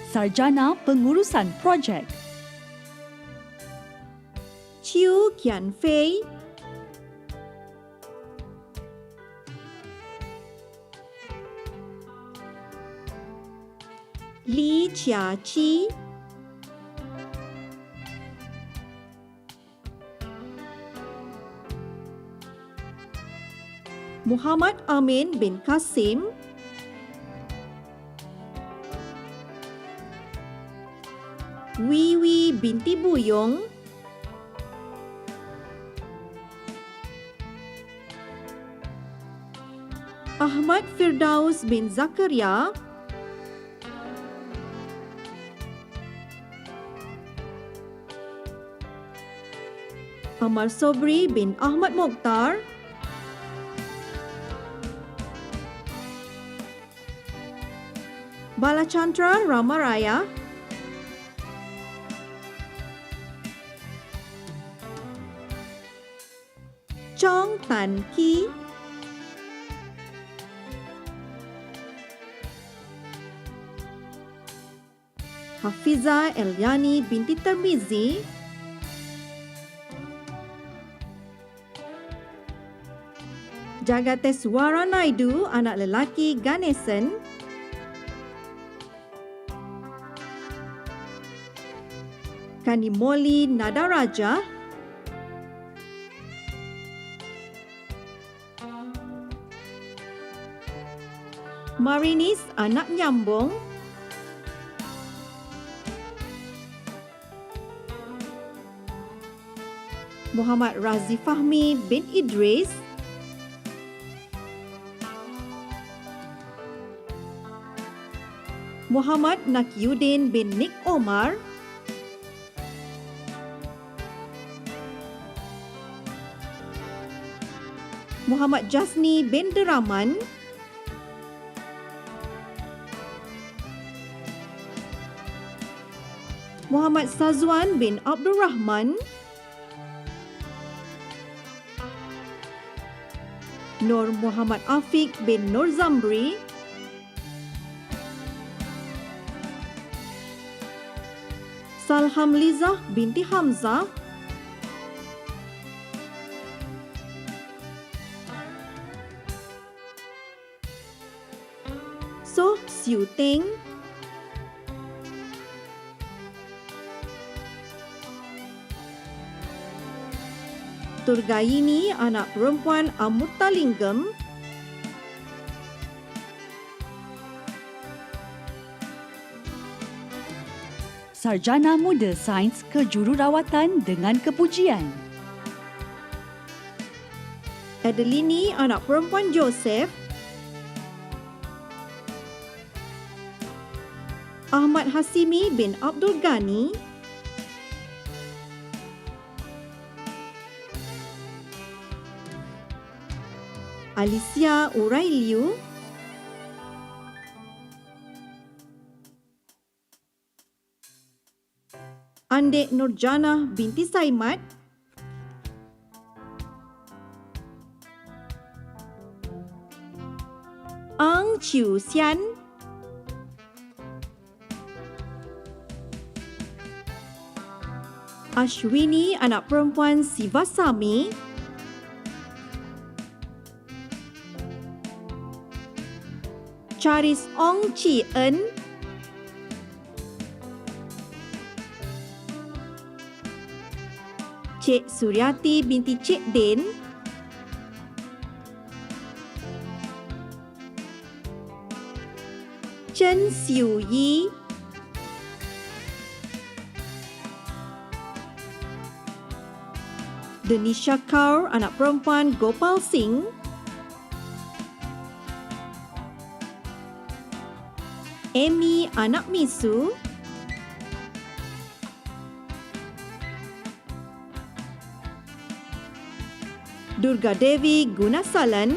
Sarjana Pengurusan Projek. Chiu Kian Fei, Li Chia Chi, Muhammad Amin bin Kasim, Wiwi binti Buyong, Ahmad Firdaus bin Zakaria, Amar Sobri bin Ahmad Mokhtar, Balachandra Ramaraya, Chong Tan Ki, Hafiza Elyani binti Termizi, Jagateswara Naidu anak lelaki Ganesan, Kanimoli Nadaraja, Marinis anak nyambung, Muhammad Razi Fahmi bin Idris, Muhammad Nakyuddin bin Nik Omar, Muhammad Jasni bin Deraman, Muhammad Sazwan bin Abdul Rahman, Nur Muhammad Afiq bin Nur Zamri, Salham Lizah binti Hamzah, Soh Siu Teng, Turgayini anak perempuan Amurtalinggam, Sarjana Muda Sains Kejururawatan dengan Kepujian. Adelini anak perempuan Joseph, Ahmad Hasimi bin Abdul Ghani, Alicia Urailiu, Andek Nurjana binti Saimat, Konvokesyen, Ashwini anak perempuan Sivasami, Charis Ong Chi En, Cik Suryati binti Cik Den, Chen Siu Yi, Denisha Kaur anak perempuan Gopal Singh, Amy anak Misu, Durga Devi Gunasalan,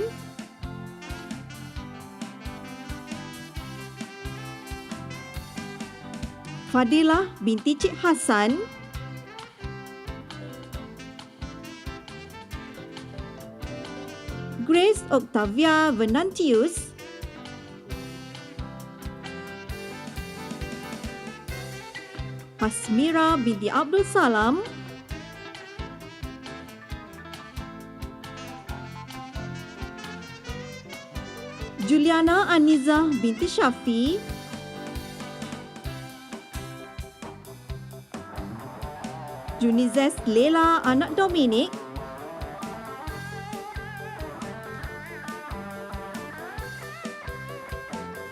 Fadilah binti Cik Hassan, Grace Octavia Venantius, Asmira binti Abdul Salam, Juliana Anizah binti Syafi, Junizes Lela anak Dominic,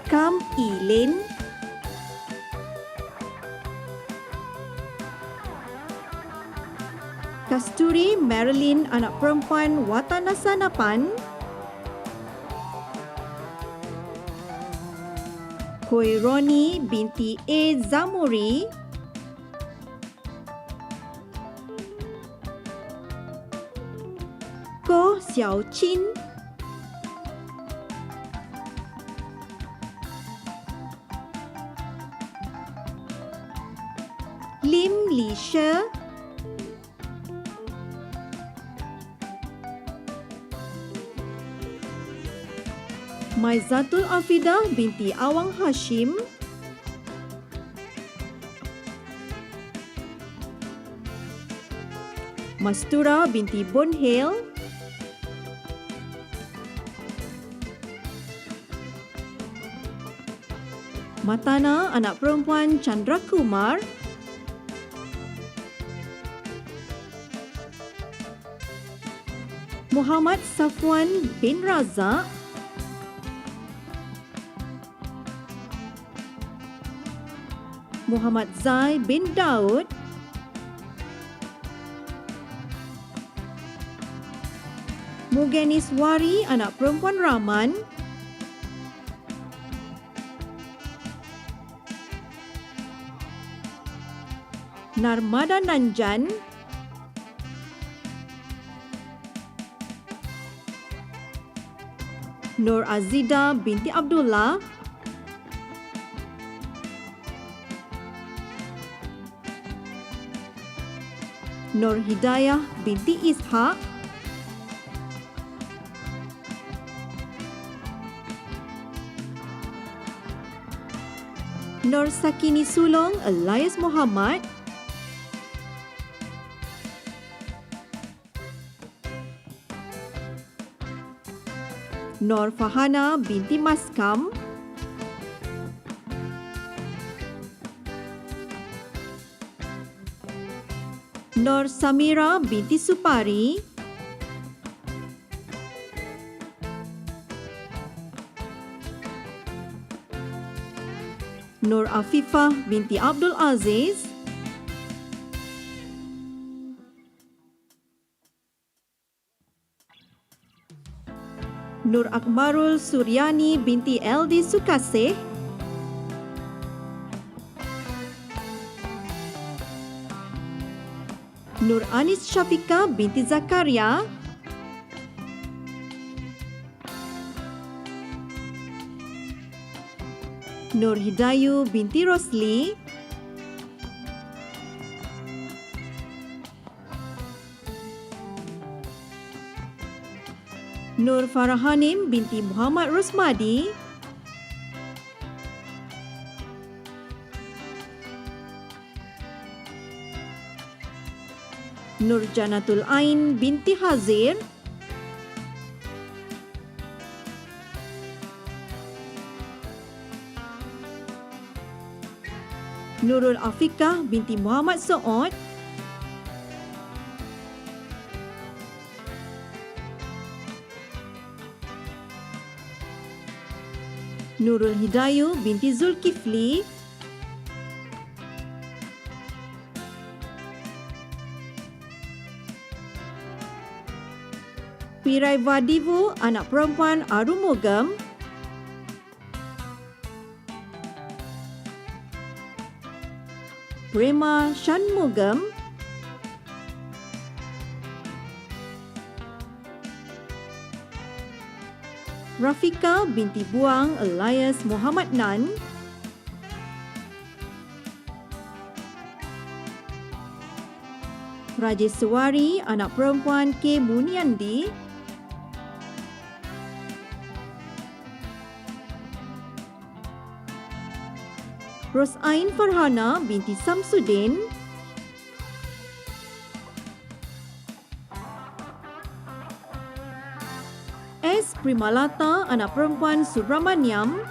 Kam Ilin, Kasturi Marilyn anak perempuan Watanasanapan, Koironi binti A. Zamuri, Ko Xiao Chin, Lim Li She, Maizatul Afidah binti Awang Hashim, Mastura binti Bonhel, Matana anak perempuan Chandra Kumar, Muhammad Safwan bin Razak, Muhammad Zai bin Daud, Mugeniswari anak perempuan Rahman, Narmada Nanjan, Nur Azida binti Abdullah, Nur Hidayah binti Ishak, Nur Sakini Sulong alias Muhammad, Nur Fahana binti Maskam, Nur Samira binti Supari, Nur Afifah binti Abdul Aziz, Nur Akmarul Suryani binti Eldi Sukasih, Nur Anis Syafika binti Zakaria, Nur Hidayu binti Rosli, Nur Farahanim binti Muhammad Rosmadi, Nurjanatul Ain binti Hazir, Nurul Afikah binti Muhammad Saud, Nurul Hidayu binti Zulkifli, Pirai Vadivu anak perempuan Arumugam, Prema Shanmugam, Rafika binti Buang alias Muhammad Nan, Rajeswari anak perempuan K. Muniandi, Rosain Farhana binti Samsudin, S. Primalata anak perempuan Subramaniam,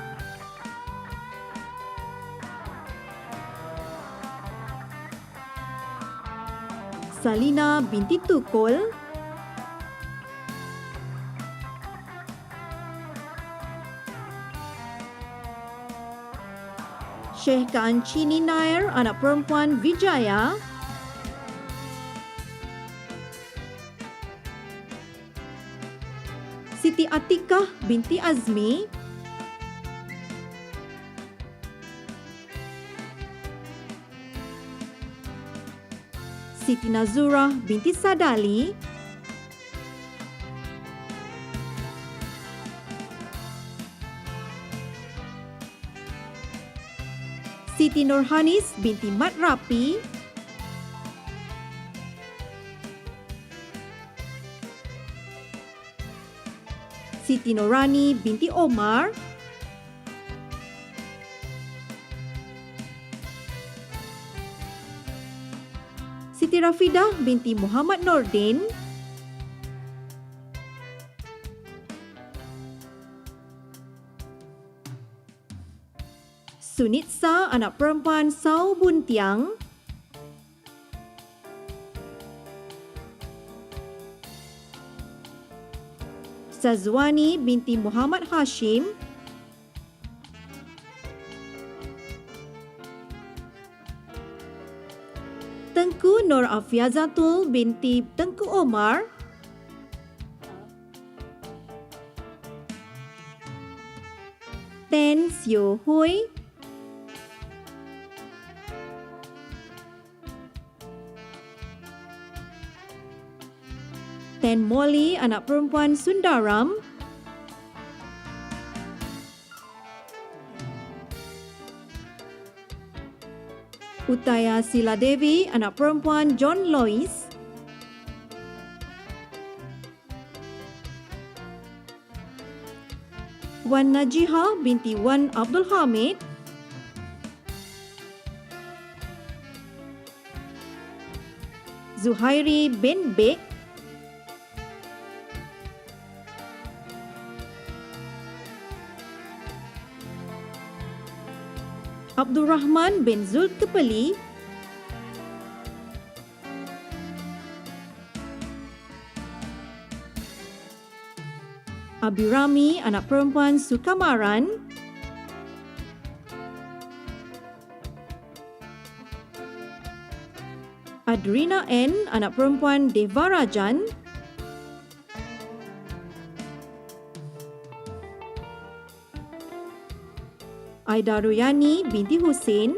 Salina binti Tukul, Syekh Kaancini Nair anak perempuan Vijaya, Siti Atikah binti Azmi, Siti Nazurah binti Sadali, Siti Nurhanis binti Mat Rapi, Siti Norani binti Omar, Siti Rafidah binti Muhammad Nordin, Sunitsa anak perempuan Sau Buntiang, Sazwani binti Muhammad Hashim, Tengku Nur Afiazatul binti Tengku Omar, Ten Sio Hui, Ten Molly anak perempuan Sundaram, Utaya Sila Devi anak perempuan John Lois, Wan Najiha binti Wan Abdul Hamid, Zuhairi bin Bek, Abdul Rahman bin Zulkifli, Abirami anak perempuan Sukamaran, Adrina N anak perempuan Devarajan, Aida Ruyani binti Hussein,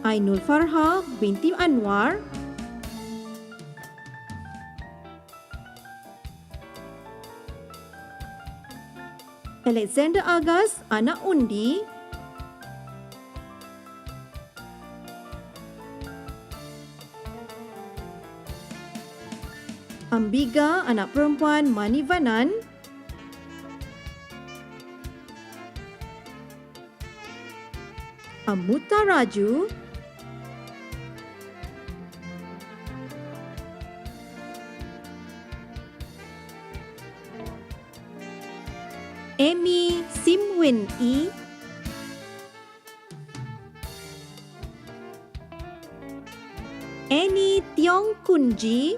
Ainul Farha binti Anwar, Alexander Agas anak Undi, Ambiga anak perempuan Manivanan, Amuta Raju, Amy Simwin E, Annie Tiong Kunji,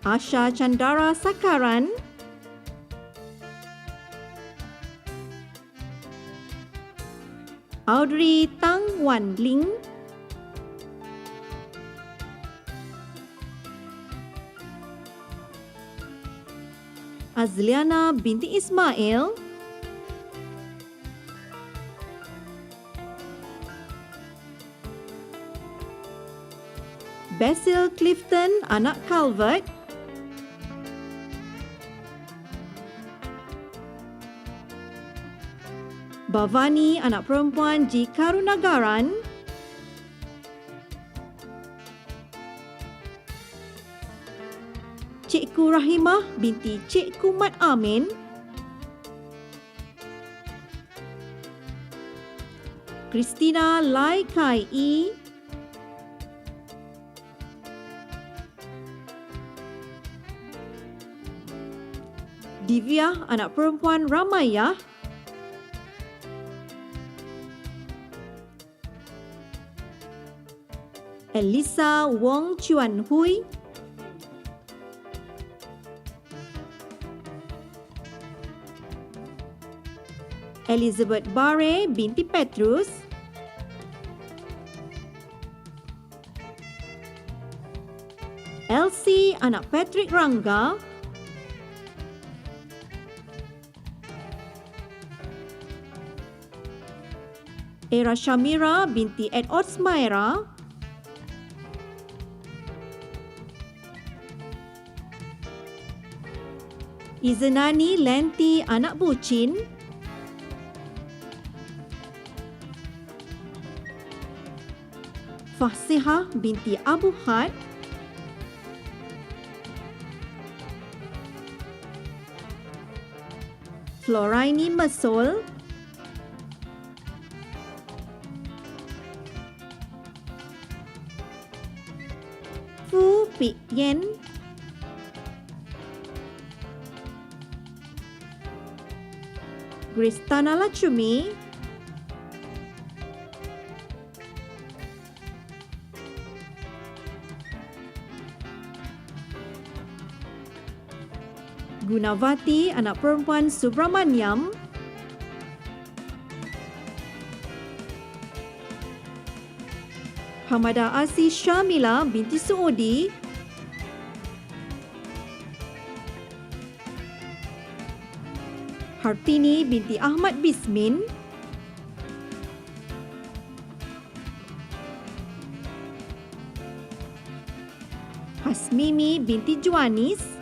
Asha Chandara Sakaran, Audrey Tang Wan Ling, Azliana binti Ismail, Basil Clifton anak Calvert, Bhavani anak perempuan Ji Karunagaran, Cikgu Rahimah binti Cikgu Mat Amin, Christina Lai Kai E, Divya anak perempuan Ramayah, Elisa Wong Chuan Hui, Elizabeth Bare binti Petrus, Elsie anak Patrick Rangga, Era Shamira binti Edward Smaira, Izenani Lenti anak Bucin, Fahsihah binti Abu Had, Floraini Masol, Fu Pik Yen, Kristana Lachumi, Gunawati anak perempuan Subramaniam, Hamada Asi Syamila binti Saudi, Hartini binti Ahmad Bismin, Hasmimi binti Juanis,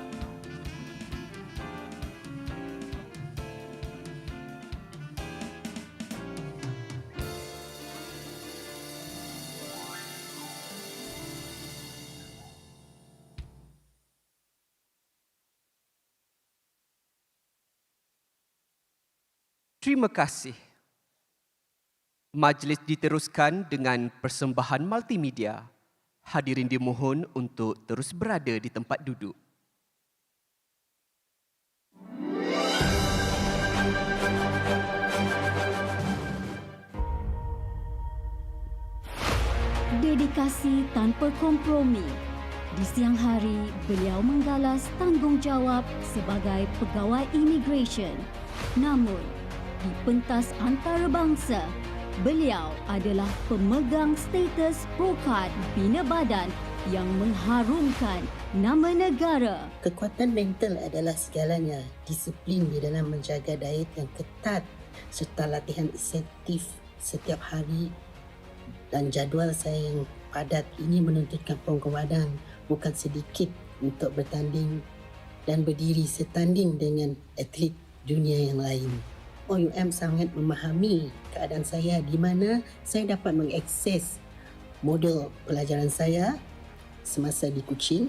Terima kasih. Majlis diteruskan dengan persembahan multimedia. Hadirin dimohon untuk terus berada di tempat duduk. Dedikasi tanpa kompromi. Di siang hari, beliau menggalas tanggungjawab sebagai pegawai imigresen. Namun, di pentas antarabangsa, beliau adalah pemegang status Prokad Bina Badan yang mengharumkan nama negara. Kekuatan mental adalah segalanya. Disiplin di dalam menjaga diet yang ketat serta latihan insentif setiap hari dan jadual saya yang padat ini menuntutkan pengorbanan bukan sedikit untuk bertanding dan berdiri setanding dengan atlet dunia yang lain. OUM sangat memahami keadaan saya di mana saya dapat mengakses modul pelajaran saya semasa di Kuching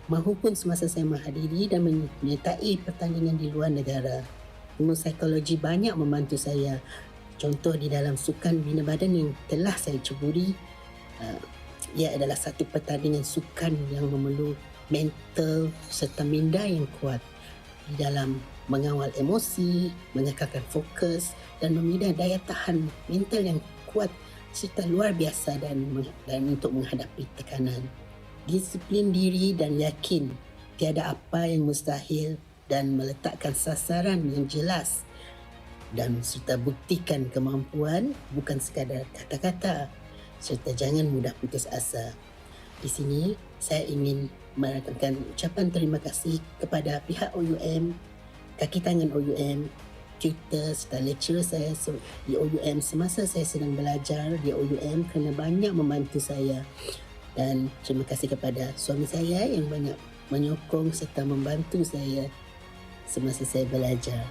maupun semasa saya menghadiri dan menyertai pertandingan di luar negara. ilmu psikologi banyak membantu saya. Contoh di dalam sukan bina badan yang telah saya ceburi, ia adalah satu pertandingan sukan yang memerlukan mental serta minda yang kuat di dalam mengawal emosi, mengekalkan fokus dan membina daya tahan mental yang kuat serta luar biasa dan untuk menghadapi tekanan. Disiplin diri dan yakin tiada apa yang mustahil dan meletakkan sasaran yang jelas dan serta buktikan kemampuan bukan sekadar kata-kata serta jangan mudah putus asa. Di sini saya ingin merakamkan ucapan terima kasih kepada pihak OUM, kaki tangan OUM, tutor serta lecturer saya di OUM semasa saya sedang belajar di OUM kerana banyak membantu saya. Dan terima kasih kepada suami saya yang banyak menyokong serta membantu saya semasa saya belajar.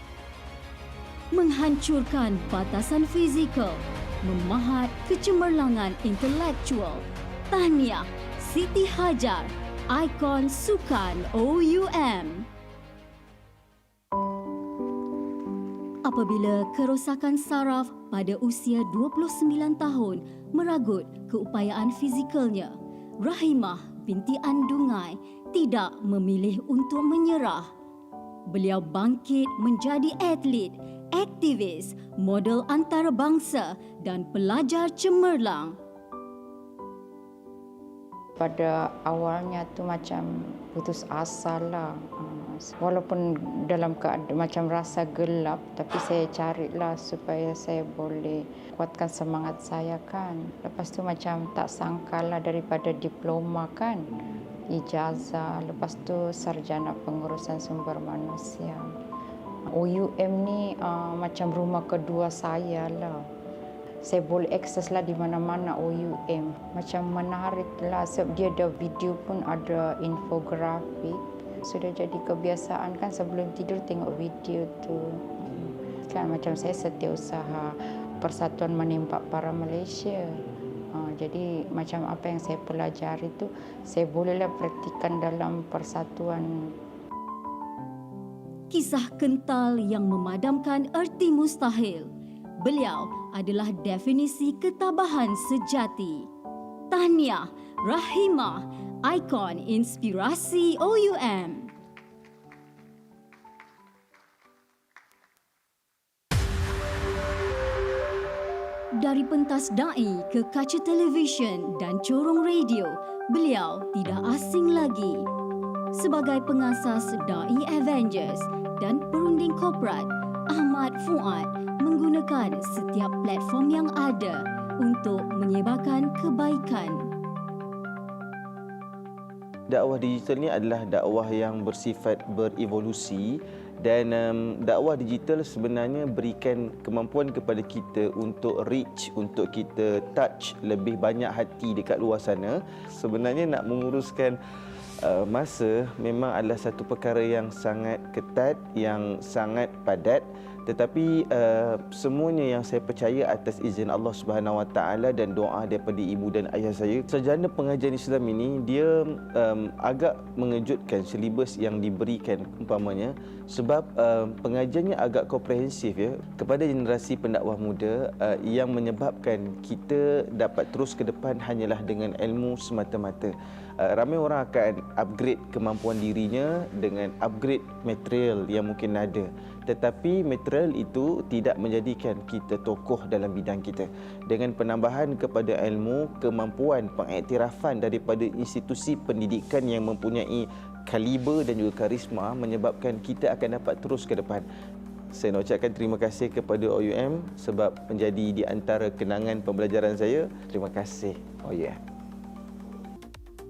Menghancurkan batasan fizikal, memahat kecemerlangan intelektual. Tahniah Siti Hajar, ikon sukan OUM. Apabila kerosakan saraf pada usia 29 tahun meragut keupayaan fizikalnya, Rahimah binti Andungai tidak memilih untuk menyerah. Beliau bangkit menjadi atlet, aktivis, model antarabangsa dan pelajar cemerlang. Pada awalnya tu macam putus asa lah. Walaupun dalam keadaan macam rasa gelap, tapi saya carilah supaya saya boleh kuatkan semangat saya kan. Lepas tu macam tak sangka lah daripada diploma kan, ijazah, lepas tu sarjana pengurusan sumber manusia. OUM ni macam rumah kedua saya lah. Saya boleh akses lah di mana-mana OUM. Macam menarik lah sebab dia ada video pun, ada infografik. Sudah jadi kebiasaan kan sebelum tidur tengok video tu. Kan macam saya setiausaha Persatuan Menembak Para Malaysia. Jadi macam apa yang saya pelajari tu saya bolehlah praktikan dalam persatuan. Kisah kental yang memadamkan erti mustahil. Beliau adalah definisi ketabahan sejati. Tahniah Rahimah, ikon inspirasi OUM. Dari pentas da'i ke kaca televisyen dan corong radio, beliau tidak asing lagi. Sebagai pengasas Da'i Avengers dan perunding korporat, Ahmad Fuad menggunakan setiap platform yang ada untuk menyebarkan kebaikan. Dakwah digital ni adalah dakwah yang bersifat berevolusi dan dakwah digital sebenarnya berikan kemampuan kepada kita untuk reach, untuk kita touch lebih banyak hati dekat luar sana. Sebenarnya nak menguruskan masa memang adalah satu perkara yang sangat ketat, yang sangat padat. Tetapi semuanya yang saya percaya atas izin Allah Subhanahu Wa Taala dan doa daripada ibu dan ayah saya. Sarjana pengajian Islam ini dia agak mengejutkan silibus yang diberikan umpamanya sebab pengajiannya agak komprehensif ya kepada generasi pendakwah muda yang menyebabkan kita dapat terus ke depan hanyalah dengan ilmu semata-mata. Ramai orang akan upgrade kemampuan dirinya dengan upgrade material yang mungkin ada. Tetapi material itu tidak menjadikan kita tokoh dalam bidang kita. Dengan penambahan kepada ilmu, kemampuan, pengiktirafan daripada institusi pendidikan yang mempunyai kaliber dan juga karisma menyebabkan kita akan dapat terus ke depan. Saya nak ucapkan terima kasih kepada OUM sebab menjadi di antara kenangan pembelajaran saya. Terima kasih OUM.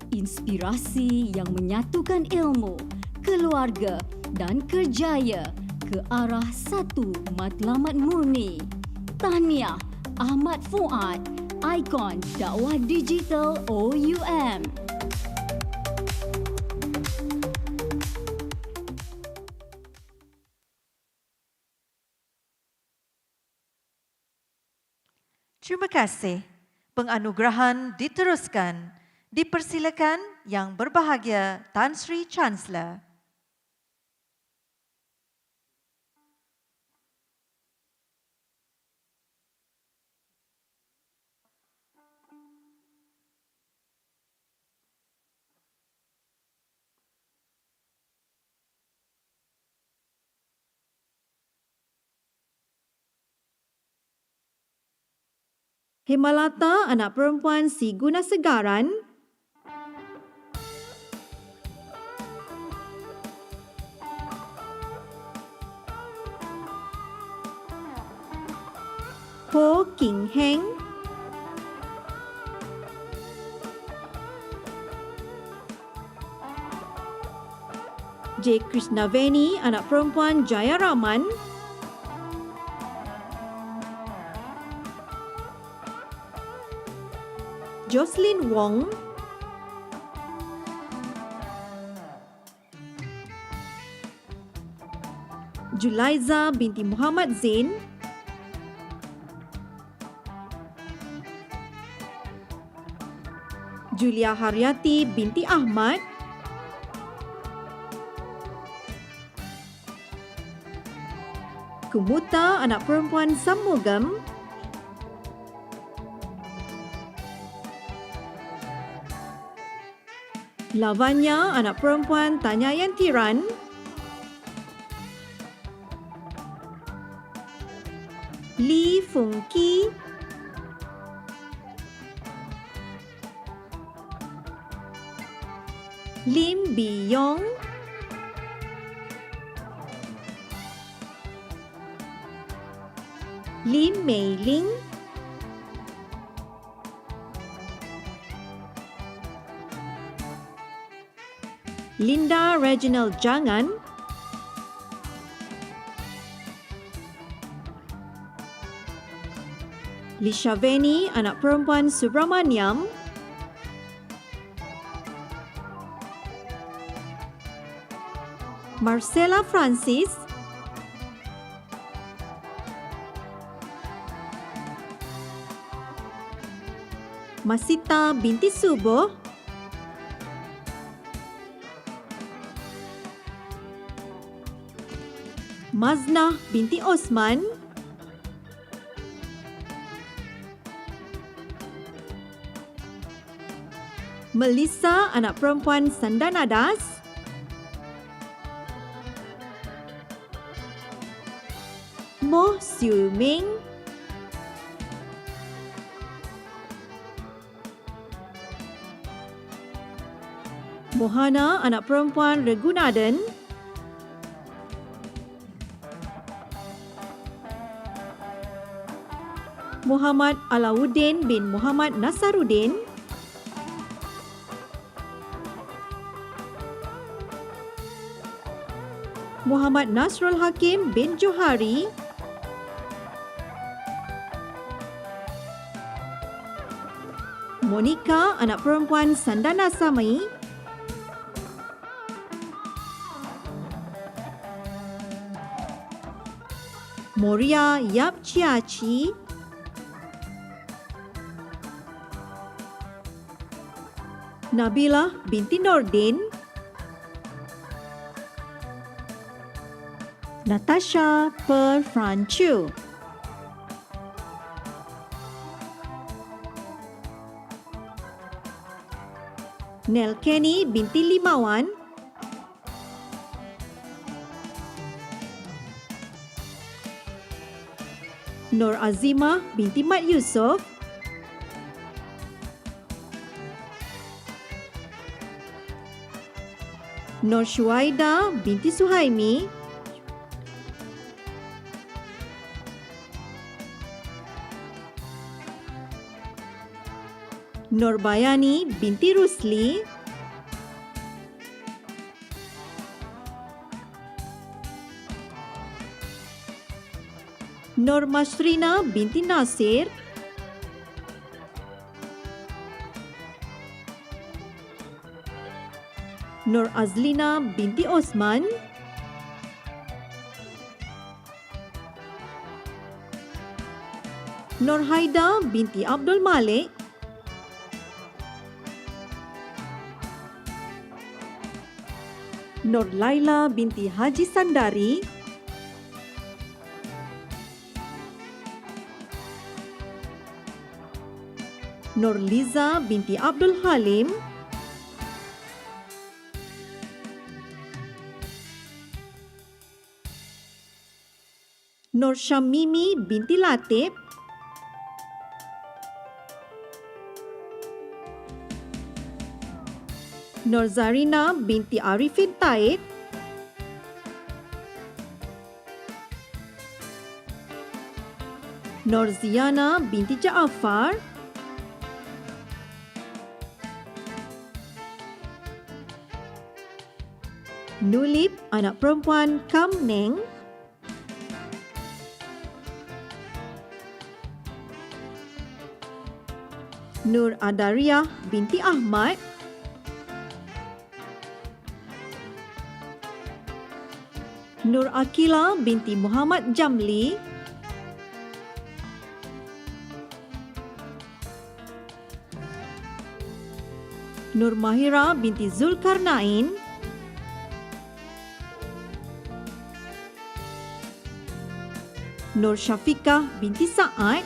Inspirasi yang menyatukan ilmu, keluarga dan kerjaya ke arah satu matlamat murni. Tahniah Ahmad Fuad, ikon dakwah digital OUM. Terima kasih. Penganugerahan diteruskan. Dipersilakan Yang Berbahagia Tan Sri Chancellor. Hemalata anak perempuan si Guna Segaran, Ho King Heng, J. Krishnaveni anak perempuan Jaya Raman, Jocelyn Wong, Julaiza binti Muhammad Zain, Julia Haryati binti Ahmad, Kumuta anak perempuan Samugam, Lavanya anak perempuan Tanya Yantiran, Lee Fung Ki, Lim Bi Yong, Lim Mei Ling, Linda Reginald Jangan, Lishaveni anak perempuan Subramaniam, Marcella Francis, Masita binti Subuh, Maznah binti Osman, Melissa anak perempuan Sandanadas, Moh Siu Ming, Mohana anak perempuan Regunadan, Muhammad Alauddin bin Muhammad Nasaruddin, Muhammad Nasrul Hakim bin Johari, Monica anak perempuan Sandana Samai, Moria Yap Chiachi, Nabila binti Nordin, Natasha Per Franchu, Nel Kenny binti Limawan, Nur Azimah binti Mat Yusof, Nur Shuaida binti Suhaimi, Nur Bayani binti Rusli, Nur Masrina binti Nasir, Nur Azlina binti Osman, Nur Haida binti Abdul Malik, Nur Laila binti Haji Sandari, Nur Liza binti Abdul Halim, Nur Syamimi binti Latif, Nur Zarina binti Arifin Taib, Nur Ziana binti Jaafar, Nulip anak perempuan Kam Neng, Nur Adariah binti Ahmad, Nur Akila binti Muhammad Jamli, Nur Mahira binti Zulkarnain, Nur Syafiqah binti Sa'ad,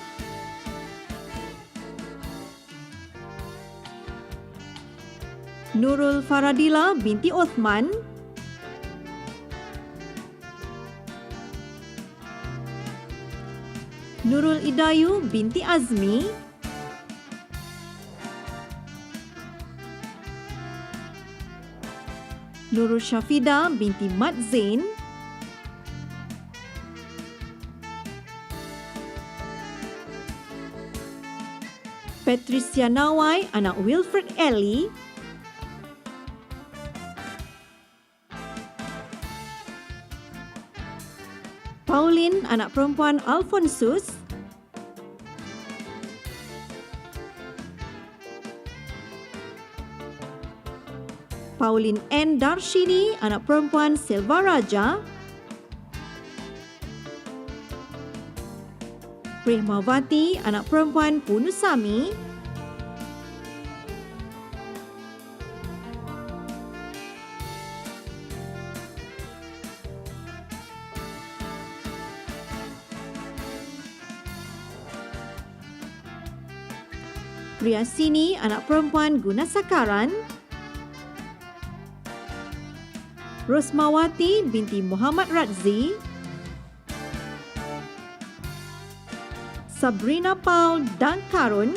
Nurul Faradila binti Osman, Nurul Idayu binti Azmi, Nurul Syafida binti Mat Zain, Patricia Nawai anak Wilfred Ellie, Pauline anak perempuan Alfonsus, Pauline N. Darshini anak perempuan Silva Raja, Premawati anak perempuan Punusami, Priyasini anak perempuan Gunasakaran, Rosmawati binti Muhammad Radzi, Sabrina Paul dan Karun,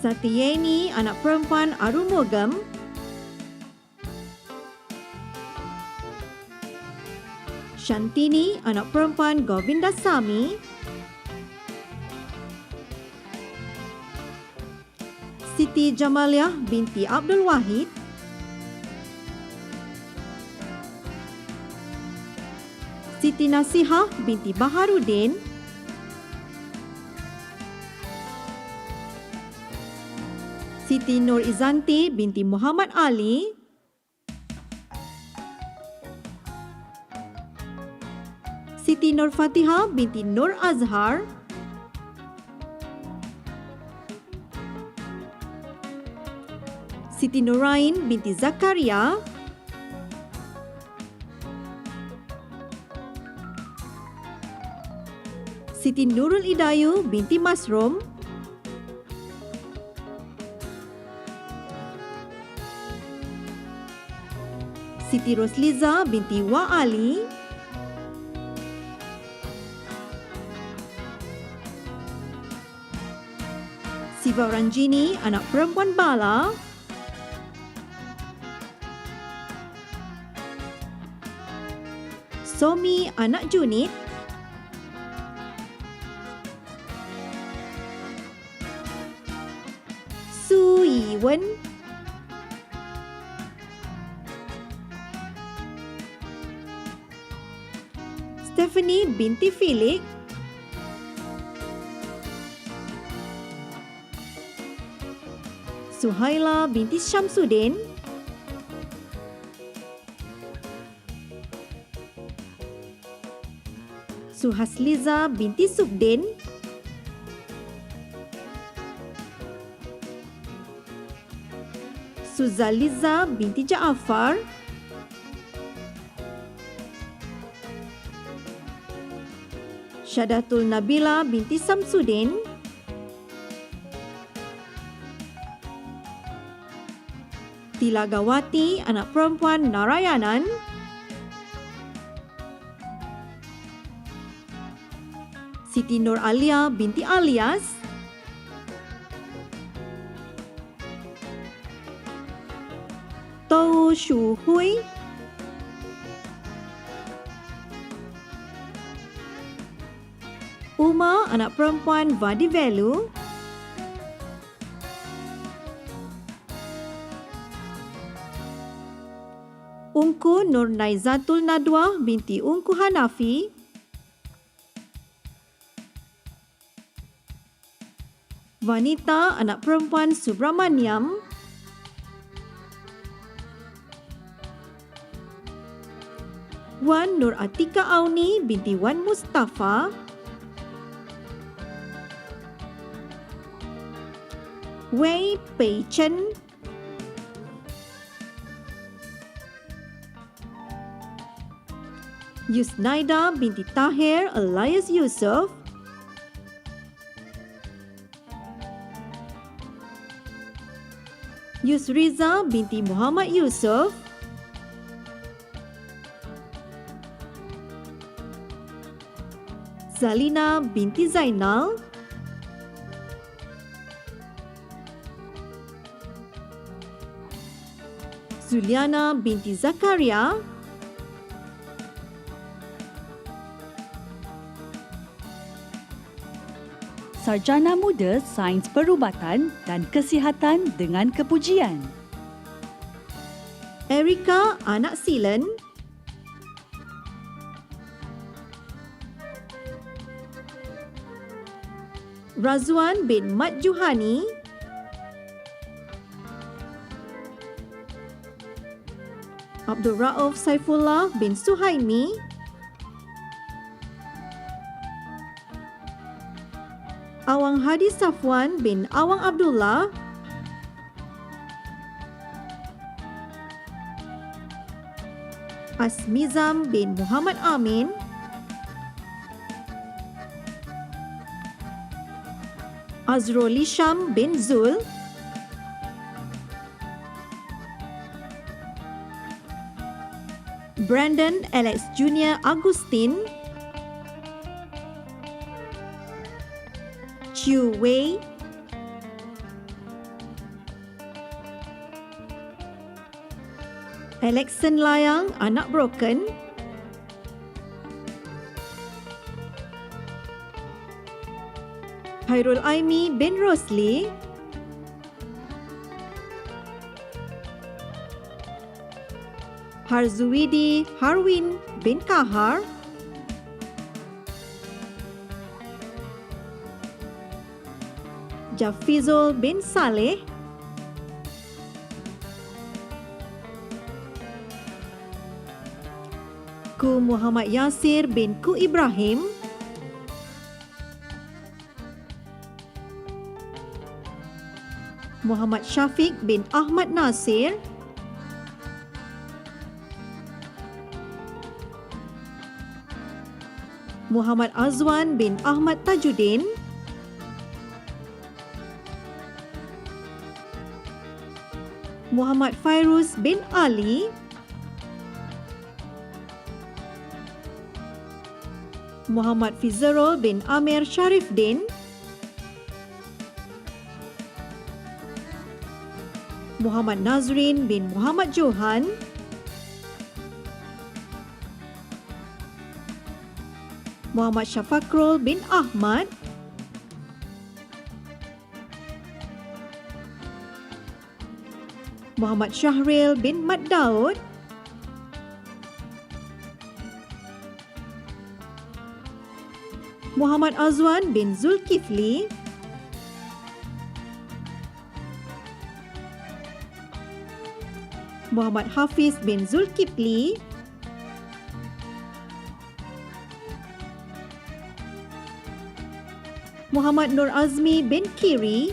Satyeni anak perempuan Arumugam, Shantini anak perempuan Govindasamy, Siti Jamaliah binti Abdul Wahid, Siti Nasihah binti Baharudin, Siti Nur Izanti binti Muhammad Ali, Siti Nur Fatihah binti Nur Azhar, Siti Nurain binti Zakaria, Siti Nurul Idayu binti Masrum, Siti Rosliza binti Wa Ali, Siva Ranjini anak perempuan Bala, Somi anak Junit, Su Yiwen, Stephanie binti Felix, Suhaila binti Syamsuddin, Suhasliza binti Subdin, Suzaliza binti Jaafar, Syadatul Nabila binti Samsudin, Tilagawati anak perempuan Narayanan, Siti Nur Alia binti Alias, Tou Shu Hui, Uma anak perempuan Vadi Velu, Ungku Nur Naizatul Nadwa binti Ungku Hanafi, Vanita anak perempuan Subramaniam, Wan Nur Atika Auni binti Wan Mustafa, Wei Pei Chen, Yusnaida binti Tahir alias Yusuf, Yusriza binti Muhammad Yusuf, Zalina binti Zainal, Zuliana binti Zakaria, Sarjana Muda Sains Perubatan dan Kesihatan dengan Kepujian. Erika anak Silen, Razwan bin Mat Juhani, Abdul Rauf Saifullah bin Suhaimi, Awang Hadi Safwan bin Awang Abdullah, Asmizam bin Muhammad Amin, Azrul Isham bin Zul, Brandon Alex Junior Agustin, Chiu Wei, Alexon Layang anak Broken, Hairul Aimi bin Rosli, Harzuwidi Harwin bin Kahar, Jafizul bin Saleh, Ku Muhammad Yasir bin Ku Ibrahim, Muhammad Syafiq bin Ahmad Nasir, Muhammad Azwan bin Ahmad Tajuddin, Muhammad Fairuz bin Ali, Muhammad Fizerul bin Amir Sharifdin, Muhammad Nazrin bin Muhammad Johan, Muhammad Syafakrul bin Ahmad, Muhammad Syahril bin Mat Daud, Muhammad Azwan bin Zulkifli, Muhammad Hafiz bin Zulkifli, Muhammad Nur Azmi bin Kiri,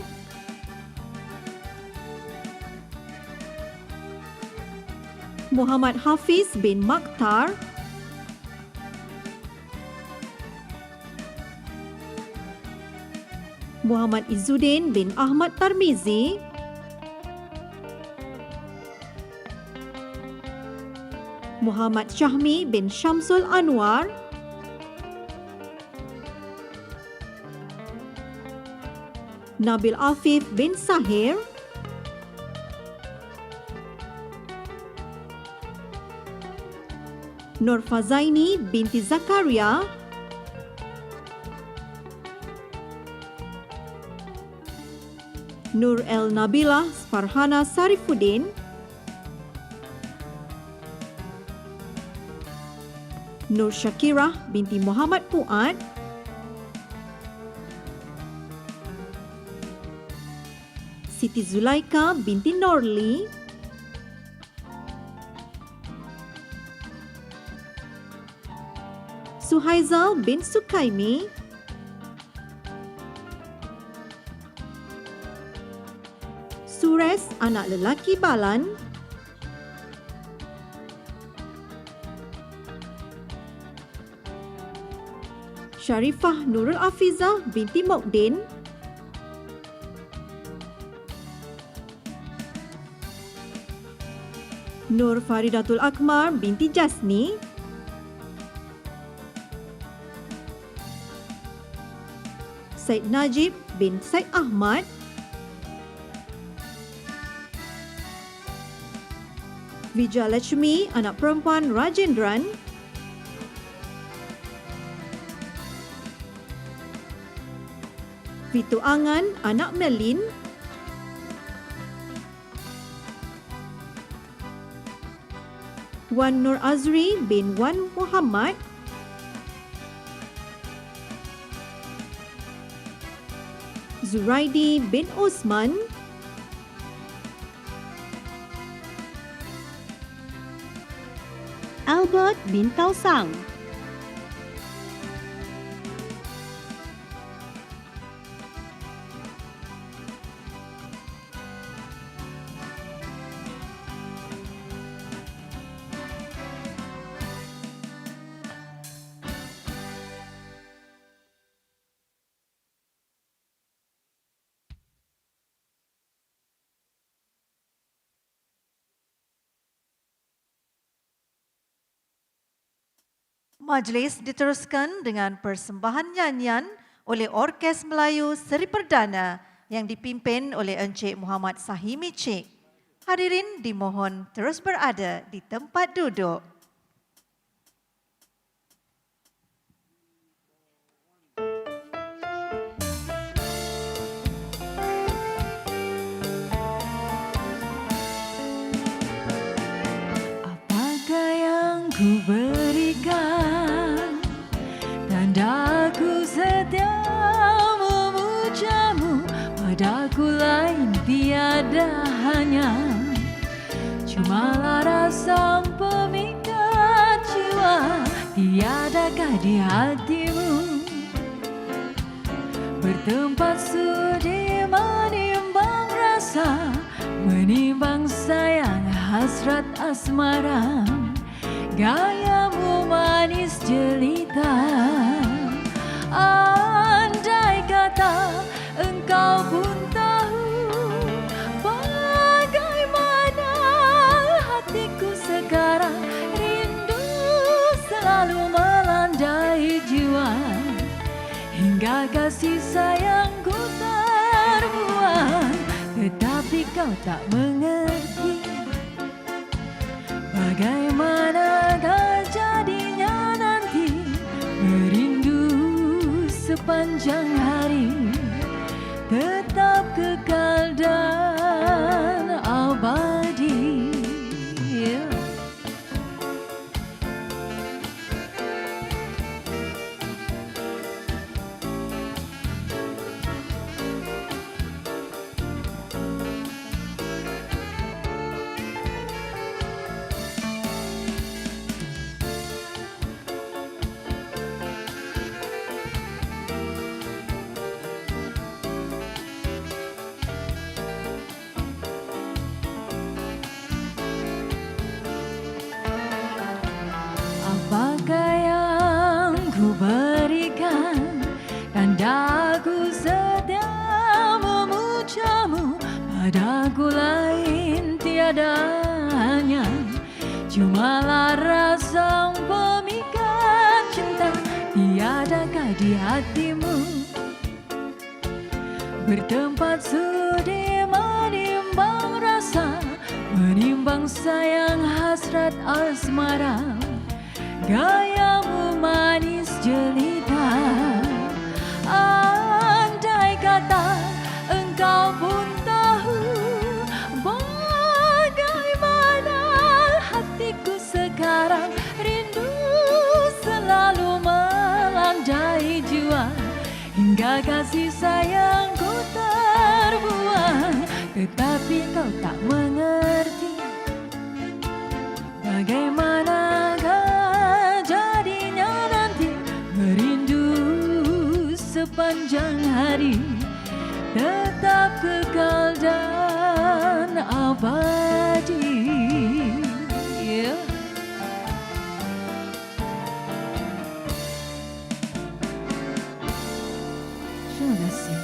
Muhammad Hafiz bin Maktar, Muhammad Izzuddin bin Ahmad Tarmizi, Muhammad Syahmi bin Syamsul Anwar, Nabil Afif bin Sahir, Nur Fazaini binti Zakaria, Nur El Nabilah Farhana Sarifuddin, Nur Syakirah binti Muhammad Fuad, Siti Zulaika binti Norli, Suhaizal bin Sukaimi, Sures anak lelaki Balan, Sharifah Nurul Afizah binti Mokdin, Nur Faridatul Akmar binti Jasni, Said Najib bin Said Ahmad, Vijayalakshmi anak perempuan Rajendran, Vitu Angan anak Melin, Wan Nur Azri bin Wan Muhammad, Zuraidi bin Osman, Albert bin Tausang, Majlis diteruskan dengan persembahan nyanyian oleh Orkes Melayu Seri Perdana yang dipimpin oleh Encik Muhammad Sahimi Cik. Hadirin dimohon terus berada di tempat duduk. Apakah yang ku berikan, tandaku setia memujamu, padaku lain tiada hanya, cumalah rasa pemikat jiwa, tiadakah di hatimu, bertempat sudi menimbang rasa, menimbang sayang hasrat asmara, gayamu manis jelita. Andai kata engkau pun tahu bagaimana hatiku sekarang, rindu selalu melandai jiwa, hingga kasih sayangku terbuang, tetapi kau tak mengerti bagaimanakah jadinya nanti, merindu sepanjang hari, tetap kekal dan abadi. Apakah yang ku berikan, tandaku setia memujamu, padaku lain tiada hanya, cumalah rasa pemikat cinta, tiadakah di hatimu, bertempat sudi menimbang rasa, menimbang sayang hasrat asmara. Gayamu manis jelita, andai kata engkau pun tahu bagaimana hatiku sekarang. Rindu selalu melandai jiwa, hingga kasih sayangku terbuang. Tetapi kau tak mengerti bagaimanakah jadinya nanti. Merindu sepanjang hari, tetap kekal dan abadi. Terima kasih.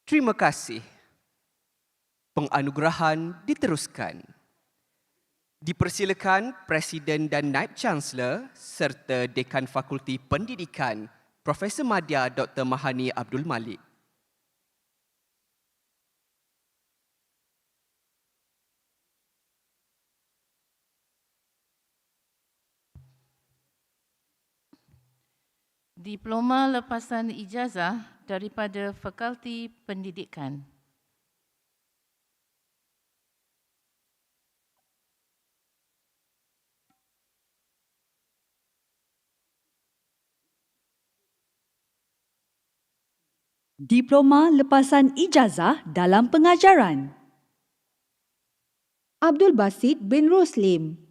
Terima kasih. Penganugerahan diteruskan. Dipersilakan Presiden dan Naib Chancellor serta Dekan Fakulti Pendidikan Profesor Madya Dr. Mahani Abdul Malik. Diploma lepasan ijazah daripada Fakulti Pendidikan. Diploma lepasan ijazah dalam pengajaran. Abdul Basit bin Roslim.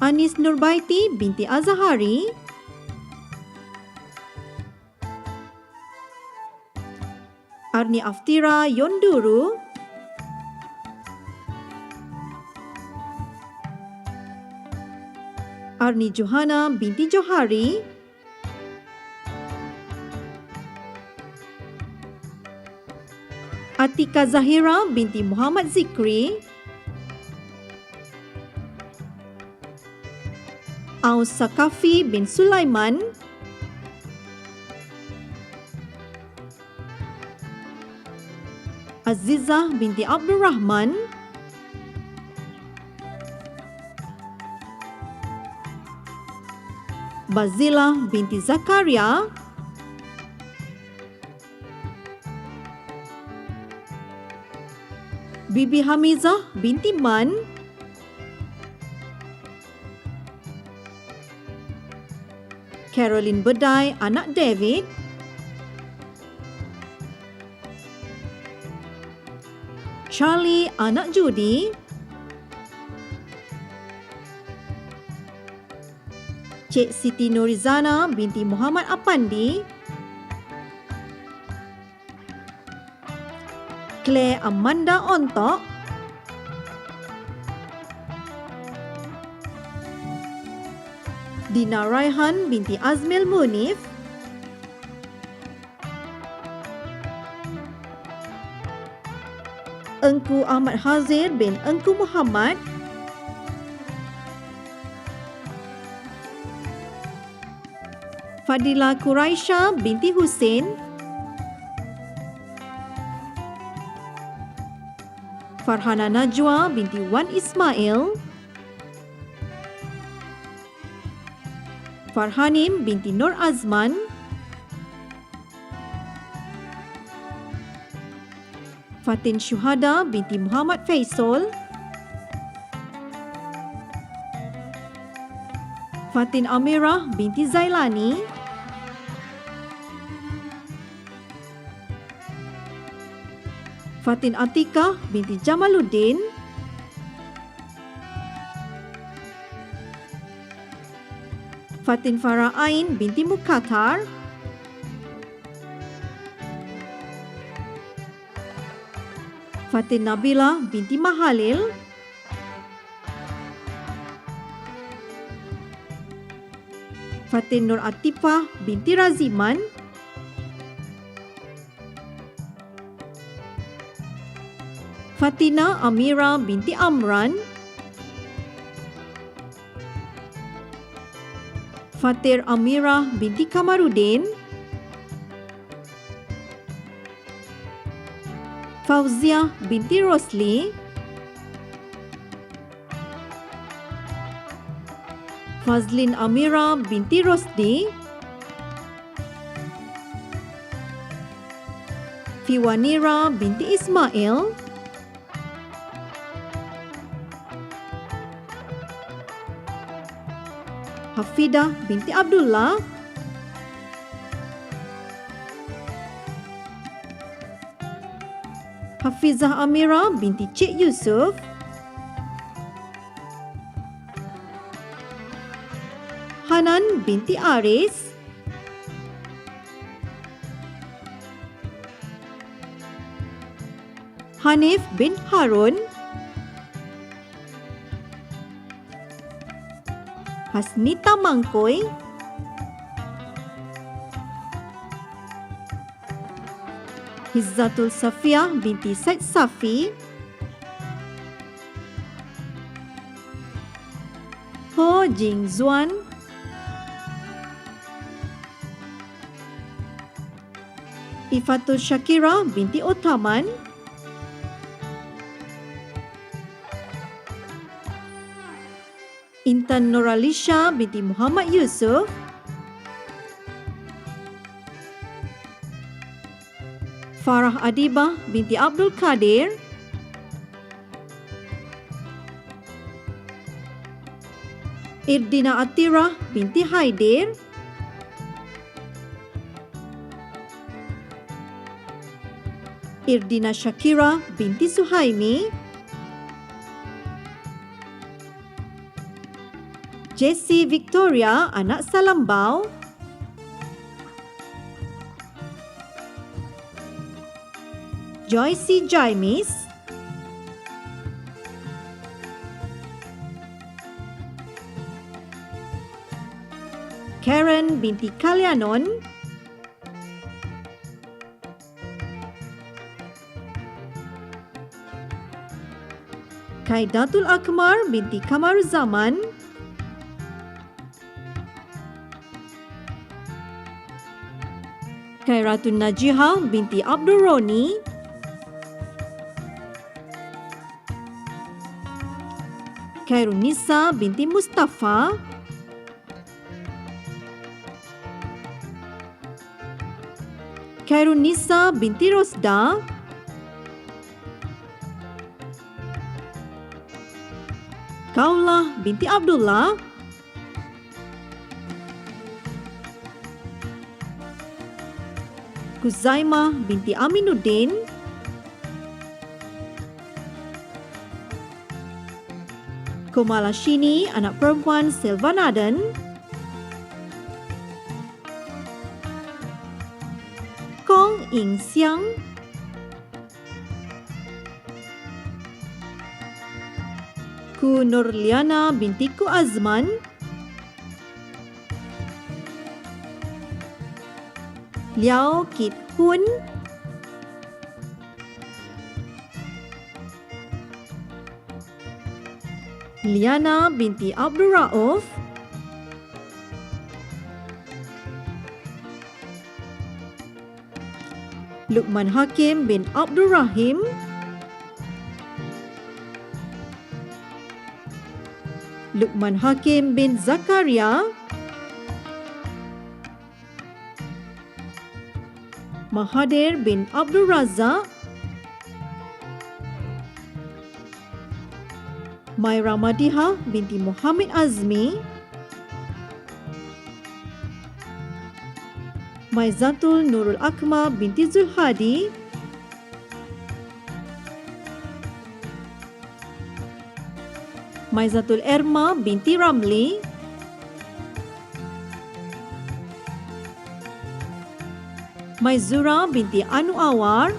Anis Nurbaiti binti Azahari. Arni Aftira Yonduru. Arni Johana binti Johari. Atika Zahira binti Muhammad Zikri. Aus Sakafi bin Sulaiman. Azizah binti Abdul Rahman. Bazilah binti Zakaria. Bibi Hamizah binti Man. Caroline Bedai anak David. Charlie anak Judy. Cik Siti Nurizana binti Muhammad Apandi. Claire Amanda Ontok. Dina Raihan binti Azmil Munif. Engku Ahmad Hazir bin Engku Muhammad. Fadila Quraisha binti Hussein. Farhana Najwa binti Wan Ismail. Farhanim binti Nur Azman. Fatin Syuhada binti Muhammad Faisal. Fatin Amirah binti Zailani. Fatin Atikah binti Jamaluddin. Fatin Farah Ain binti Mukatar. Fatin Nabila binti Mahalil. Fatin Nur Atifah binti Raziman, Fatina Amira binti Amran, Fatir Amira binti Kamarudin, Fauzia binti Rosli, Fazlin Amira binti Rosdi, Fiwanira binti Ismail, Hafidah binti Abdullah, Hafizah Amira binti Cik Yusuf, Hanan binti Aris, Hanif bin Harun, Hasnita Mangkoi, Hizzatul Safiah binti Said Safi, Ho Jing Zuan, Ifatul Syakira binti Otaman, Intan Nuralisha binti Muhammad Yusuf, Farah Adibah binti Abdul Kadir, Irdina Atirah binti Haidir, Irdina Syakira binti Suhaimi, Jessie Victoria anak Salambau, Joyce Jaimis, Karen binti Kalyanon, Kaidatul Akmar binti Kamaruzaman, Khairatun Najihah binti Abdul Roni, Khairunisa binti Mustafa, Khairunisa binti Rosda, Kaulah binti Abdullah, Kuzaimah binti Aminuddin, Komalashini anak perempuan Silvanadan, Kong Ing Siang, Ku Nurliana binti Ku Azman, Liao Kit Hun, Liana binti Abdul Rauf, Lukman Hakim bin Abdul Rahim, Lukman Hakim bin Zakaria, Mahathir bin Abdul Razak, Maira Madihah binti Muhammad Azmi, Maizatul Nurul Akma binti Zulhadi, Maizatul Erma binti Ramli, Maizura binti Anu Awar,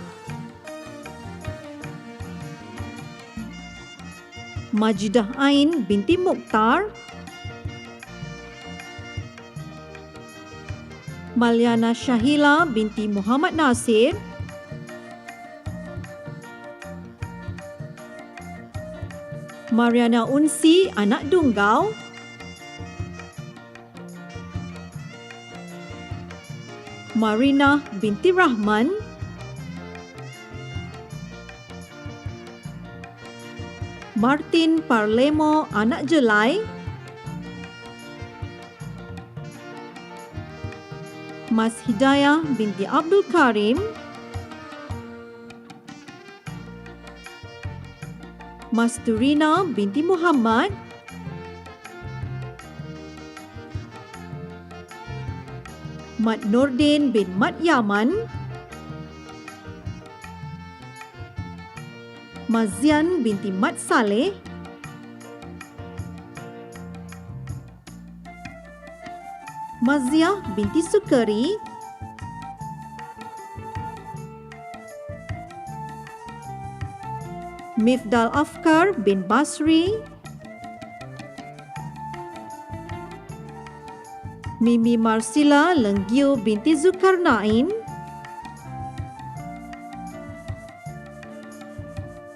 Majidah Ain binti Mukhtar, Malyana Syahila binti Muhammad Nasir, Mariana Unsi anak Dunggau, Marina binti Rahman, Martin Parlemo anak Jelai, Mas Hidayah binti Abdul Karim, Mas Turina binti Muhammad, Mat Nordin bin Mat Yaman, Mazian binti Mat Saleh, Maziah binti Sukari, Mifdal Afkar bin Basri, Mimi Marsila Lenggio binti Zulkarnain,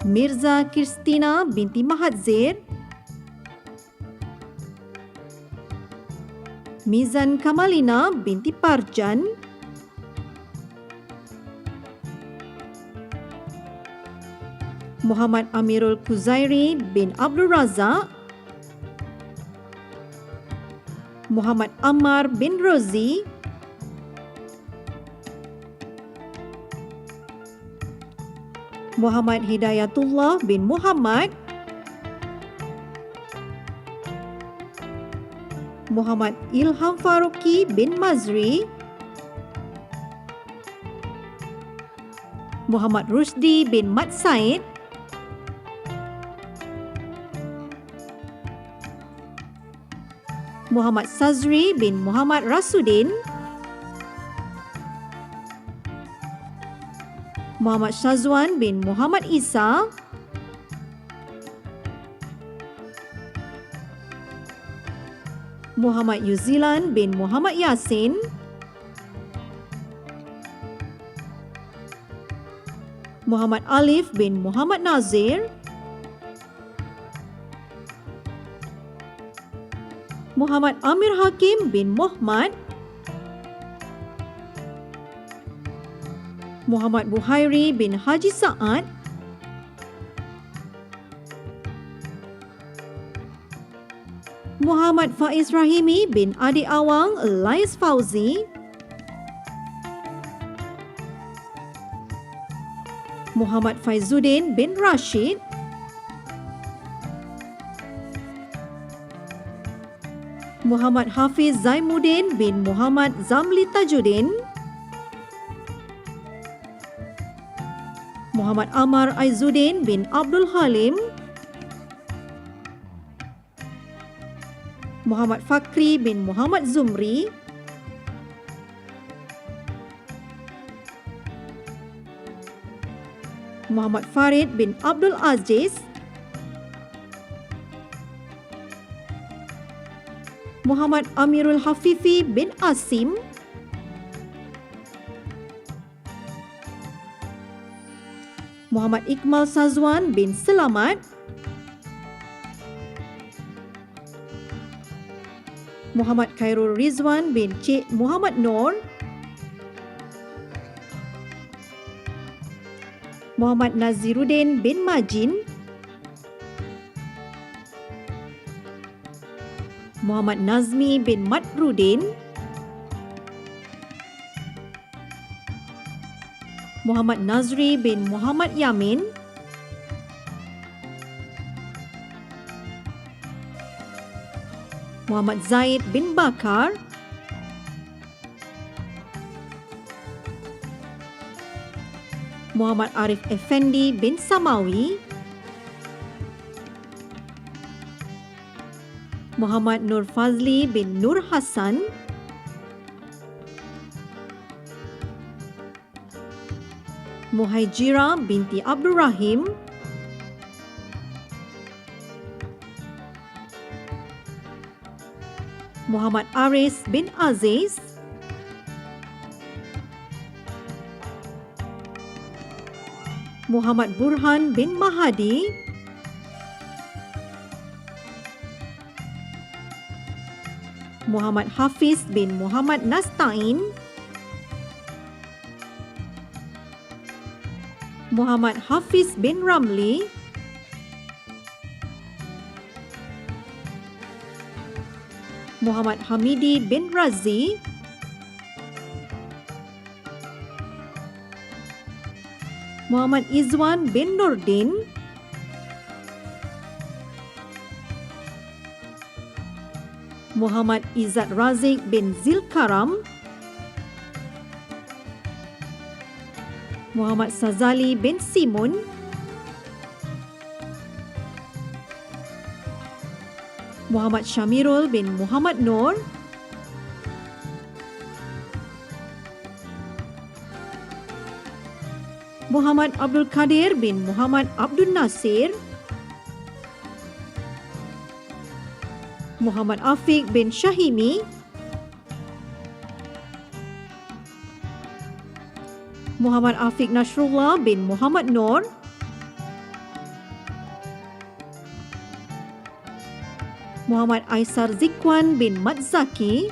Mirza Kristina binti Mahadzir, Mizan Kamalina binti Parjan, Muhammad Amirul Kuzairi bin Abdul Razak, Muhammad Ammar bin Rozi, Muhammad Hidayatullah bin Muhammad, Muhammad Ilham Faruqi bin Mazri, Muhammad Rusdi bin Mat Said, Muhammad Sazri bin Muhammad Rasudin, Muhammad Syazwan bin Muhammad Isa, Muhammad Yuzilan bin Muhammad Yasin, Muhammad Alif bin Muhammad Nazir, Muhammad Amir Hakim bin Muhammad, Muhammad Buhairi bin Haji Saad, Muhammad Faiz Rahimi bin Adi Awang Elias Fauzi, Muhammad Faizuddin bin Rashid, Muhammad Hafiz Zaimuddin bin Muhammad Zamli Tajuddin, Muhammad Amar Aizuddin bin Abdul Halim, Muhammad Fakri bin Muhammad Zumri, Muhammad Farid bin Abdul Aziz, Muhammad Amirul Hafifi bin Asim, Muhammad Iqmal Sazwan bin Selamat, Muhammad Khairul Rizwan bin Cik Muhammad Noor, Muhammad Naziruddin bin Majin, Muhammad Nazmi bin Madrudin, Muhammad Nazri bin Muhammad Yamin, Muhammad Zaid bin Bakar, Muhammad Arif Effendi bin Samawi, Muhammad Nur Fazli bin Nur Hassan, Muhaijira binti Abdul Rahim, Muhammad Aris bin Aziz, Muhammad Burhan bin Mahadi, Muhammad Hafiz bin Muhammad Nastain, Muhammad Hafiz bin Ramli, Muhammad Hamidi bin Razi, Muhammad Izwan bin Nurdin, Muhammad Izzat Razik bin Zilkaram, Muhammad Sazali bin Simun, Muhammad Syamirul bin Muhammad Nur, Muhammad Abdul Kadir bin Muhammad Abdul Nasir, Muhammad Afiq bin Syahimi, Muhammad Afiq Nasrullah bin Muhammad Nur, Muhammad Aisar Zikwan bin Mat Zaki,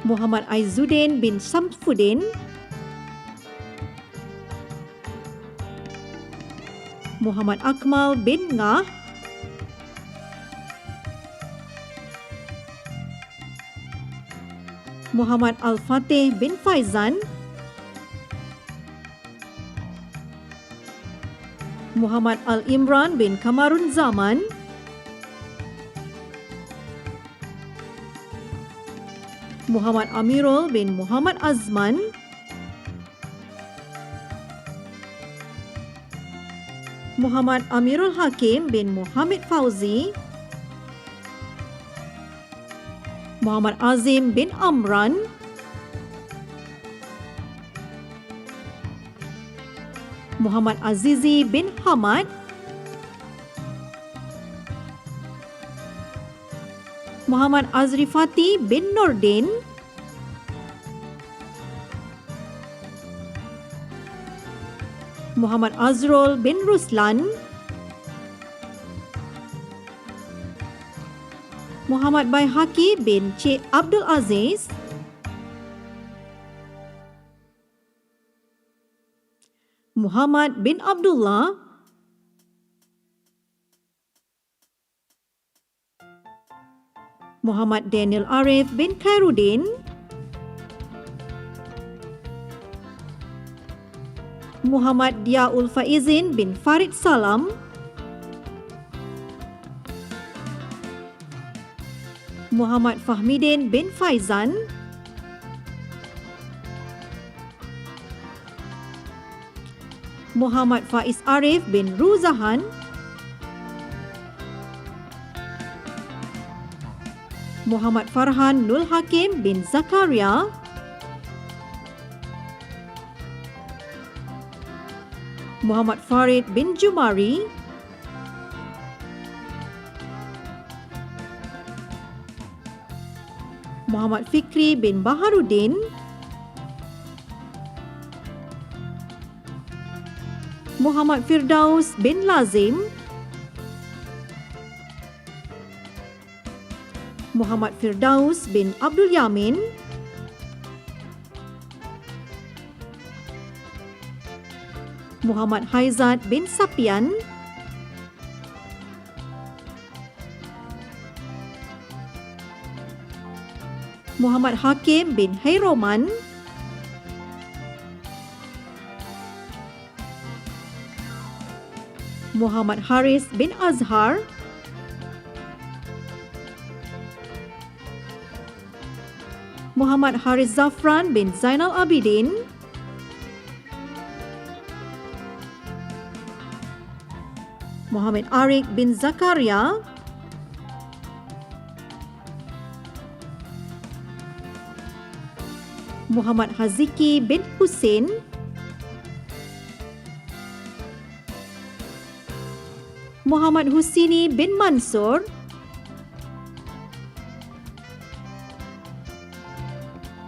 Muhammad Aizuddin bin Samfuddin, Muhammad Akmal bin Ngah, Muhammad Al-Fatih bin Faizan, Muhammad Al-Imran bin Kamarun Zaman, Muhammad Amirul bin Muhammad Azman, Muhammad Amirul Hakim bin Muhammad Fauzi, Muhammad Azim bin Amran, Muhammad Azizi bin Hamad, Muhammad Azrifati bin Nordin, Muhammad Azrul bin Ruslan, Muhammad Baihaqi bin Cik Abdul Aziz, Muhammad bin Abdullah, Muhammad Daniel Arif bin Khairuddin, Muhammad Diaul Faizin bin Farid Salam, Muhammad Fahmidin bin Faizan, Muhammad Faiz Arif bin Ruzahan, Muhammad Farhan Nul Hakim bin Zakaria, Muhammad Farid bin Jumari, Muhammad Fikri bin Baharuddin, Muhammad Firdaus bin Lazim, Muhammad Firdaus bin Abdul Yamin, Muhammad Haizat bin Sapian, Muhammad Hakim bin Hairoman, Muhammad Haris bin Azhar, Muhammad Haris Zafran bin Zainal Abidin, Muhammad Arik bin Zakaria, Muhammad Haziki bin Hussein, Muhammad Husini bin Mansur,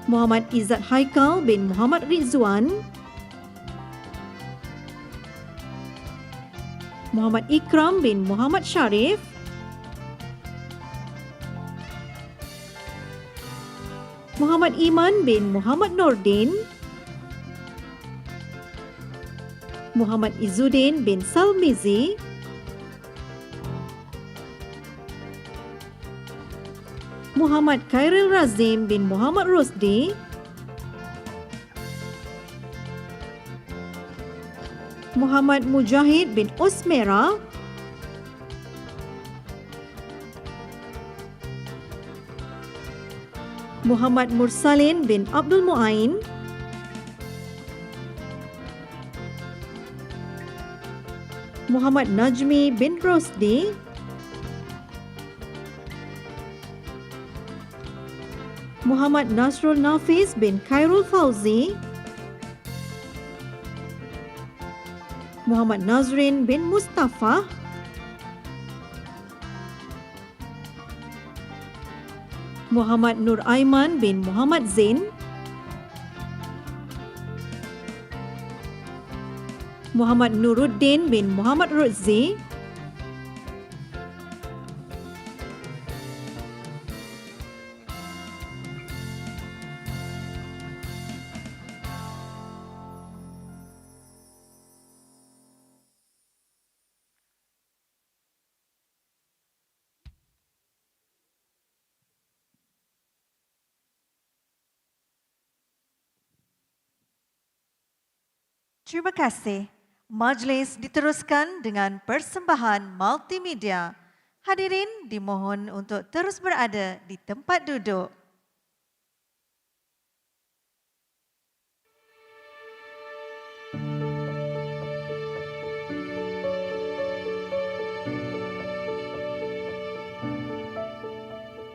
Muhammad Izzat Haikal bin Muhammad Rizwan, Muhammad Ikram bin Muhammad Sharif, Muhammad Iman bin Muhammad Nordin, Muhammad Izzuddin bin Salmizi, Muhammad Khairil Razim bin Muhammad Rosdi, Muhammad Mujahid bin Usmera, Muhammad Mursalin bin Abdul Muain, Muhammad Najmi bin Rosdi, Muhammad Nasrul Nafiz bin Khairul Fauzi, Muhammad Nazrin bin Mustafa, Muhammad Nur Aiman bin Muhammad Zain, Muhammad Nuruddin bin Muhammad Ruzzi, Terima kasih. Majlis diteruskan dengan persembahan multimedia. Hadirin dimohon untuk terus berada di tempat duduk.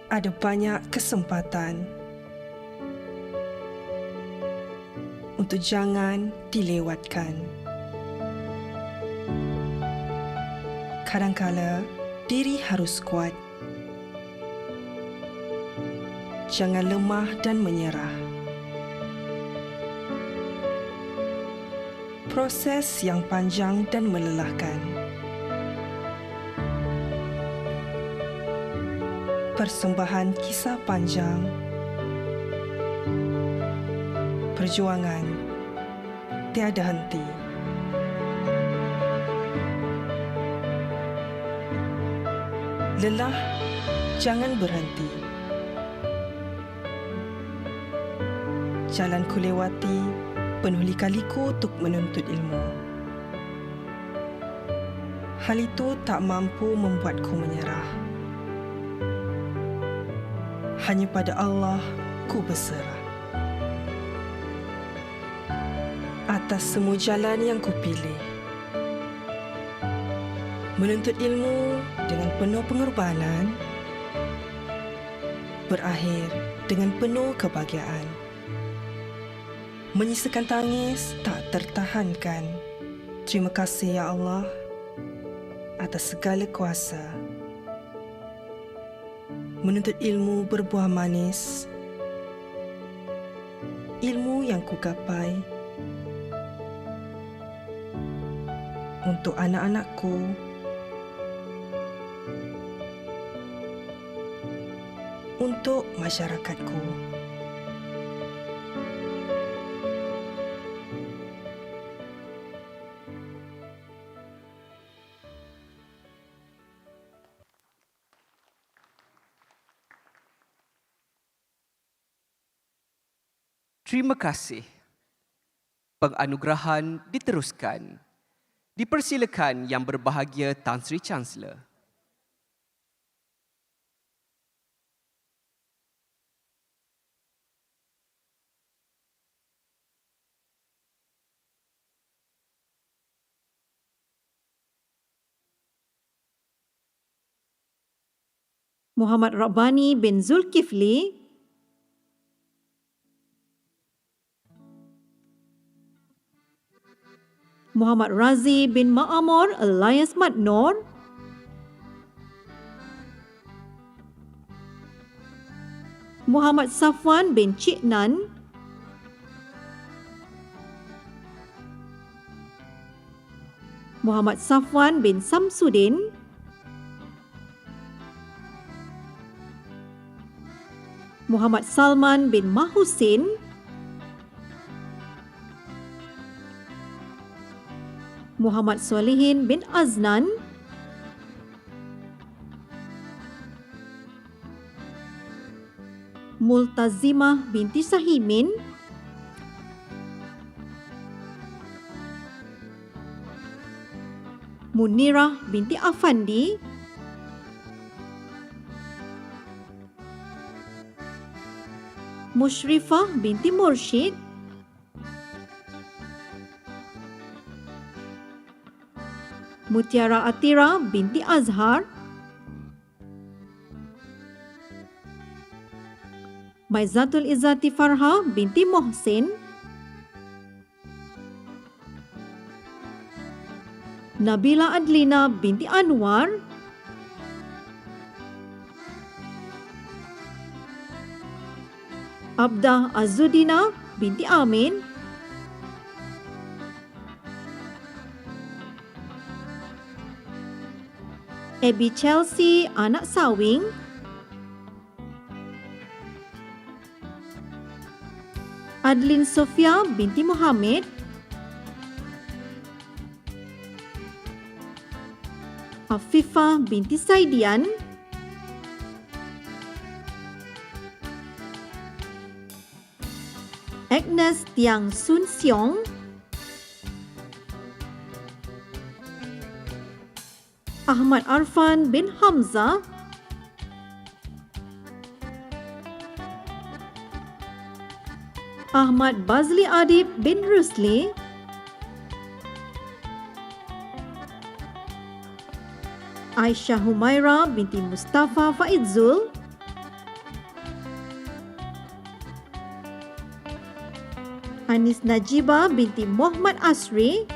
Ada banyak kesempatan untuk jangan dilewatkan. Kadangkala diri harus kuat. Jangan lemah dan menyerah. Proses yang panjang dan melelahkan. Persembahan kisah panjang. Perjuangan tiada henti. Lelah, jangan berhenti. Jalan ku lewati penuh lika-liku untuk menuntut ilmu. Hal itu tak mampu membuatku menyerah. Hanya pada Allah ku berserah. Atas semua jalan yang kupilih, menuntut ilmu dengan penuh pengorbanan, berakhir dengan penuh kebahagiaan. Menyisakan tangis tak tertahankan. Terima kasih ya Allah atas segala kuasa. Menuntut ilmu berbuah manis, ilmu yang ku gapai untuk anak-anakku, untuk masyarakatku. Terima kasih. Penganugerahan diteruskan. Dipersilakan Yang Berbahagia Tan Sri Chancellor. Muhammad Rabbani bin Zulkifli, Muhammad Razi bin Ma'amur alias Mat Nur, Muhammad Safwan bin Cik Nan, Muhammad Safwan bin Samsudin, Muhammad Salman bin Mahusin, Muhammad Solehin bin Aznan, Multazimah binti Sahimin, Munirah binti Afandi, Mushrifah binti Mursyid, Mutiara Atira binti Azhar, Maizatul Izzati Farha binti Mohsin, Nabila Adlina binti Anwar, Abdah Azudina binti Amin, Abby Chelsea anak Sawing, Adlin Sofia binti Muhammad, Afifah binti Saidian, Agnes Tiang Sun Siong, Ahmad Arfan bin Hamzah, Ahmad Bazli Adib bin Rusli, Aisyah Humaira binti Mustafa Faidzul, Anis Najibah binti Muhammad Asri,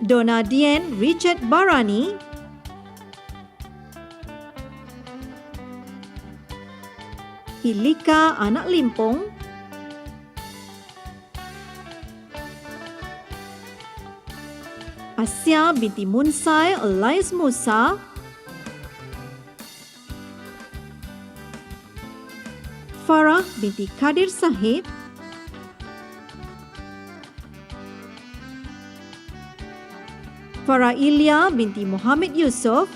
Donadien Richard Barani, Hilika anak Limpong, Asya binti Munsai alias Musa, Farah binti Kadir Sahib, Farah Ilya binti Muhammad Yusuf,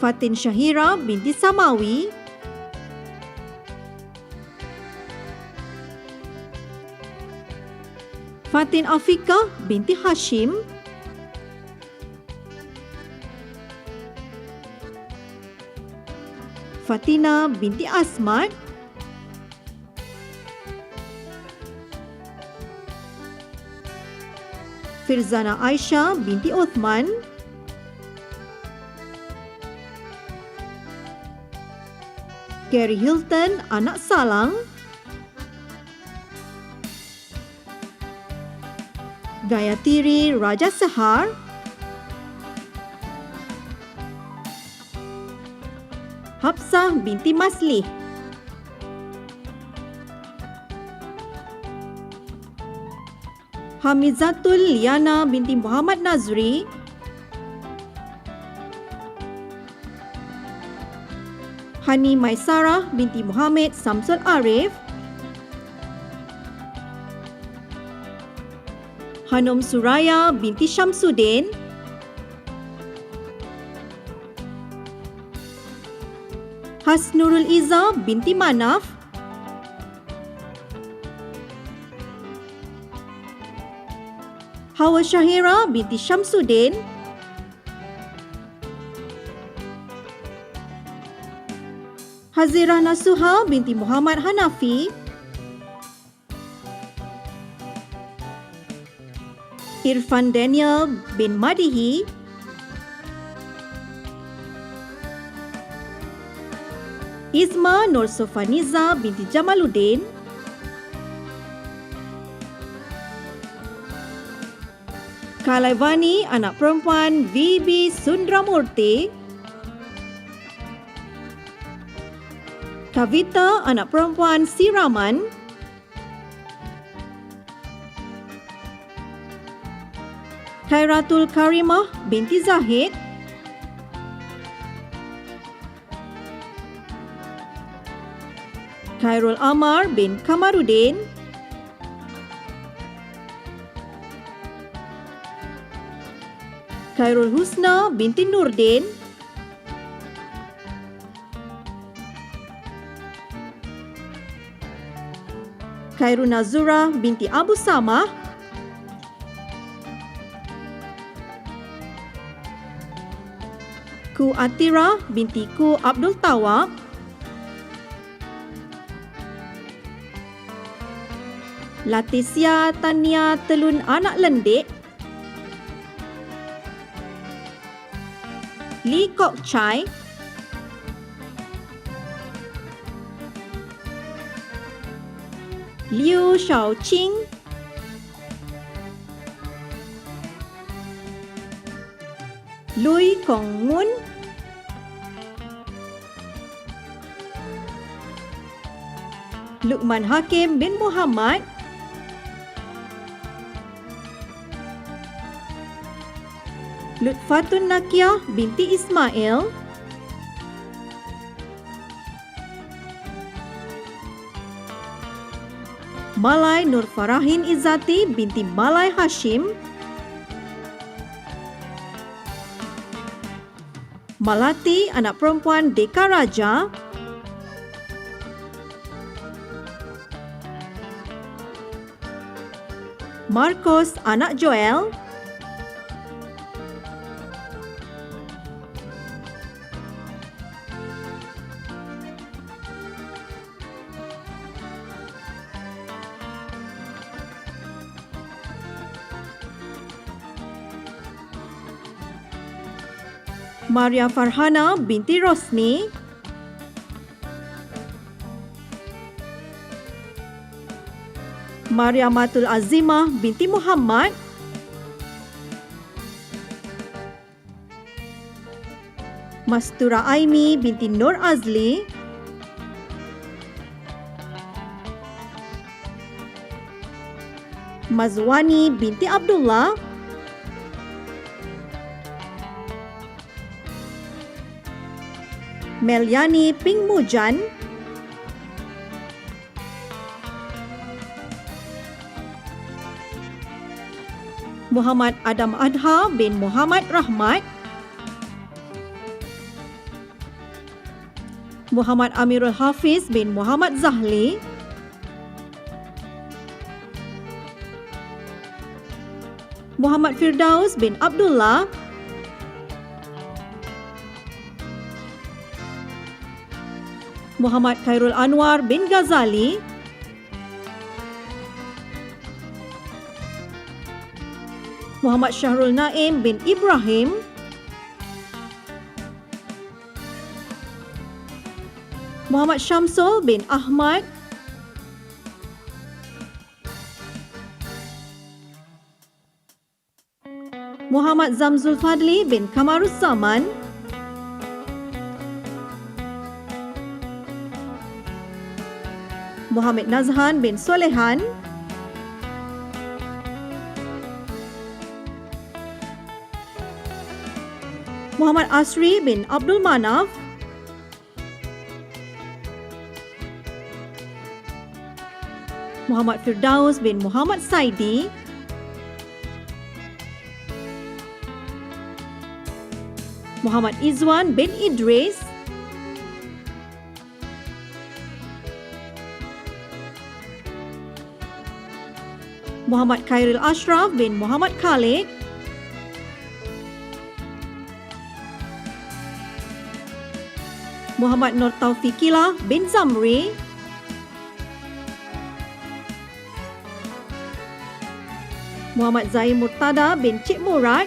Fatin Syahira binti Samawi, Fatin Afika binti Hashim, Fatina binti Asmat, Firzana Aisyah binti Uthman, Gary Hilton anak Salang, Gayatiri Raja Sehar, Hafsah binti Maslih, Hamizatul Liana binti Muhammad Nazri, Hani Maisarah binti Muhammad Samsul Arif, Hanum Suraya binti Syamsuddin, Hasnurul Iza binti Manaf, Hawa Syahira binti Syamsuddin, Hazirah Nasuha binti Muhammad Hanafi, Irfan Daniel bin Madihi, Izma Nur Sofaniza binti Jamaluddin, Kalaivani anak perempuan VB Sundramurti, Kavita anak perempuan Siraman, Khairatul Karimah binti Zahid, Khairul Amar bin Kamarudin, Khairul Husna binti Nurdin, Khairul Nazura binti Abu Samah, Ku Atira binti Ku Abdul Tawab, Laticia Tania Telun anak lendik, Lee Kok Chai, Liu Shaoqing, Lui Kong Mun, Luqman Hakim bin Muhammad, Lutfatun Nakiah binti Ismail, Malai Nur Farahin Izzati binti Malai Hashim, Malati anak perempuan Deka Raja, Marcos anak Joel, Maria Farhana binti Rosni, Maria Matul Azimah binti Muhammad, Mastura Aimi binti Nur Azli, Mazwani binti Abdullah, Meliani Ping Mujan, Muhammad Adam Adha bin Muhammad Rahmat, Muhammad Amirul Hafiz bin Muhammad Zahli, Muhammad Firdaus bin Abdullah, Muhammad Khairul Anwar bin Ghazali, Muhammad Syahrul Naim bin Ibrahim, Muhammad Syamsul bin Ahmad, Muhammad Zamzul Fadli bin Kamarus Zaman, Muhammad Nazhan bin Solehan, Muhammad Asri bin Abdul Manaf, Muhammad Firdaus bin Muhammad Saidi, Muhammad Izwan bin Idris, Muhammad Khairil Ashraf bin Muhammad Khalid, Muhammad Nur Taufiqillah bin Zamri, Muhammad Zaim Murtada bin Cik Murad,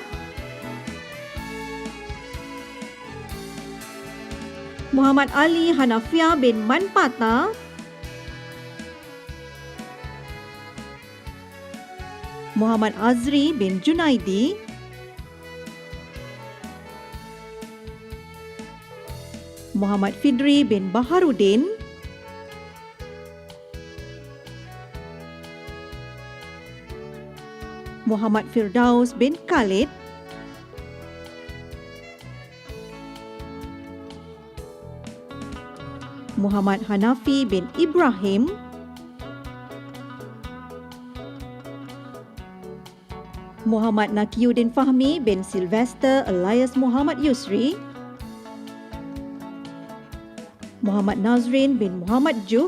Muhammad Ali Hanafia bin Manpata, Muhammad Azri bin Junaidi, Muhammad Fidri bin Baharudin, Muhammad Firdaus bin Khalid, Muhammad Hanafi bin Ibrahim, Muhammad Nakiuddin Fahmi bin Sylvester alias Muhammad Yusri, Muhammad Nazrin bin Muhammad Juh,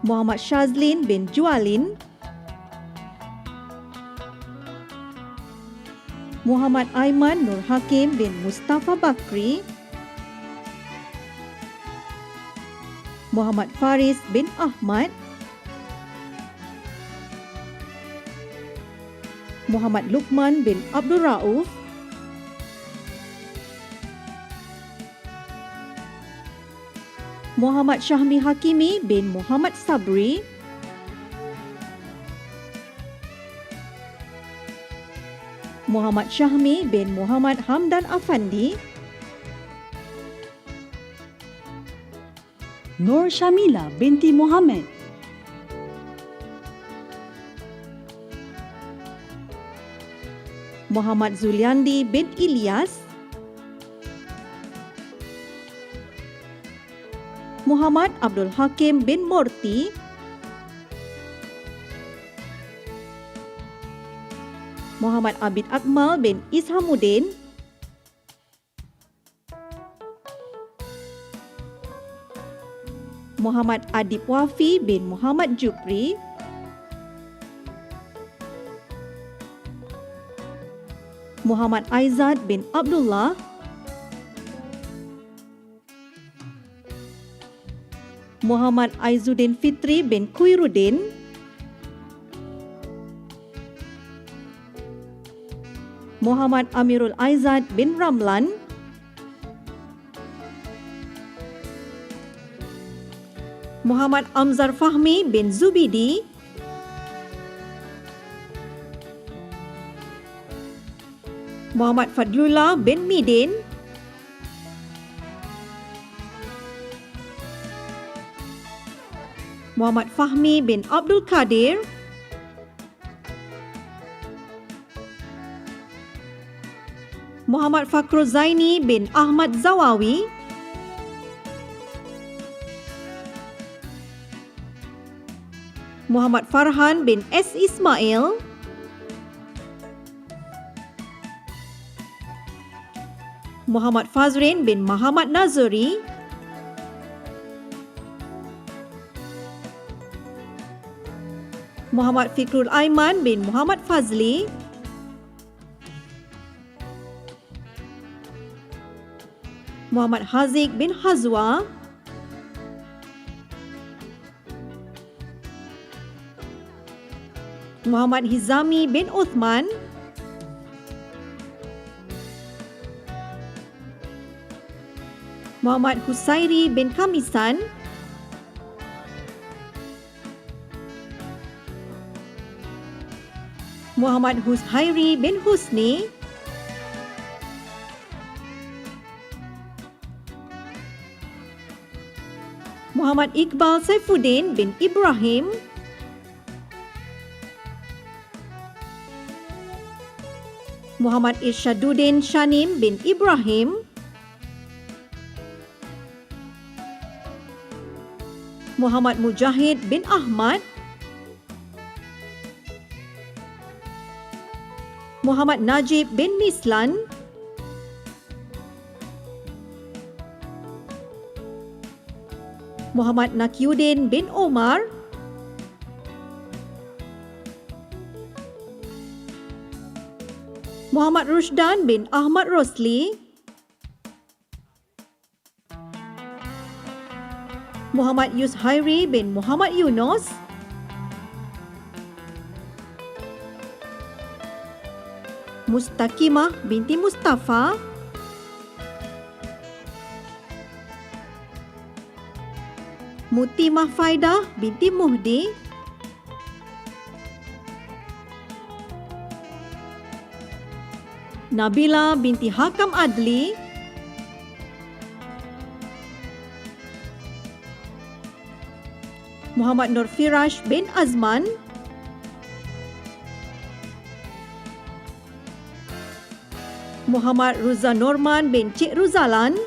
Muhammad Shazlin bin Jualin, Muhammad Aiman Nur Hakim bin Mustafa Bakri, Muhammad Faris bin Ahmad, Muhammad Lukman bin Abdul Rauf, Muhammad Syahmi Hakimi bin Muhammad Sabri, Muhammad Syahmi bin Muhammad Hamdan Afandi, Nur Syamila binti Muhammad, Muhammad Zuliandi bin Ilyas, Muhammad Abdul Hakim bin Murti, Muhammad Abid Akmal bin Ishamuddin, Muhammad Adib Wafi bin Muhammad Jupri, Muhammad Aizad bin Abdullah, Muhammad Aizuddin Fitri bin Kuiruddin, Muhammad Amirul Aizad bin Ramlan, Muhammad Amzar Fahmi bin Zubidi, Muhammad Fadlullah bin Midin, Muhammad Fahmi bin Abdul Qadir, Muhammad Fakrul Zaini bin Ahmad Zawawi, Muhammad Farhan bin S. Ismail, Muhammad Fazrin bin Muhammad Nazuri, Muhammad Fikrul Aiman bin Muhammad Fazli, Muhammad Haziq bin Hazwa, Muhammad Hizami bin Uthman, Muhammad Husairi bin Kamisan, Muhammad Hushairi bin Husni, Muhammad Iqbal Saifuddin bin Ibrahim, Muhammad Irshaduddin Shanim bin Ibrahim, Muhammad Mujahid bin Ahmad, Muhammad Najib bin Mislan, Muhammad Nakiuddin bin Omar, Muhammad Rushdan bin Ahmad Rosli, Muhammad Yushairi bin Muhammad Yunus, Mustaqimah binti Mustafa, Mutimah Faidah binti Muhdi, Nabila binti Hakam Adli, Muhammad Nur Firash bin Azman, Muhammad Ruza Norman bin Cik Ruzalan,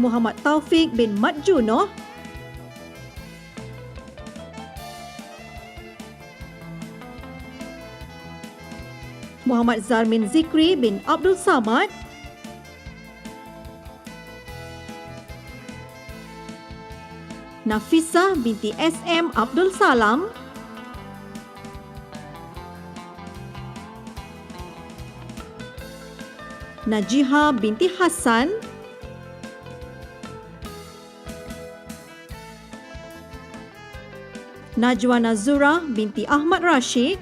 Muhammad Taufik bin Mat Junoh, Muhammad Zarmin Zikri bin Abdul Samad, Nafisah binti SM Abdul Salam, Najiha binti Hassan, Najwa Nazura binti Ahmad Rashid,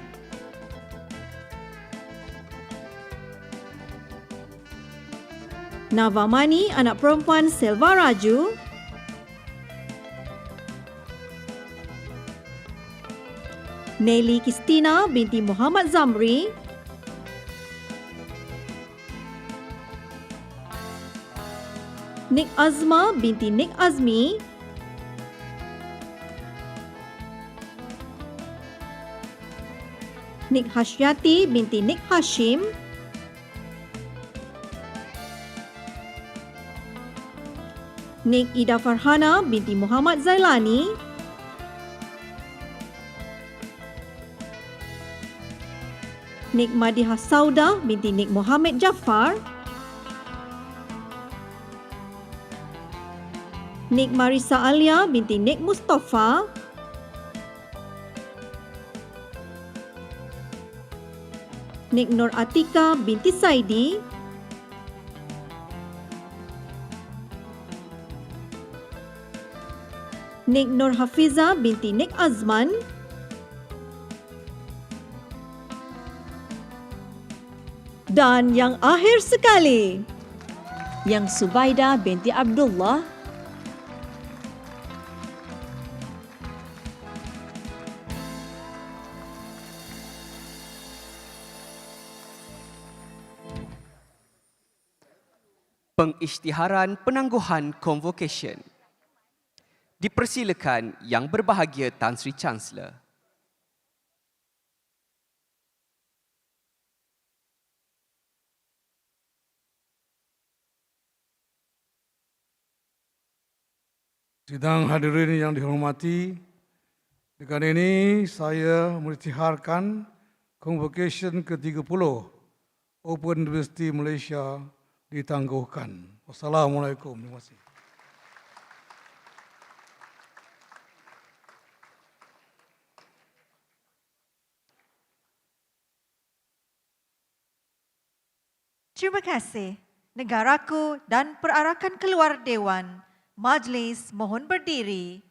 Navamani anak perempuan Selva Raju, Nelly Kistina binti Muhammad Zamri, Nik Azma binti Nik Azmi, Nik Hashyati binti Nik Hashim, Nik Ida Farhana binti Muhammad Zailani, Nik Madiha Sauda binti Nik Muhammad Jaffar, Nik Marisa Alia binti Nik Mustafa, Nik Nur Atika binti Saidi, Nik Nur Hafiza binti Nik Azman, dan yang akhir sekali, yang Subaidah binti Abdullah, pengisytiharan penangguhan Convocation. Dipersilakan Yang Berbahagia Tan Sri Chancellor. Sidang hadirin yang dihormati, dengan ini saya mengisytiharkan Convocation ke-30 Open University Malaysia ditangguhkan. Wassalamualaikum. Terima kasih. Terima kasih. Negaraku dan perarakan keluar Dewan. Majlis mohon berdiri.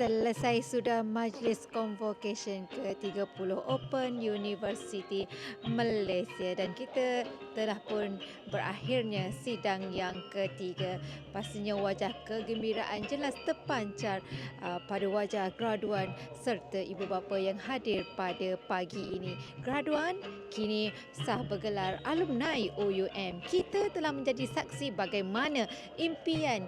Selesai sudah Majlis Convocation ke-30 Open University Malaysia dan kita telah pun berakhirnya sidang yang ketiga. Pastinya wajah kegembiraan jelas terpancar pada wajah graduan serta ibu bapa yang hadir pada pagi ini. Graduan kini sah bergelar alumni OUM. Kita telah menjadi saksi bagaimana impian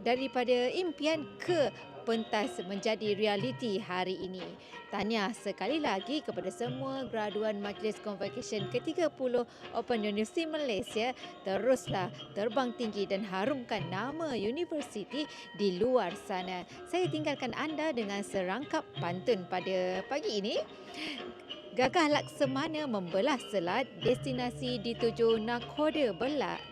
daripada impian ke pentas menjadi realiti hari ini. Tahniah sekali lagi kepada semua graduan Majlis Convocation ke-30 Open University Malaysia. Teruslah terbang tinggi dan harumkan nama universiti di luar sana. Saya tinggalkan anda dengan serangkap pantun pada pagi ini. Gagah laksamana membelah selat, destinasi dituju nakhoda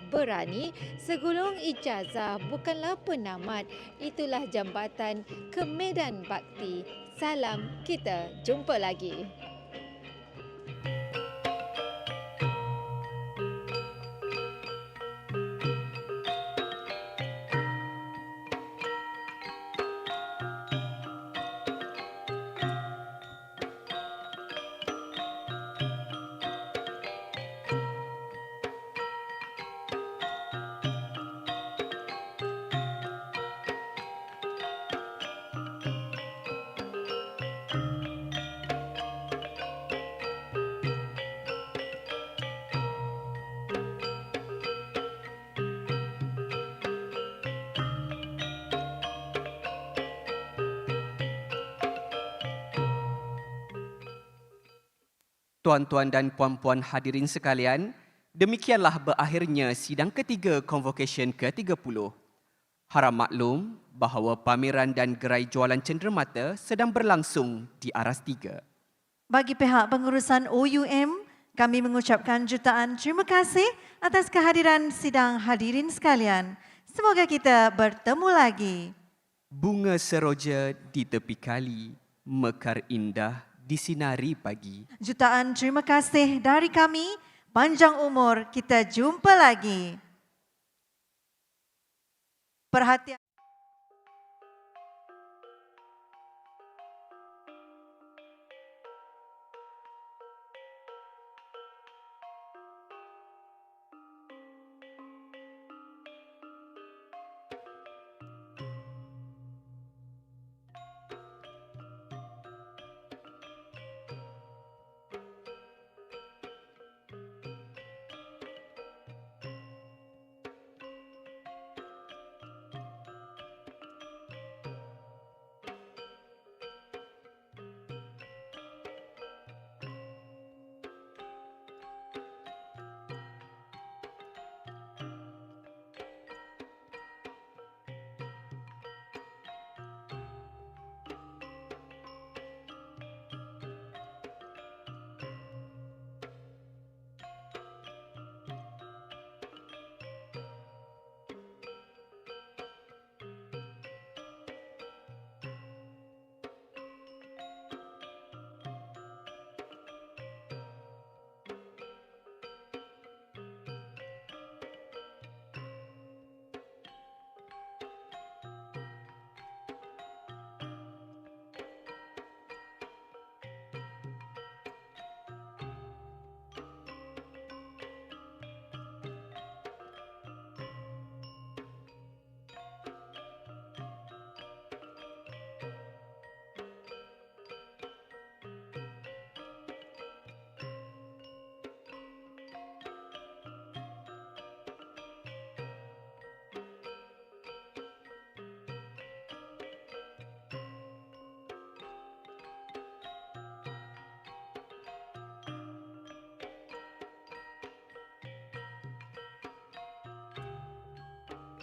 berani, segulung ijazah bukanlah penamat, itulah jambatan ke medan bakti. Salam, kita jumpa lagi. Tuan-tuan dan puan-puan hadirin sekalian, demikianlah berakhirnya sidang ketiga Convocation ke-30. Harap maklum bahawa pameran dan gerai jualan cenderamata sedang berlangsung di Aras 3. Bagi pihak pengurusan OUM, kami mengucapkan jutaan terima kasih atas kehadiran sidang hadirin sekalian. Semoga kita bertemu lagi. Bunga seroja di tepi kali, mekar indah disinari pagi. Jutaan terima kasih dari kami. Panjang umur, kita jumpa lagi. Perhatian